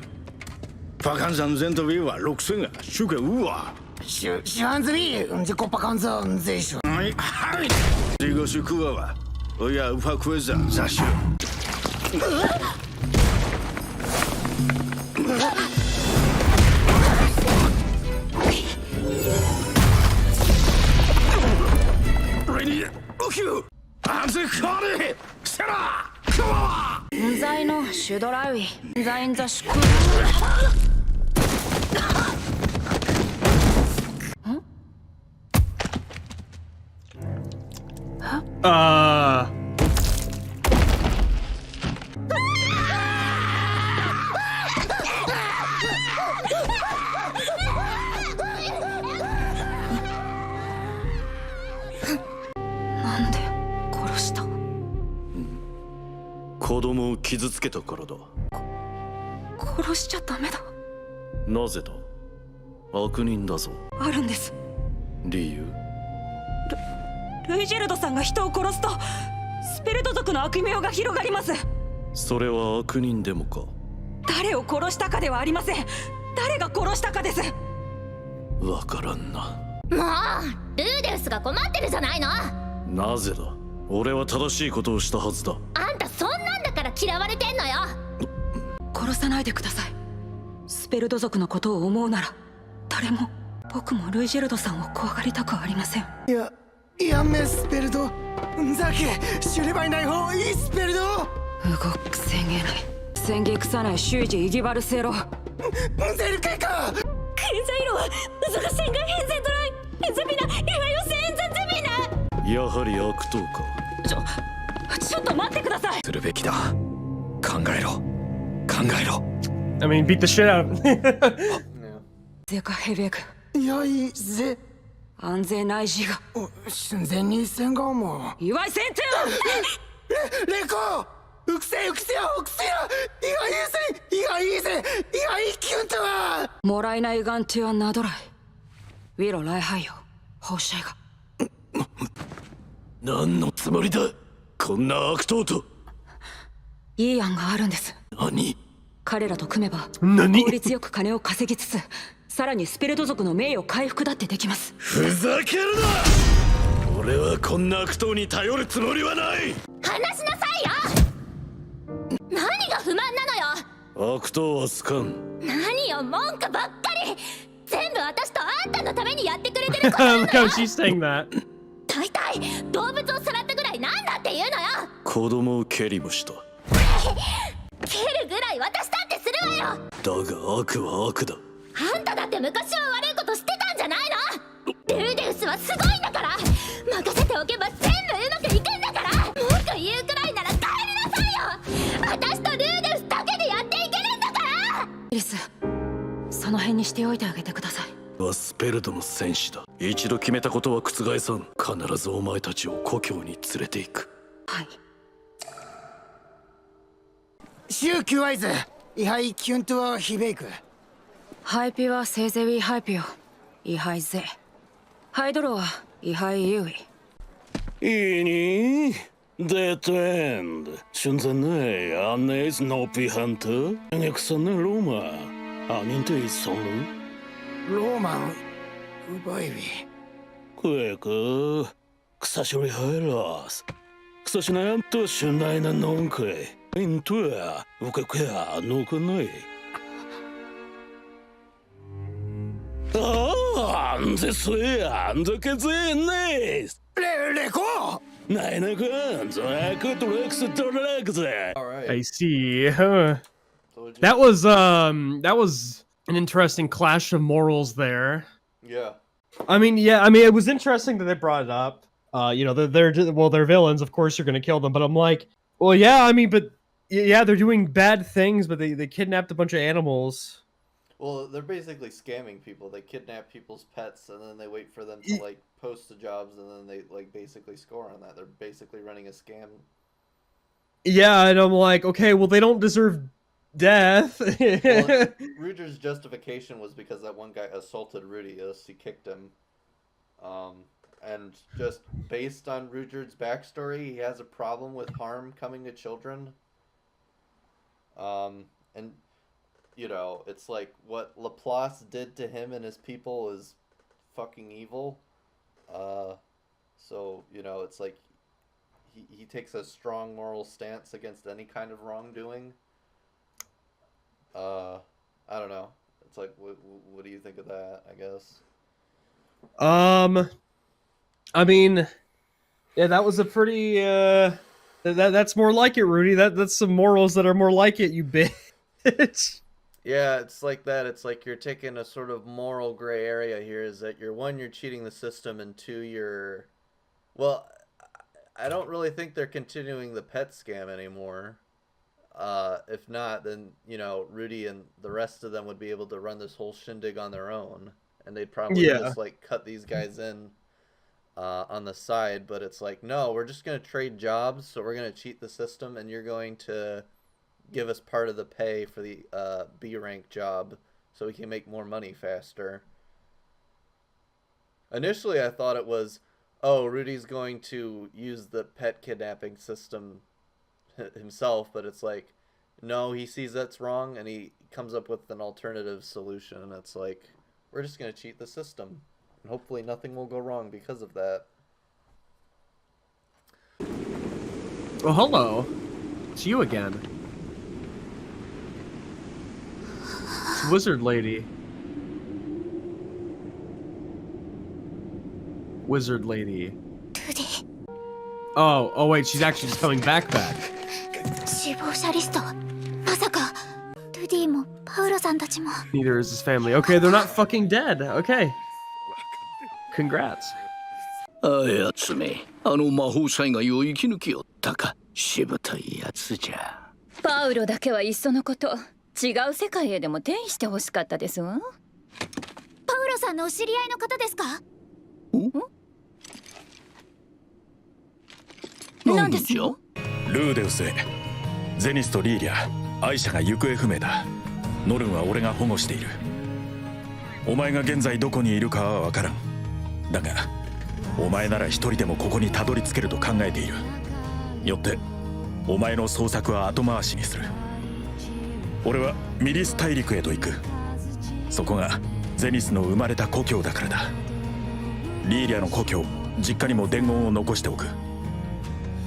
Fakanzan Zentoviva, Luxinga, Sugar Ua. Shanzri, the Copacanzan Zation. Digo Sukua, Oya Ufaqueza, Zashu. 在のシュドラウィ在んざシュクなんで殺した子供を傷つけたからだ。殺しちゃダメだ。なぜだ。悪人だぞ。あるんです。理由。ルイジェルドさんが人を殺すとスペルト族の悪名が広がります。それは悪人でもか。誰を殺したかではありません。誰が殺したかです。わからんな。もうルーデウスが困ってるじゃないの。なぜだ。俺は正しいことをしたはずだ。あんたそんなんだから嫌われてんのよ。殺さないでください。スペルト族のことを思うなら誰も僕もルイジェルドさんを怖がりたくはありません。やめスペルドザケシュレバイない方いいスペルド動く宣言ない宣言臭ない周知イギバルセロゼルケかケンザイロはウズが宣言変遷ドライヘゼビナイハヨセンザゼビナ。やはり悪党か。ちょっと待ってください。するべきだ。考えろ考えろ。 I mean, beat the shit out of him. ゼカヘベクよいぜ安全ない自我瞬前に戦後も祝い戦闘レコウクセよウクセよいがいいぜいがいいキュンとはもらいないガンティアナドライウィロライハイヨ放射が何のつもりだこんな悪党と。いい案があるんです。何。彼らと組めば効率よく金を稼ぎつつさらにスペルト族の名誉回復だってできます。ふざけるな。俺はこんな悪党に頼るつもりはない。話しなさいよ。何が不満なのよ。悪党は好かん。何よ文句ばっかり。全部私とあんたのためにやってくれてることなのよ。She's saying that. 大体動物をさらったぐらいなんだって言うのよ。子供を蹴りもした。蹴るぐらい私だってするわよ。だが悪は悪だ。あんただって昔は悪いことしてたんじゃないの。ルーデウスはすごいんだから任せておけば全部うまくいくんだから。文句言うくらいなら帰りなさいよ。私とルーデウスだけでやっていけるんだから。リスその辺にしておいてあげてください。はスペルトの戦士だ。一度決めたことは覆さん。必ずお前たちを故郷に連れて行く。はい。週休ワイズイハイキュンとはヒベイクハイピはセーゼウィハイピよイハイゼハイドロはイハイユーイいいにデッドエンド瞬間ねアンネイスノーピーハンターエクサネローマアニンテイソンローマンウバイビクエク草処理ハイラス草しなんとしないなのんかいイントゥアウケクヤノクナイああんぜすやんぜけぜねレコないなくんぞくとレクストレクゼ I see. That was an interesting clash of morals there. Yeah. I mean, it was interesting that they brought it up. You know, they're villains. Of course, you're gonna kill them. But I'm like, well, yeah. I mean, but yeah, they're doing bad things. But they kidnapped a bunch of animals. Well, they're basically scamming people. They kidnap people's pets and then they wait for them to like post the jobs and then they like basically score on that. They're basically running a scam. Yeah, and I'm like, okay, well, they don't deserve death. Well, Ruger's justification was because that one guy assaulted Rudius. He kicked him. And just based on Ruger's backstory, he has a problem with harm coming to children. And you know, it's like what Laplace did to him and his people is fucking evil. So, you know, it's like he takes a strong moral stance against any kind of wrongdoing. I don't know. It's like, what do you think of that? I guess. I mean, yeah, that was a pretty that's more like it, Rudy. That's some morals that are more like it, you bitch. Yeah, it's like that. It's like you're taking a sort of moral gray area here. Is that you're cheating the system, and two, you're, well, I don't really think they're continuing the pet scam anymore. If not, then, you know, Rudy and the rest of them would be able to run this whole shindig on their own, and they'd probably just like cut these guys in on the side. But it's like, no, we're just gonna trade jobs, so we're gonna cheat the system, and you're going to give us part of the pay for the B rank job so we can make more money faster. Initially, I thought it was, oh, Rudy's going to use the pet kidnapping system himself, but it's like, no, he sees that's wrong, and he comes up with an alternative solution, and it's like, we're just going to cheat the system, and hopefully nothing will go wrong because of that. Well, hello. It's you again. It's Wizard Lady. Wizard Lady. Oh, wait, she's actually just coming back. 死亡者リスト。まさか、ルディもパウロさんたちも。 Neither is his family. Okay, they're not fucking dead. Okay. Congrats. あやつめ、あの魔法災害を生き抜きよったか。しぶといやつじゃ。パウロだけはいっそのこと、違う世界へでも転移してほしかったですわ。パウロさんのお知り合いの方ですか？何ですよ？ルーデウスへ、ゼニスとリーリャ、アイシャが行方不明だ。ノルンは俺が保護している。お前が現在どこにいるかは分からん。だがお前なら一人でもここにたどり着けると考えている。よってお前の捜索は後回しにする。俺はミリス大陸へと行く。そこがゼニスの生まれた故郷だからだ。リーリャの故郷、実家にも伝言を残しておく。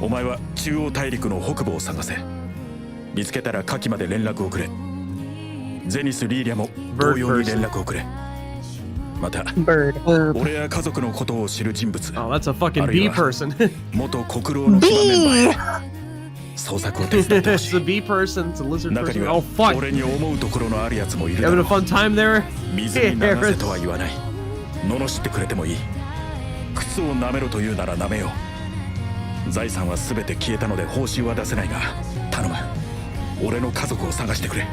お前は中央大陸の北部を探せ。見つけたら下記まで連絡をくれ。ゼニス・リーリャも同様に連絡をくれ。また、俺や家族のことを知る人物、Oh, that's a fucking bee person. 元国老の騎馬メンバーへ捜索を手伝ってほしい。 It's a bee person, it's a lizard 中に person. は Oh, fuck. 俺に思うところのあるやつもいる You だ having ろ a fun time there? 水に流せとは言わない。罵ってくれてもいい。靴を舐めろと言うなら舐めよう。財産は全て消えたので報酬は出せないが、頼む。俺の家族を探してくれ。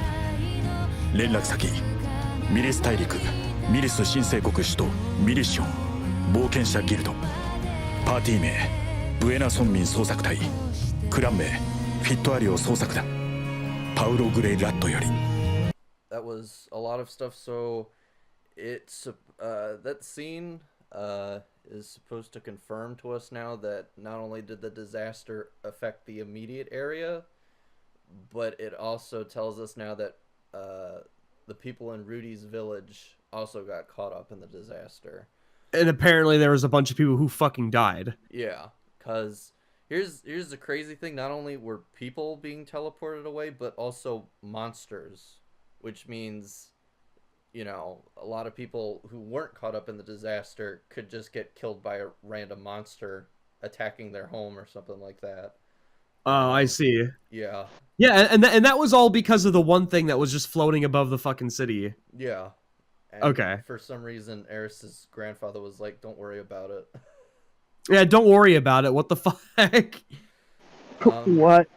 連絡先、ミリス大陸、ミリス新生国首都ミリッション、冒険者ギルド、パーティー名、ブエナ村民捜索隊、クラン名、フィットアリオ捜索団、パウロ・グレイ・ラットより。 That was a lot of stuff. So it's that scene is supposed to confirm to us now that not only did the disaster affect the immediate area, but it also tells us now that the people in Rudy's village also got caught up in the disaster. And apparently there was a bunch of people who fucking died. Yeah, because here's the crazy thing. Not only were people being teleported away, but also monsters, which means, you know, a lot of people who weren't caught up in the disaster could just get killed by a random monster attacking their home or something like that. Oh, I see. Yeah. Yeah, and that was all because of the one thing that was just floating above the fucking city. Yeah. And okay. For some reason, Eris's grandfather was like, "Don't worry about it." Yeah, don't worry about it. What the fuck? What?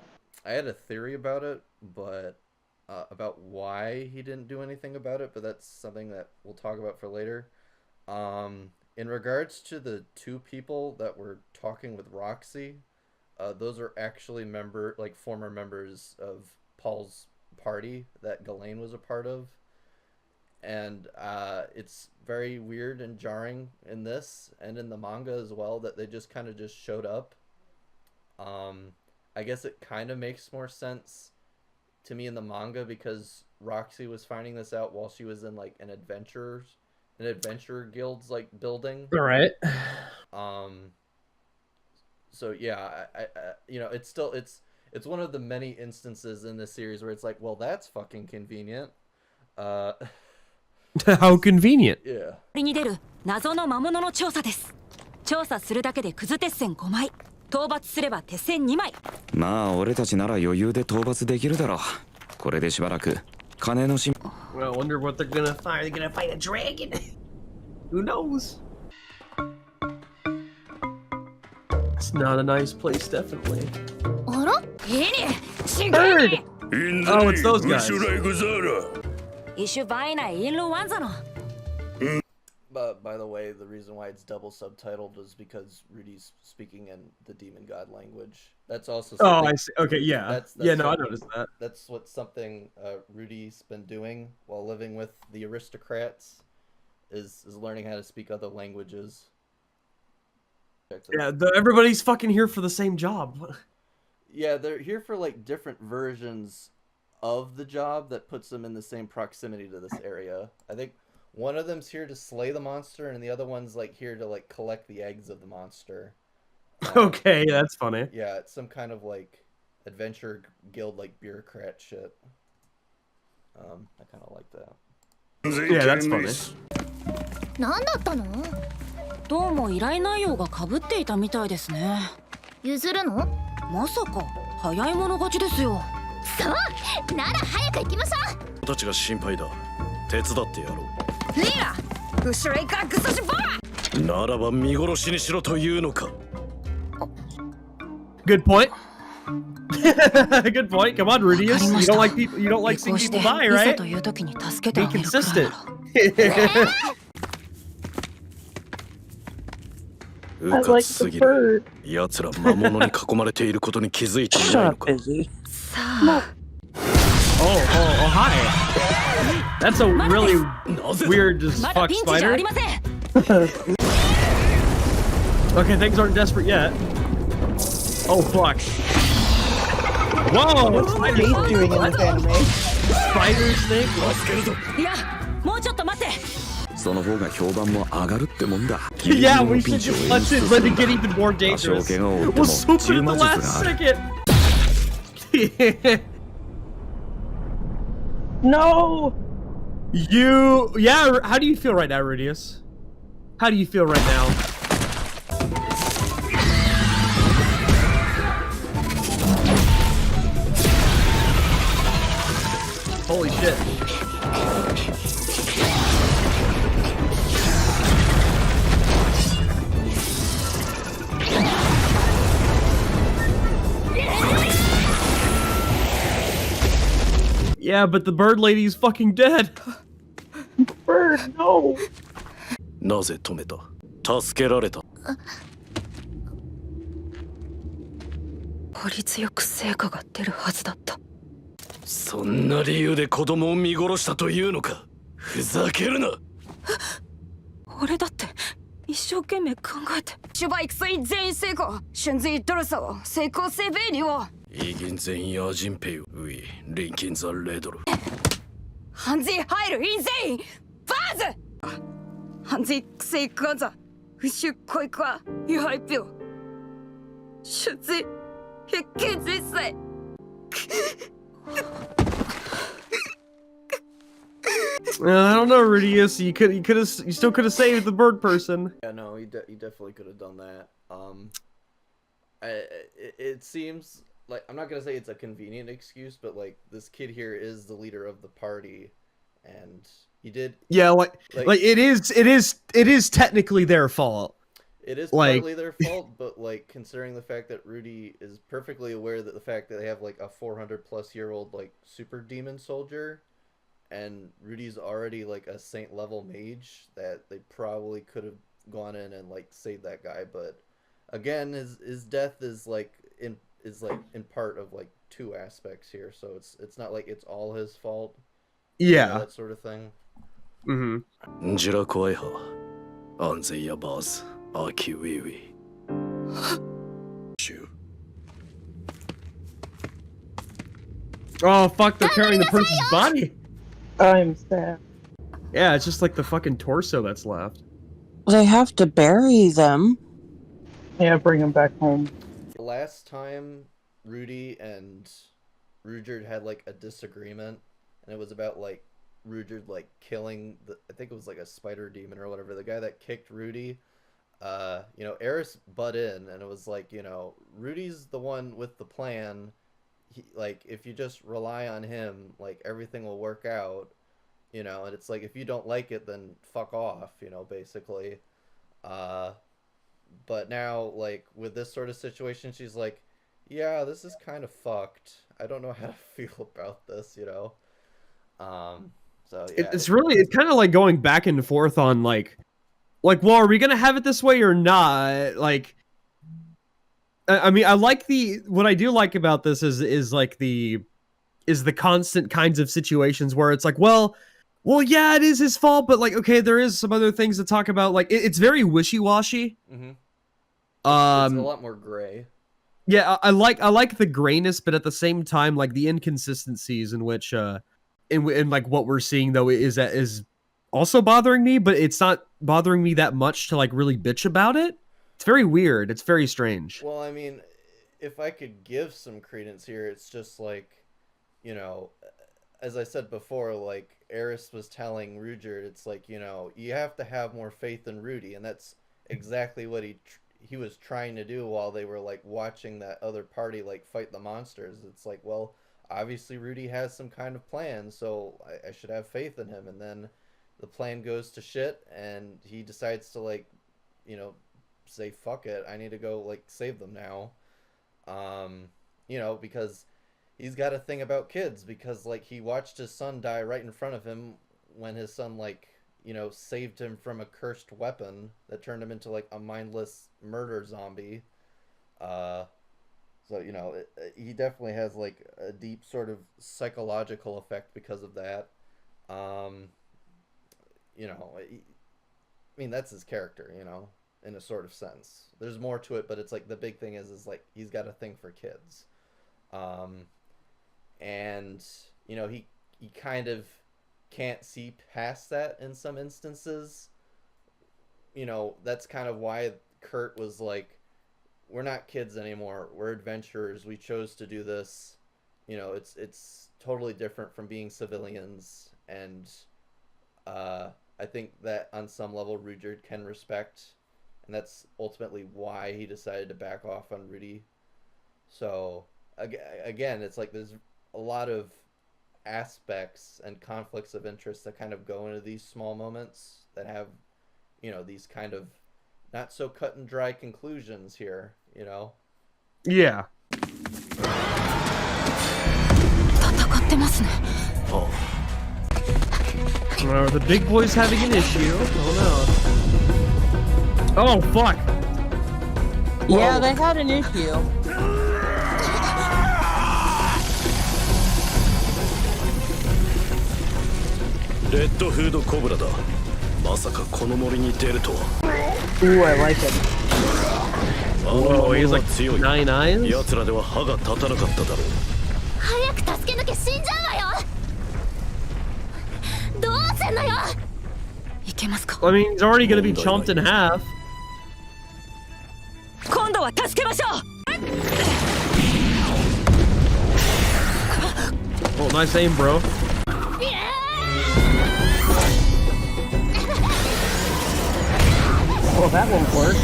I had a theory about it, but about why he didn't do anything about it, but that's something that we'll talk about for later. In regards to the two people that were talking with Roxy, those are actually former members of Paul's party that Ghislaine was a part of. And it's very weird and jarring in this and in the manga as well that they just kind of just showed up. I guess it kind of makes more sense to me in the manga because Roxy was finding this out while she was in like an adventure guild's like building. All right. So yeah, I you know, it's still it's one of the many instances in this series where it's like, well, that's fucking convenient. How convenient. Yeah. に出る謎の魔物の調査です。調査するだけでクズ鉄線5枚、討伐すれば鉄線2枚。まあ俺たちなら余裕で討伐できるだろう。これでしばらく金のし。Well, I wonder what they're gonna find. They're gonna find a dragon. Who knows? It's not a nice place, definitely. あら？いいね。Bird. Oh, it's those guys. Issue by in Luanzano. But by the way, the reason why it's double subtitled is because Rudy's speaking in the demon god language. That's also Oh, I see. Okay, yeah. That's Yeah, no, I what- noticed that. That's what something Rudy's been doing while living with the aristocrats is learning how to speak other languages. Yeah, everybody's fucking here for the same job. Yeah, they're here for like different versions of the job that puts them in the same proximity to this area. I think one of them's here to slay the monster, and the other one's like here to like collect the eggs of the monster. Okay, that's funny. Yeah, it's some kind of like adventure guild like bureaucrat shit. I kind of like that. Yeah, that's funny. 何だったの？どうも依頼内容が被っていたみたいですね。譲るの？まさか早い者勝ちですよ。そうなら早く行きましょう。たちが心配だ。手伝ってやろう。リーラ、後ろへかクソシボー。ならば見殺しにしろというのか。Good point. Good point. Come on, Rudius. You don't like people. You don't like seeing people die, right? Be consistent. うかつすぎる。奴ら魔物に囲まれていることに気づいていないのか。Oh, hi. That's a really weird as fuck spider. Okay, things aren't desperate yet. Oh fuck. Whoa! What's Spider doing in this anime? Spider snake? いや、もうちょっと待って。その方が評判も上がるってもんだ。 Yeah, we should just let it get even more dangerous. We'll swoop it at the last second. No! Yeah, how do you feel right now, Rudius? How do you feel right now? Holy shit. Yeah, but the bird lady's fucking dead. Bird, no. なぜ止めた？助けられた。効率よく成果が出るはずだった。そんな理由で子供を見殺したというのか。ふざけるな。俺だって一生懸命考えて。シュバイクスイ全員成功。瞬時ドルサを成功性ベイリを。イギン全員アジンペイウィリンキンザレドル。ハンズイ入るインゼインバーズ。ハンズイクセイクアザウシュコイクワユハイピョ。瞬時ヘッケンズイスイ。I don't know, Rudius. You still could have saved the bird person. Yeah, no, he definitely could have done that. It seems like, I'm not gonna say it's a convenient excuse, but like this kid here is the leader of the party, and he did. Yeah, like it is technically their fault. It is like, partly their fault, but like considering the fact that Rudy is perfectly aware that the fact that they have like a 400-plus-year-old like super demon soldier, and Rudy's already like a saint level mage, that they probably could have gone in and like saved that guy. But again, his death is like in part of like two aspects here, so it's not like it's all his fault. Yeah, you know, that sort of thing. Mm-hmm. ジラコエハ安全やバーズアキウィウィシュ Oh fuck, they're carrying the person's body. I'm sad. Yeah, it's just like the fucking torso that's left. They have to bury them. Yeah, bring him back home. last time Rudy and Ruijerd had like a disagreement, and it was about like Ruijerd like killing I think it was like a spider demon or whatever, the guy that kicked Rudy. Eris butt in, and it was like, Rudy's the one with the plan. Like, if you just rely on him, like, everything will work out, and it's like, if you don't like it, then fuck off, basically. But now, like, with this sort of situation, she's like, yeah, this is kind of fucked. I don't know how to feel about this, So, yeah. It's kind of like going back and forth on, like, well, are we gonna have it this way or not? Like, I mean, what I do like about this is the constant kinds of situations where it's like, well, yeah, it is his fault, but like, okay, there is some other things to talk about. Like, it's very wishy-washy. Mm-hmm. It's a lot more gray. Yeah, I like the grayness, but at the same time, like the inconsistencies in which, in like what we're seeing though is also bothering me, but it's not bothering me that much to like really bitch about it. It's very weird. It's very strange. Well, I mean, if I could give some credence here, it's just like, as I said before, like Eris was telling Ruijerd, it's like, you have to have more faith in Rudy, and that's exactly what he was trying to do while they were like watching that other party like fight the monsters. It's like, well, obviously Rudy has some kind of plan, so I should have faith in him. And then the plan goes to shit, and he decides to like, say fuck it, I need to go like save them now. Because he's got a thing about kids, because like he watched his son die right in front of him when his son like, saved him from a cursed weapon that turned him into like a mindless murder zombie. So, he definitely has like a deep sort of psychological effect because of that. I mean, that's his character, in a sort of sense. There's more to it, but it's like the big thing is like he's got a thing for kids. And, he kind of can't see past that in some instances. That's kind of why Kurt was like, we're not kids anymore. We're adventurers. We chose to do this. It's totally different from being civilians. And I think that on some level Ruijerd can respect, and that's ultimately why he decided to back off on Rudy. So again, it's like there's a lot of aspects and conflicts of interest that kind of go into these small moments that have, these kind of not so cut and dry conclusions here, Yeah. Are the big boys having an issue? Oh no. Oh fuck. Yeah, they had an issue.レッドフードコブラだ。まさかこの森に出るとは。Ooh, I like it. あの魔物は強い。奴らでは歯が立たなかっただろう。早く助けなきゃ死んじゃうわよ。どうすんのよ。いけますか。I mean, he's already gonna be chomped in half. 今度は助けましょう。Oh, nice aim, bro. Well, that won't work.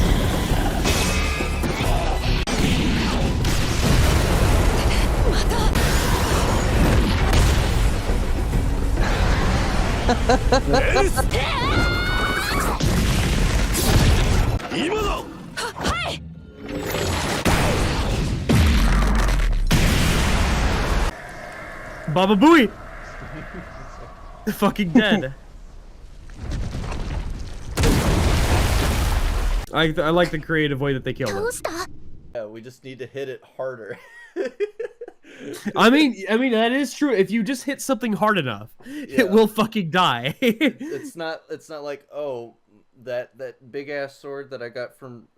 Baba Booey! Fucking dead. I like the creative way that they killed him. Yeah, we just need to hit it harder. I mean that is true. If you just hit something hard enough, it will fucking die. it's not like, oh, that big ass sword that I got from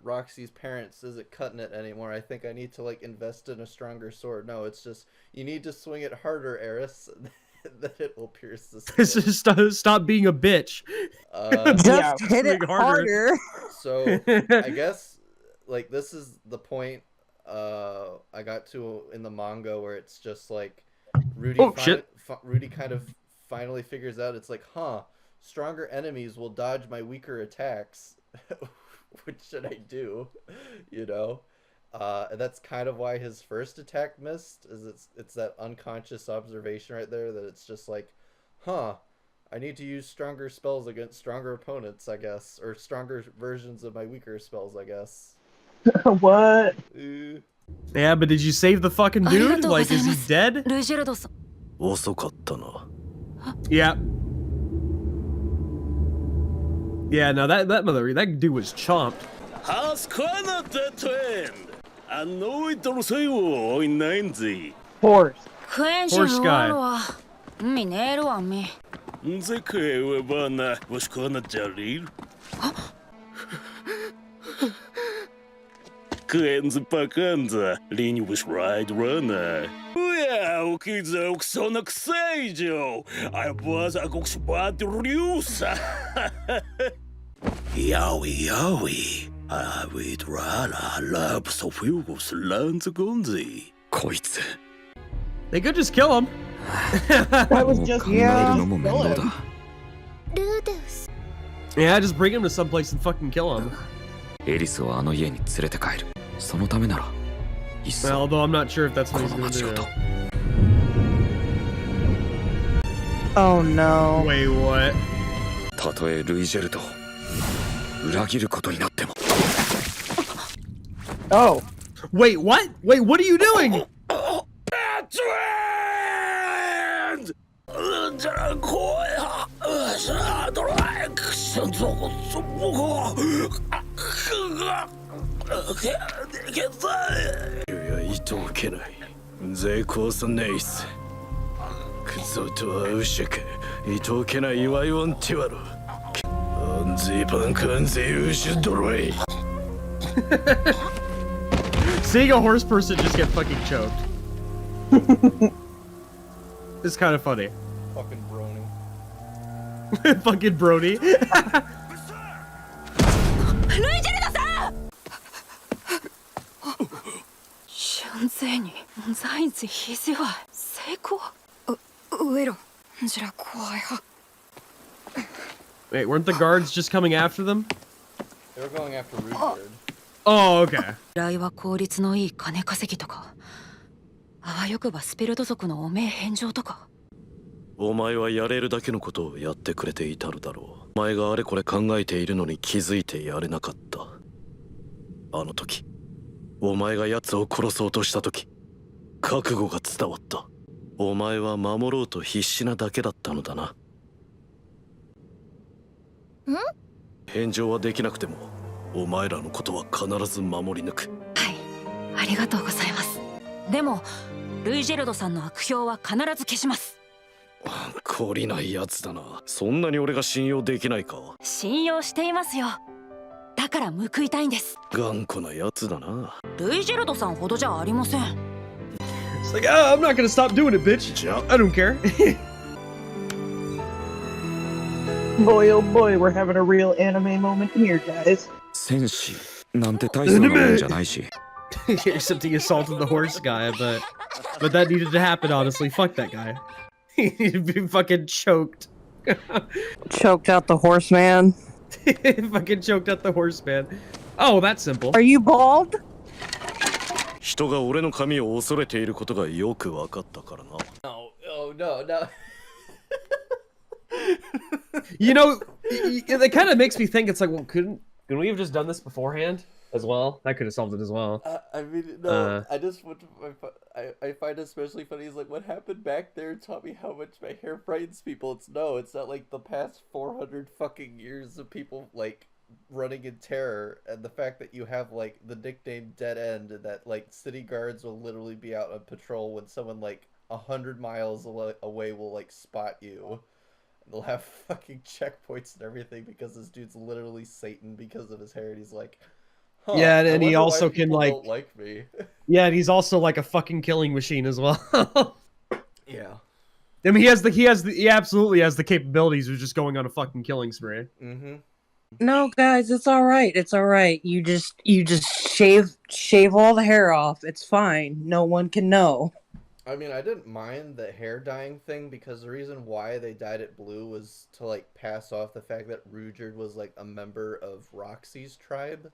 Roxy's parents isn't cutting it anymore. I think I need to like invest in a stronger sword. No, it's just you need to swing it harder, Eris. That it will pierce the skin. Stop being a bitch. Just hit it harder. So I guess like this is the point I got to in the manga where it's just like Rudy Rudy kind of finally figures out it's like, huh, stronger enemies will dodge my weaker attacks. What should I do? You know? And that's kind of why his first attack missed, is it's that unconscious observation right there that it's just like, huh, I need to use stronger spells against stronger opponents, I guess, or stronger versions of my weaker spells, I guess. What? Yeah, but did you save the fucking dude? Like, is he dead? Yeah. Yeah, no, that dude was chomped. Horse. Horse guy. Кэнза поканза, ленивый райд рана. Уя, укидza уксона ксейджо, а база куксбат рюса. Yowie, I would rana lab sofius lanzagonzi. Koitsu. They could just kill him. That was just Yeah, just bring him to someplace and fucking kill him. エリスをあの家に連れて帰る。そのためなら、いっそ Well, although I'm not sure if that's what he's going to do. Oh no. Wait, what? たとえルイジェルトを裏切ることになっても。Oh. Wait, what? Wait, what are you doing? Seeing a horse person just get fucking choked. It's kind of funny. Fucking brony. Fucking brony. 純粋にザインズ肘は成功ウエロじゃ怖いは Wait, weren't the guards just coming after them? They were going after Rudyard. Oh, okay. 来は効率のいい金稼ぎとかあわよくばスピルト族の汚名返上とかお前はやれるだけのことをやってくれていたのだろう。お前があれこれ考えているのに気づいてやれなかった。あの時、お前が奴を殺そうとした時、覚悟が伝わった。お前は守ろうと必死なだけだったのだな。返上はできなくても、お前らのことは必ず守り抜く。ありがとうございます。でもルイジェルドさんの悪評は必ず消します。懲りないやつだな。そんなに俺が信用できないか。信用していますよ。だから報いたいんです。頑固なやつだな。ルイジェルドさんほどじゃありません。It's like, oh, I'm not gonna stop doing it, bitch. I don't care. Boy, oh boy, we're having a real anime moment here, guys. 戦士なんて大層なもんじゃないし。Except he assaulted the horse guy, but that needed to happen, honestly. Fuck that guy. He'd be fucking choked. Choked out the horseman. Fucking choked out the horseman. Oh, that's simple. Are you bald? 人が俺の髪を恐れていることがよく分かったからな。Oh no. You know, it kind of makes me think it's like, well, couldn't we have just done this beforehand as well? That could have solved it as well. I mean, no, I find it especially funny is like what happened back there taught me how much my hair frightens people. It's not like the past 400 fucking years of people like running in terror, and the fact that you have like the nickname Dead End, and that like city guards will literally be out on patrol when someone like 100 miles away will like spot you. They'll have fucking checkpoints and everything because this dude's literally Satan because of his hair, and he's like, huh, yeah, and he also can like, don't like me. Yeah, and he's also like a fucking killing machine as well. Yeah. I mean, he absolutely has the capabilities of just going on a fucking killing spree. Mm-hmm. No, guys, it's all right. It's all right. You just shave all the hair off. It's fine. No one can know. I mean, I didn't mind the hair dyeing thing because the reason why they dyed it blue was to like pass off the fact that Ruijerd was like a member of Roxy's tribe.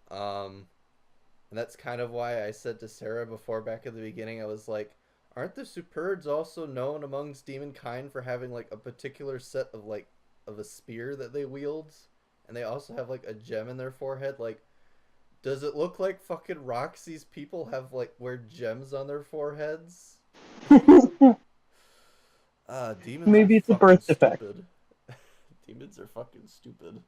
And that's kind of why I said to Sarah before back at the beginning, I was like, aren't the Superds also known amongst demonkind for having like a particular set of like of a spear that they wield? And they also have like a gem in their forehead. Like, does it look like fucking Roxy's people have like wear gems on their foreheads? Demons. Maybe it's a birth defect. Demons are fucking stupid.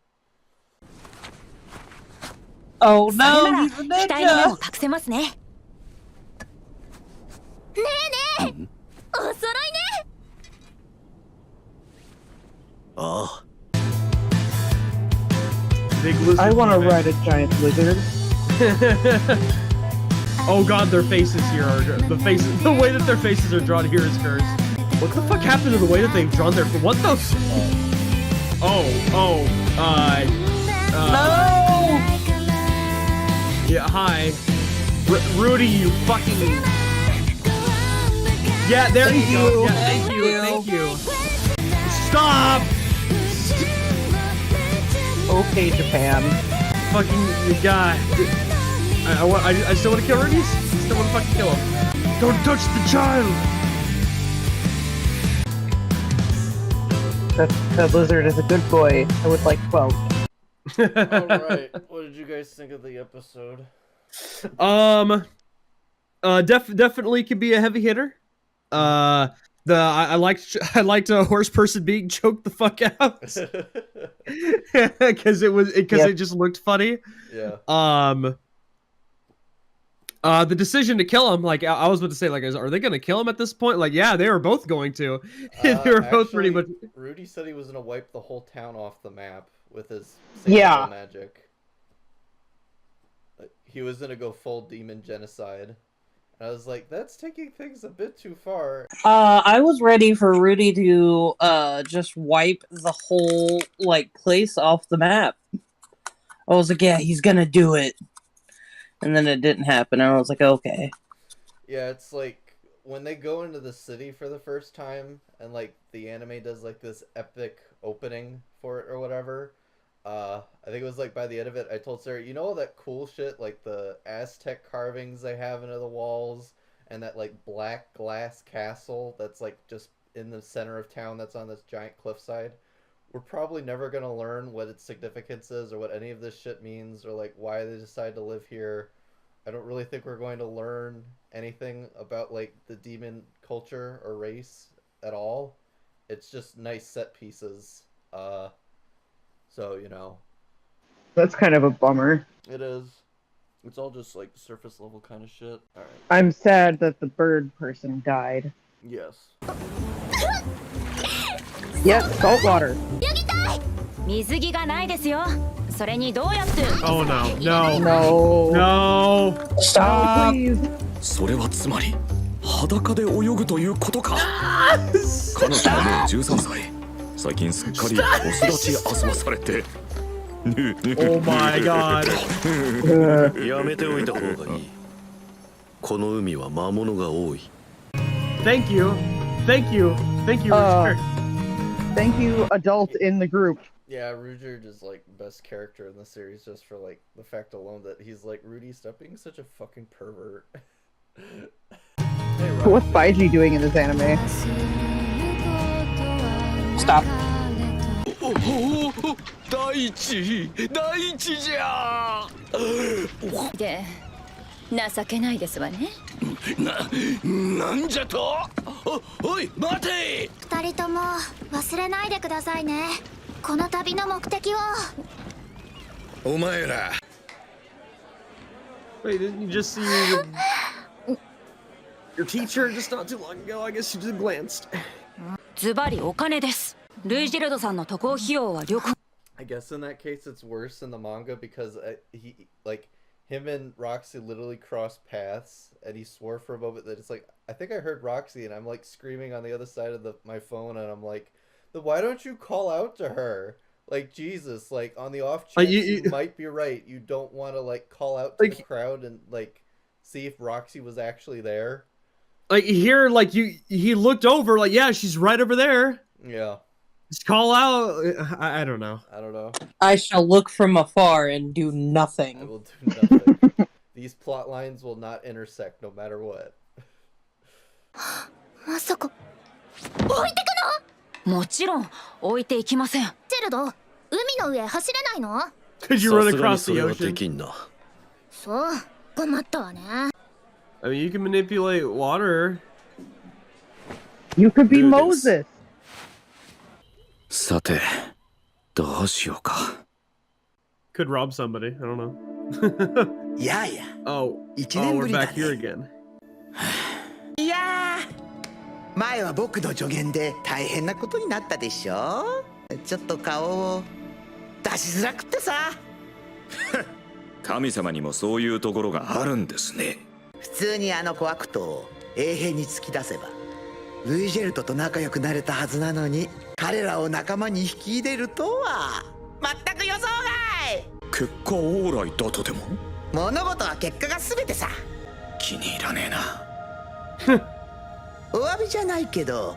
Oh それな no, ら he's a 額の目も ninja. 隠せますね。ねえねえ、お揃いね。ああ。 Big lizard. I want to ride a giant lizard. Oh god, their faces here are the way that their faces are drawn here is cursed. What the fuck happened to the way that they've drawn their what the no! Yeah, hi. Rudy, you fucking yeah, there you go. Yeah, thank you. Stop! Okay, Japan. Fucking you guy. I still want to kill Rudy. Still want to fucking kill him. Don't touch the child. That lizard is a good boy. I would like 12. Alright, what did you guys think of the episode? Definitely could be a heavy hitter. I liked a horse person being choked the fuck out because it just looked funny. Yeah. The decision to kill him, like I was about to say, like, are they gonna kill him at this point? Like, yeah, they were both going to. They were both pretty much. Rudy said he was gonna wipe the whole town off the map with his magic. He was gonna go full demon genocide. And I was like, that's taking things a bit too far. I was ready for Rudy to just wipe the whole like place off the map. I was like, yeah, he's gonna do it. And then it didn't happen. I was like, okay. Yeah, it's like when they go into the city for the first time and like the anime does like this epic opening for it or whatever. I think it was like by the end of it, I told Sarah, you know all that cool shit, like the Aztec carvings they have into the walls and that like black glass castle that's like just in the center of town that's on this giant cliffside? We're probably never going to learn what its significance is or what any of this shit means or like why they decide to live here. I don't really think we're going to learn anything about like the demon culture or race at all. It's just nice set pieces. So, you know. That's kind of a bummer. It is. It's all just like surface level kind of shit. Alright. I'm sad that the bird person died. Yes. Yep, salt water. 水着がないですよ。それにどうやって Oh no, no, no, stop. それはつまり裸で泳ぐということか。彼女はもう13歳。最近すっかりおすだち遊ばされて。Oh my god. やめておいた方がいい。この海は魔物が多い。Thank you, Richard. Thank you, adult in the group. Yeah, Ruijerd is like best character in the series just for like the fact alone that he's like, Rudy, stop being such a fucking pervert. What's Baiji doing in this anime? Stop. 大地じゃ。で情けないですわね。なんじゃと？おい待て。二人とも忘れないでくださいね。この旅の目的を。お前ら。Wait, didn't you just see your teacher just not too long ago? I guess you just glanced. ズバリお金です。ルイジェルドさんの渡航費用は旅行。I guess in that case it's worse in the manga because he like him and Roxy literally crossed paths and he swore for a moment that it's like I think I heard Roxy and I'm like screaming on the other side of my phone and I'm like, why don't you call out to her? Like, Jesus, like, on the off chance you might be right, you don't want to, like, call out to the crowd and, like, see if Roxy was actually there. Like, here, like, he looked over, like, yeah, she's right over there. Yeah. Just call out. I don't know. I don't know. I shall look from afar and do nothing. I will do nothing. These plot lines will not intersect no matter what. まさか置いてくの？もちろん置いていきません。ジェルド、海の上走れないの？ Could you run across the ocean? そう、困ったわね。I mean, you can manipulate water. You could be Moses. さて、どうしようか。Could rob somebody. I don't know. いやいや。Oh, 1年ぶ we're りだ back ね。 here again. いやー、前は僕の助言で大変なことになったでしょ。ちょっと顔を出しづらくってさ。神様にもそういうところがあるんですね。普通にあの小悪党を永遠に突き出せばルイジェルトと仲良くなれたはずなのに、彼らを仲間に引き入れるとは全く予想外。結果オーライだとでも？物事は結果が全てさ。気に入らねえな。お詫びじゃないけど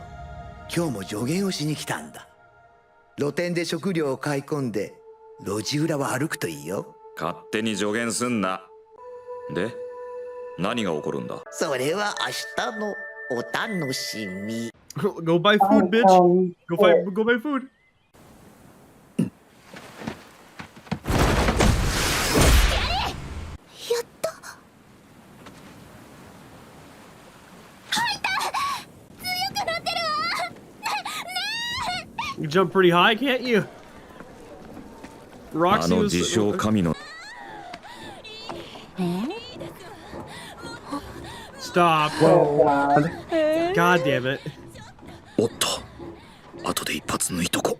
今日も助言をしに来たんだ。露店で食料を買い込んで路地裏を歩くといいよ。勝手に助言すんな。で、何が起こるんだ？それは明日のお楽しみ。Go buy food, bitch. Go buy food. やった。入った。強くなってるわ。ね。 You jump pretty high, can't you? Roxy あの was. 自称神の。Stop. God damn it. おっと、後で一発抜いとこ。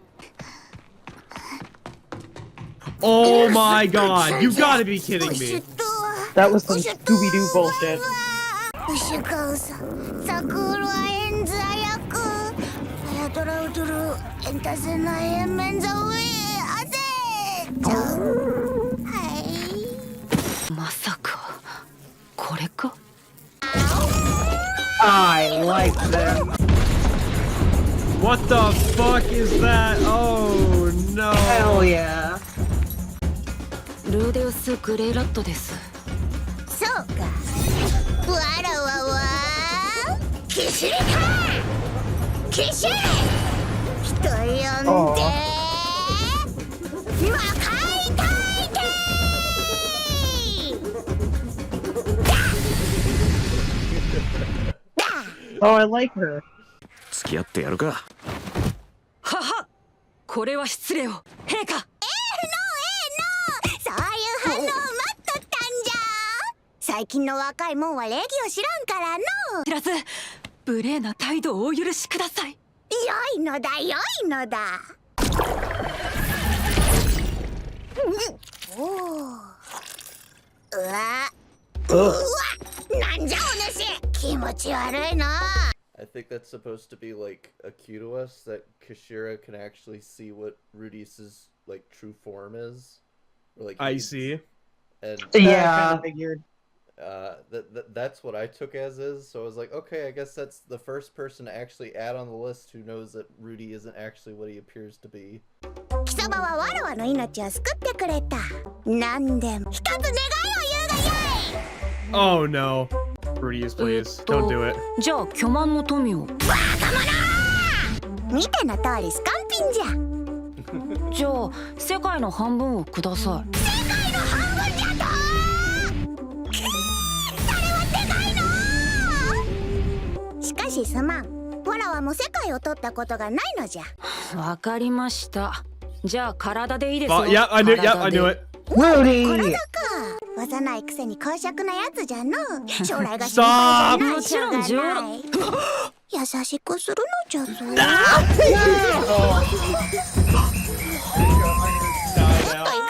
Oh my god, you gotta be kidding me. That was some Scooby-Doo bullshit. 牛飼うさサクールアエンザヤクアヤトラウトルエンタセナエンメンザウェイアゼーはい。まさかこれか。 I like them. What the fuck is that? Oh no. Hell yeah. ルーデウス・グレイラットです。そうかわらわはキシリカキシリ人呼んで魔界大帝 Oh, I like her. 付き合ってやるか。はは、これは失礼を。陛下。そういう反応を待っとったんじゃ。最近の若いもんは礼儀を知らんからの。知らず、無礼な態度をお許しください。良いのだ良いのだ。おお。うわ。うわ。なんじゃお主。気持ち悪いな。I think that's supposed to be like a cue to us that Kashira can actually see what Rudius's like true form is. Or, like, I see. And Yeah. that's what I took as is. So I was like, okay, I guess that's the first person to actually add on the list who knows that Rudy isn't actually what he appears to be. 貴様はわらわの命を救ってくれた。何でも一つ願いを言うがよい。 Oh no. Rudius, please. Don't do it. じゃあ巨万の富を。バカ者！見ての通りスカンピンじゃ。じゃあ世界の半分をください。世界の半分じゃと。それはでかいの。しかしすまん。わらわも世界を取ったことがないのじゃ。わかりました。じゃあ体でいいですよ。Yeah, I knew it. Rudy! 幼いくせに公爵なやつじゃの。将来が心配じゃないしょうがない。優しくするのじゃぞ。もっといか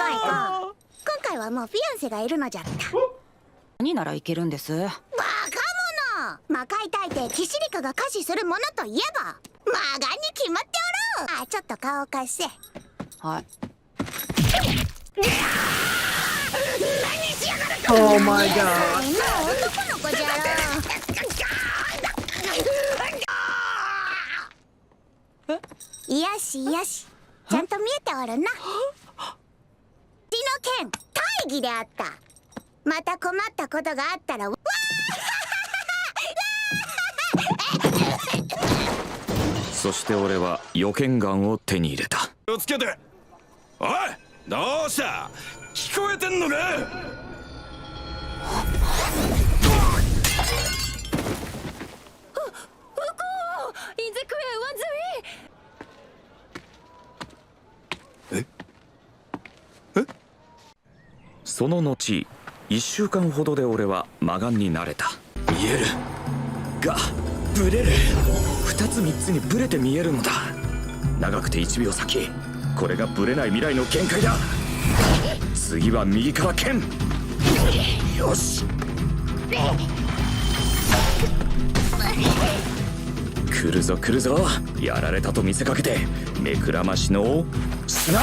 んいかん。今回はもうフィアンセがいるのじゃった。何ならいけるんです。バカ者！魔界大帝キシリカが可視するものといえば魔眼に決まっておろう。あ、ちょっと顔を貸せ。はい。 Oh my god. 男の子じゃろいやしいやしちゃんと見えておるな血の剣大義であったまた困ったことがあったらそして俺は予見眼を手に入れた。気をつけて。おい、どうした？聞こえてんのか？その後1週間ほどで俺は魔眼になれた。見えるがブレる。2つ3つにブレて見えるのだ。長くて1秒先。これがブレない未来の限界だ。次は右から剣。よし、来るぞ来るぞ。やられたと見せかけて目くらましの砂。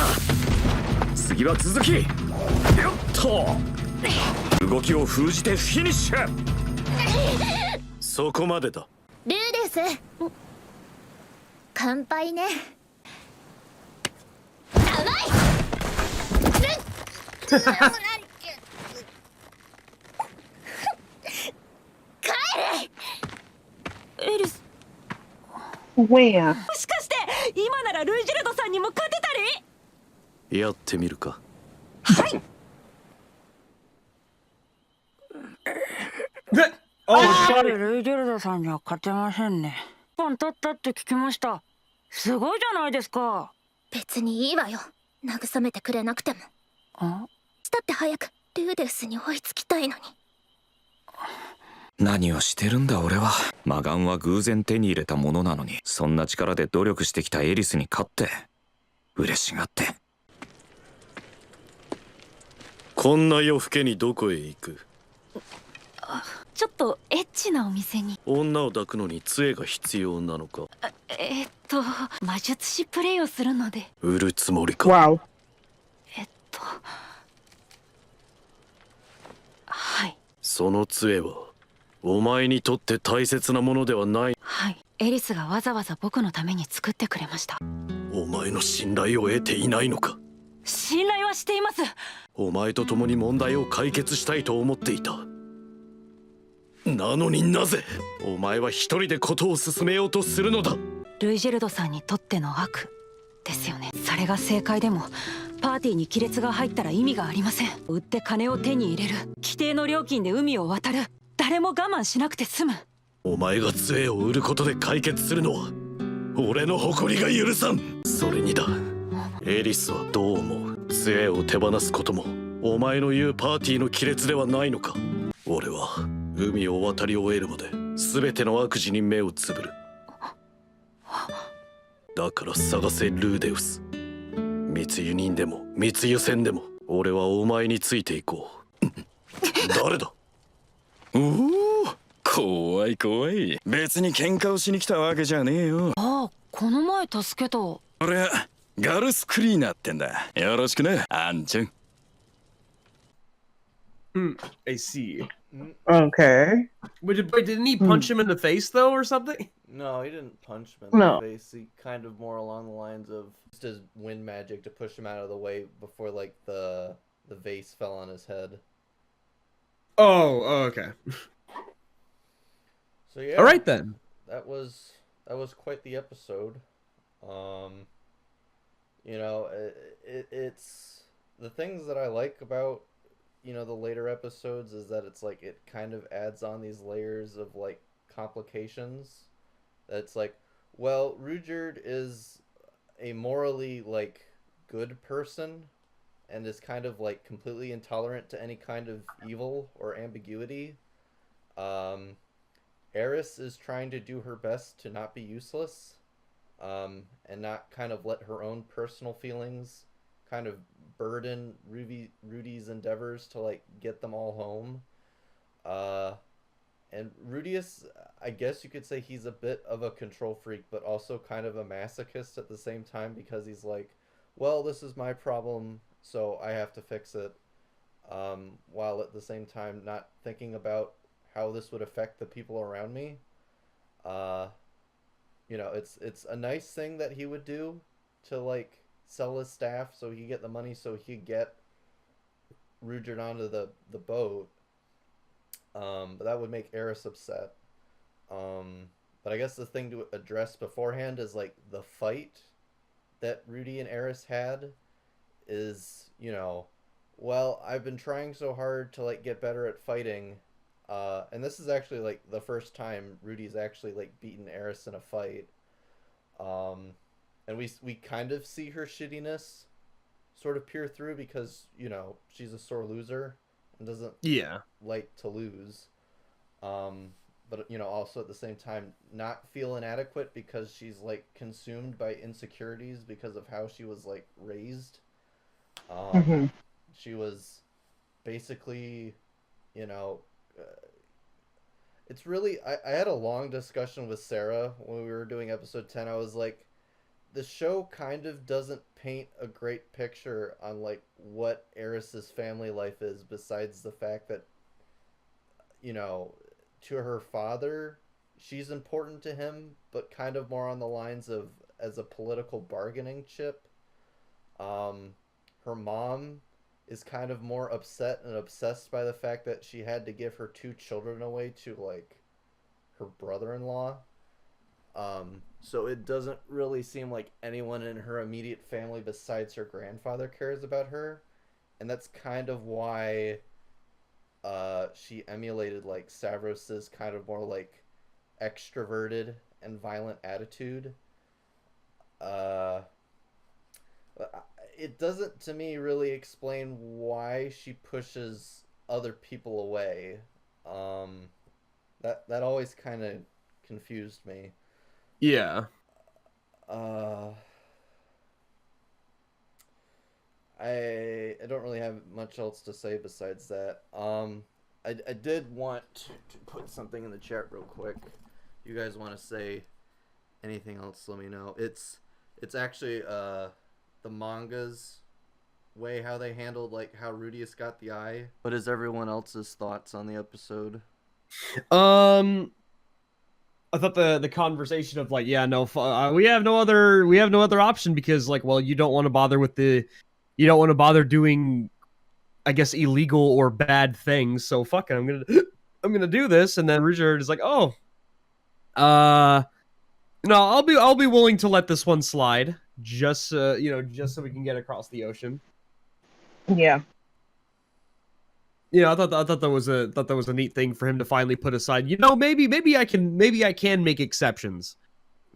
次は続き。よっと動きを封じてフィニッシュ。そこまでだ。ルーです乾杯ね甘い帰れエリス Where? もしかして今ならルイジルドさんにも勝てたり。やってみるか。はい。ルイジルドさんには勝てませんね。ポン取ったって聞きました。すごいじゃないですか。別にいいわよ慰めてくれなくても。したって早くルーデウスに追いつきたいのに。何をしてるんだ俺は。魔眼は偶然手に入れたものなのに、そんな力で努力してきたエリスに勝って嬉しがって。こんな夜更けにどこへ行く？ちょっとエッチなお店に。女を抱くのに杖が必要なのか？魔術師プレイをするので。売るつもりか？Wow. はい。その杖はお前にとって大切なものではない。はい。エリスがわざわざ僕のために作ってくれました。お前の信頼を得ていないのか？信頼はしています。お前と共に問題を解決したいと思っていた。なのになぜお前は一人で事を進めようとするのだ？ルイジェルドさんにとっての悪ですよね。それが正解でもパーティーに亀裂が入ったら意味がありません。売って金を手に入れる、規定の料金で海を渡る。誰も我慢しなくて済む。お前が杖を売ることで解決するのは俺の誇りが許さん。それにだ、エリスはどう思う？杖を手放すこともお前の言うパーティーの亀裂ではないのか？俺は海を渡り終えるまで全ての悪事に目をつぶる。だから探せルーデウス。密輸人でも密輸船でも俺はお前についていこう。誰だ？おお、怖い怖い。別に喧嘩をしに来たわけじゃねえよ。ああ、この前助けた。俺ガルスクリーナーってんだ。よろしくね、アンちゃん。I see. Okay. Wait, didn't he punch him in the face though, or something? No, he didn't punch him in No. the face. He kind of more along the lines of used his wind magic to push him out of the way before like the vase fell on his head. Oh, okay. So yeah. All right then. That was quite the episode. You know, it's the things that I like about, you know, the later episodes is that it's like it kind of adds on these layers of like complications. That's like, well, Ruijerd is a morally like good person and is kind of like completely intolerant to any kind of evil or ambiguity. Eris is trying to do her best to not be useless, and not kind of let her own personal feelings kind of burden Rudy's endeavors to like get them all home. And Rudius, I guess you could say he's a bit of a control freak, but also kind of a masochist at the same time, because he's like, well, this is my problem, so I have to fix it, while at the same time not thinking about how this would affect the people around me. Uh, it's a nice thing that he would do to like sell his staff so he could get the money so he could get Ruijerd onto the boat. But that would make Eris upset. But I guess the thing to address beforehand is like the fight that Rudy and Eris had is, well, I've been trying so hard to like get better at fighting, and this is actually like the first time Rudy's actually like beaten Eris in a fight. And we kind of see her shittiness sort of peer through because, she's a sore loser and doesn't like to lose. But, also at the same time not feel inadequate because she's like consumed by insecurities because of how she was like raised. She was basically, it's really, I had a long discussion with Sarah when we were doing episode 10. I was like, the show kind of doesn't paint a great picture on like what Eris's family life is, besides the fact that, to her father, she's important to him, but kind of more on the lines of as a political bargaining chip. Her mom is kind of more upset and obsessed by the fact that she had to give her 2 children away to like her brother-in-law. So it doesn't really seem like anyone in her immediate family besides her grandfather cares about her. And that's kind of why she emulated like Savros's kind of more like extroverted and violent attitude. It doesn't to me really explain why she pushes other people away. That always kind of confused me. Yeah. I don't really have much else to say besides that. I did want to put something in the chat real quick. You guys want to say anything else, let me know. It's actually the manga's way how they handled like how Rudius got the eye. What is everyone else's thoughts on the episode? I thought the conversation of like, yeah, no, we have no other option because like, well, you don't want to bother doing, I guess, illegal or bad things. So fuck it, I'm gonna do this. And then Ruijerd is like, oh, no, I'll be willing to let this one slide just so we can get across the ocean. Yeah. I thought that was a neat thing for him to finally put aside. Maybe I can make exceptions,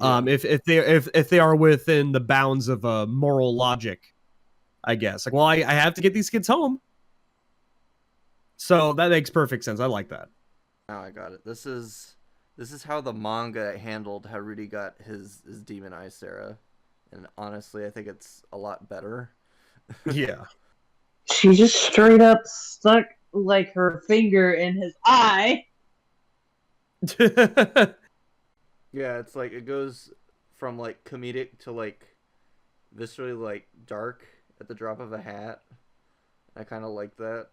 if they are within the bounds of moral logic, I guess. Like, well, I have to get these kids home, so that makes perfect sense. I like that. Now I got it. This is how the manga handled how Rudy got his demon eye, Sarah, and honestly, I think it's a lot better. Yeah. She just straight up stuck like her finger in his eye. Yeah, it's like it goes from like comedic to like viscerally like dark at the drop of a hat. I kind of like that.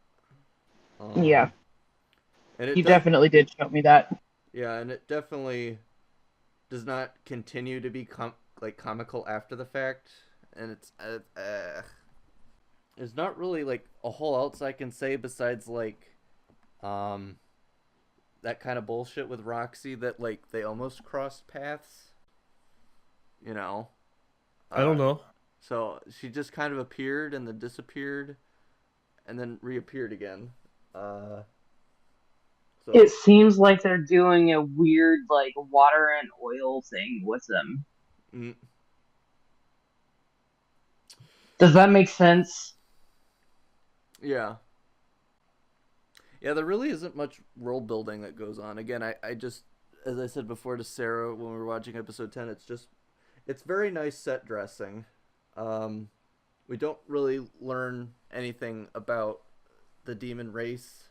Yeah. And You definitely did show me that. Yeah, and it definitely does not continue to be comical after the fact, and it's there's not really like a whole else I can say besides like that kind of bullshit with Roxy that like they almost crossed paths. I don't know. So she just kind of appeared and then disappeared and then reappeared again. So It seems like they're doing a weird like water and oil thing with them. Does that make sense? Yeah. Yeah, there really isn't much world building that goes on. Again, I just, as I said before to Sarah when we were watching episode 10, it's very nice set dressing. We don't really learn anything about the demon race,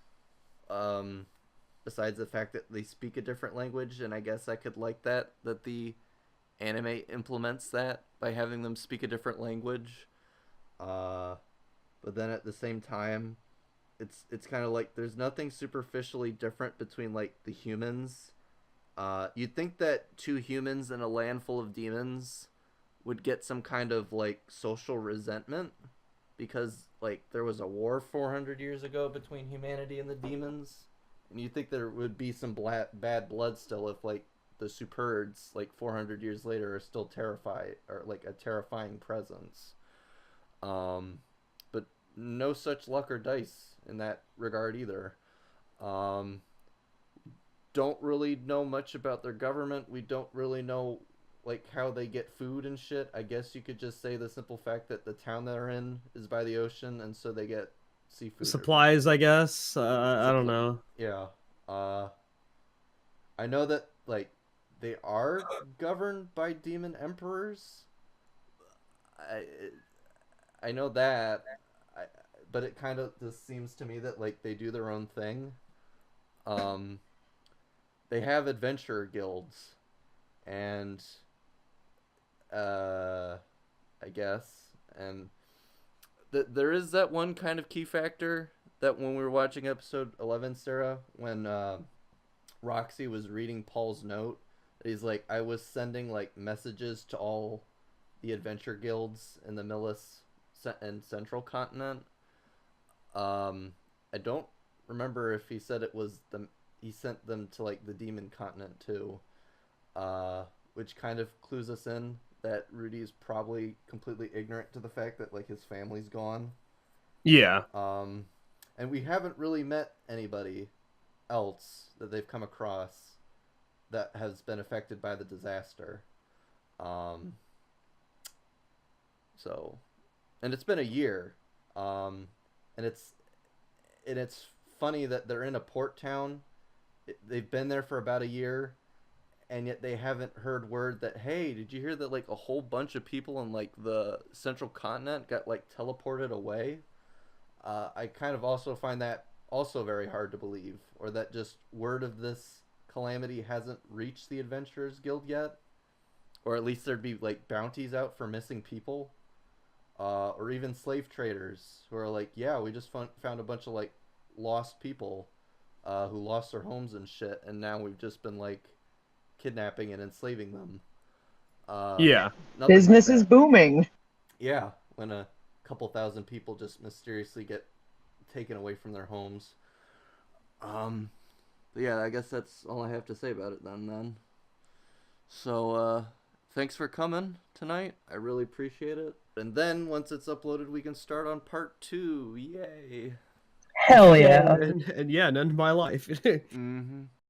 besides the fact that they speak a different language, and I guess I could like that the anime implements that by having them speak a different language. But then at the same time, it's kind of like there's nothing superficially different between like the humans. You'd think that two humans in a land full of demons would get some kind of like social resentment because like there was a war 400 years ago between humanity and the demons, and you think there would be some bad blood still if like the Superds like 400 years later are still terrified or like a terrifying presence. But no such luck or dice in that regard either. Don't really know much about their government. We don't really know like how they get food and shit. I guess you could just say the simple fact that the town they're in is by the ocean, and so they get seafood supplies, I guess. I don't know. Yeah. I know that like they are governed by demon emperors. I know that, but it kind of just seems to me that like they do their own thing. They have adventurer guilds, and I guess, and there is that one kind of key factor that when we were watching episode 11, Sarah, when Roxy was reading Paul's note, he's like, I was sending like messages to all the adventure guilds in the Millis and Central Continent. I don't remember if he said it was he sent them to like the Demon Continent too, which kind of clues us in that Rudy is probably completely ignorant to the fact that like his family's gone. Yeah. And we haven't really met anybody else that they've come across that has been affected by the disaster. So, and it's been a year, and it's funny that they're in a port town. They've been there for about a year, and yet they haven't heard word that, hey, did you hear that like a whole bunch of people in like the Central Continent got like teleported away? I kind of also find that also very hard to believe, or that just word of this calamity hasn't reached the Adventurers Guild yet, or at least there'd be like bounties out for missing people, or even slave traders who are like, yeah, we just found a bunch of like lost people who lost their homes and shit, and now we've just been like kidnapping and enslaving them. Yeah, business is booming. Yeah, when a couple thousand people just mysteriously get taken away from their homes. But yeah, I guess that's all I have to say about it then. So, thanks for coming tonight. I really appreciate it. And then, once it's uploaded, we can start on part 2. Yay! Hell yeah. And yeah, and end my life. Mm-hmm.